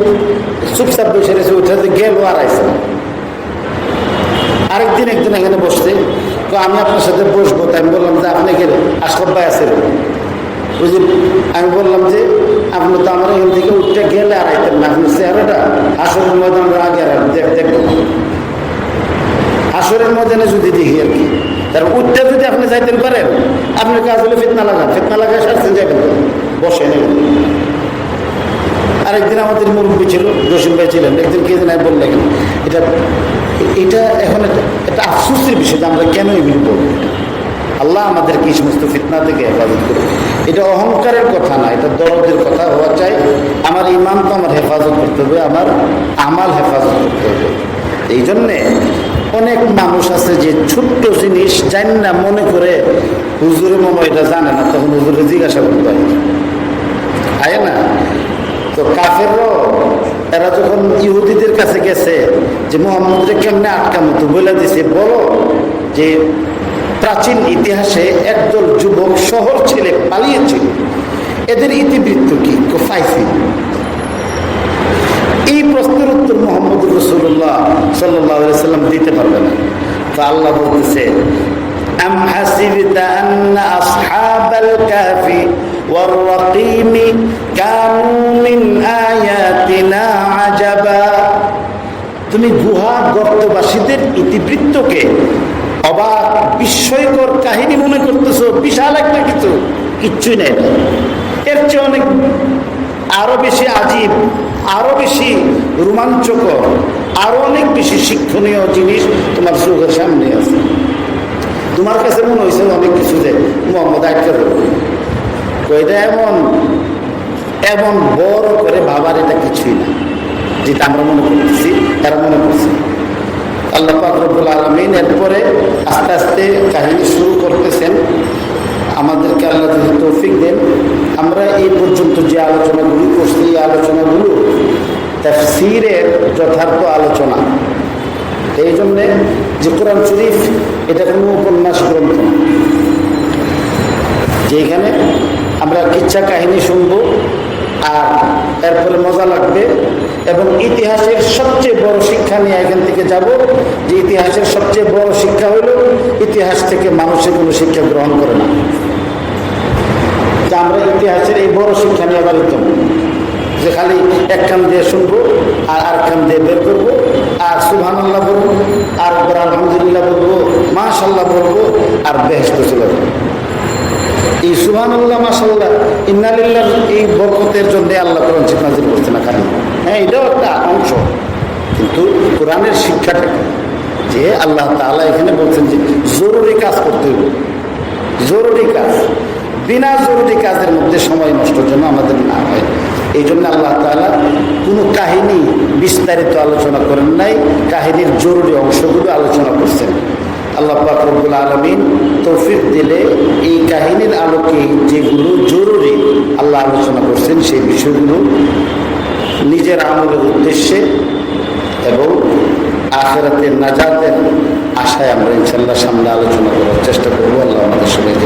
চুপচাপ বসে রয়েছে, ওইটাতে গেল আর আইসে। আরেকদিন একদিন এখানে বসছে, তো আমি আপনার সাথে বসবো, তাই আমি বললাম যে আপনি গেলে আশরাফ ভাই আছে, ওই যে আমি বললাম যে আপনি তো আমার এখান থেকে উঠতে গেলে আর আইতেন না, আপনার চেহারাটা হাসরের ময়দানের আগে আর দেখবো, হাসরের ময়দানে যদি দেখি আর কি। তার উঠতে যদি আপনি যাইতেন পারেন, আপনার কাজ হলে ফিতনা লাগায় সারছেন যাবেন, বসে নেবেন। আরেকদিন আমাদের মুরব্বী ছিল, জসিম ভাই ছিলেন, একদিন কে দিন বললেন এটা এখন একটা আফসোসের বিষয় যে আমরা কেন এগুলি বলবো। আল্লাহ আমাদেরকে এই সমস্ত ফিতনা থেকে হেফাজত করবে। এটা অহংকারের কথা না, এটা দরদের কথা হওয়া চাই। আমার ইমান তো আমার হেফাজত করতে হবে, আমার আমাল হেফাজত করতে হবে। এই জন্যে অনেক মানুষ আছে যে ছোট্ট জিনিস জানি না মনে করে হুজুরে মামা এটা জানে না, তখন হুজুরে জিজ্ঞাসা করতে হয়, আয় না। তো কাফেরও এরা যখন ইহুদিদের কাছে গেছে যে মুহাম্মদকে কেমনে আটকানো, তো বলে দিছে, বলো যে প্রাচীন ইতিহাসে একদল যুবক শহর ছেড়ে পালিয়েছিল, এদের ইতিবৃত্ত কি ফাইফি। এই প্রশ্নের উত্তর মুহাম্মদ রাসূলুল্লাহ সাল্লাল্লাহু আলাইহি সাল্লাম দিতে পারবে না। তো আল্লাহ বলতেছে, আম হাসিবতা আন্না আসহাবাল কাফি ওয়ার রাকিম কানু মিন আয়াতিনা আজাবা। তুমি গুহা গর্তবাসীদের ইতিবৃত্তকে অবাক বিস্ময়কর কাহিনী মনে করতেছো, বিশাল একটা কিচ্ছুই নেই, এর চেয়ে অনেক আরো বেশি আজীব, আরো বেশি রোমাঞ্চকর, আরো অনেক বেশি শিক্ষণীয় জিনিস তোমার চোখের সামনে আছে। তোমার কাছে মনে হয়েছে অনেক কিছু যে মোহাম্মদ আটকে দেবো, এটা এমন বড় করে ভাবার এটা কিছুই না, যেটা আমরা মনে করতেছি, তারা মনে করছে। আল্লাহ পাক রব্বুল আলামিন এরপরে আস্তে আস্তে কাহিনী শুরু করতেছেন। আমাদেরকে আল্লাহ যদি তৌফিক দেন, আমরা এই পর্যন্ত যে আলোচনাগুলি করছি, এই আলোচনাগুলো তাফসীরের যথার্থ আলোচনা। এই জন্যে যে কোরআন শরীফ এটা কোনো উপন্যাস গ্রন্থ না, যেখানে আমরা কিচ্ছা কাহিনী শুনবো আর এরপরে মজা লাগবে, এবং ইতিহাসের সবচেয়ে বড় শিক্ষা নিয়ে এখান থেকে যাব। যে ইতিহাসের সবচেয়ে বড় শিক্ষা হলো ইতিহাস থেকে মানুষের কোনো শিক্ষা গ্রহণ করে না। তা আমরা ইতিহাসের এই বড় শিক্ষা নিয়ে আবার যে খালি এক কান দিয়ে শুনবো আর কান দিয়ে বের করবো, আর সুবহানাল্লাহ বলবো, আর আলহামদুলিল্লাহ বলবো, মাশাআল্লাহ বলবো, আর বেহেশতে চলে যাবো। এই সুবহানাল্লাহ মাশাআল্লাহ ইন্নালিল্লাহ এই বরকতের জন্য আল্লাহ কোরআন নাযিল করছে না খালি, হ্যাঁ এটাও একটা অংশ, কিন্তু কোরআনের শিক্ষাটা যে আল্লাহ তাআলা এখানে বলছেন যে জরুরি কাজ করতে হবে, জরুরি কাজ, বিনা জরুরি কাজের মধ্যে সময় নষ্টের জন্য আমাদের না হয়। এই জন্য আল্লাহ তাআলা কোনো কাহিনী বিস্তারিত আলোচনা করেন নাই, কাহিনীর জরুরি অংশগুলো আলোচনা করছেন। আল্লাহ পাক রব্বুল আলামিন তৌফিক দিলে এই কাহিনীর আলোকে যেগুলো জরুরি আল্লাহ আলোচনা করছেন সেই বিষয়গুলো নিজের আমলের উদ্দেশ্যে এবং আখিরাতের নাজাতের আশায় আমরা ইনশাআল্লাহ সামনে আলোচনা করার চেষ্টা করবো। আল্লাহ আমাদের সবাইকে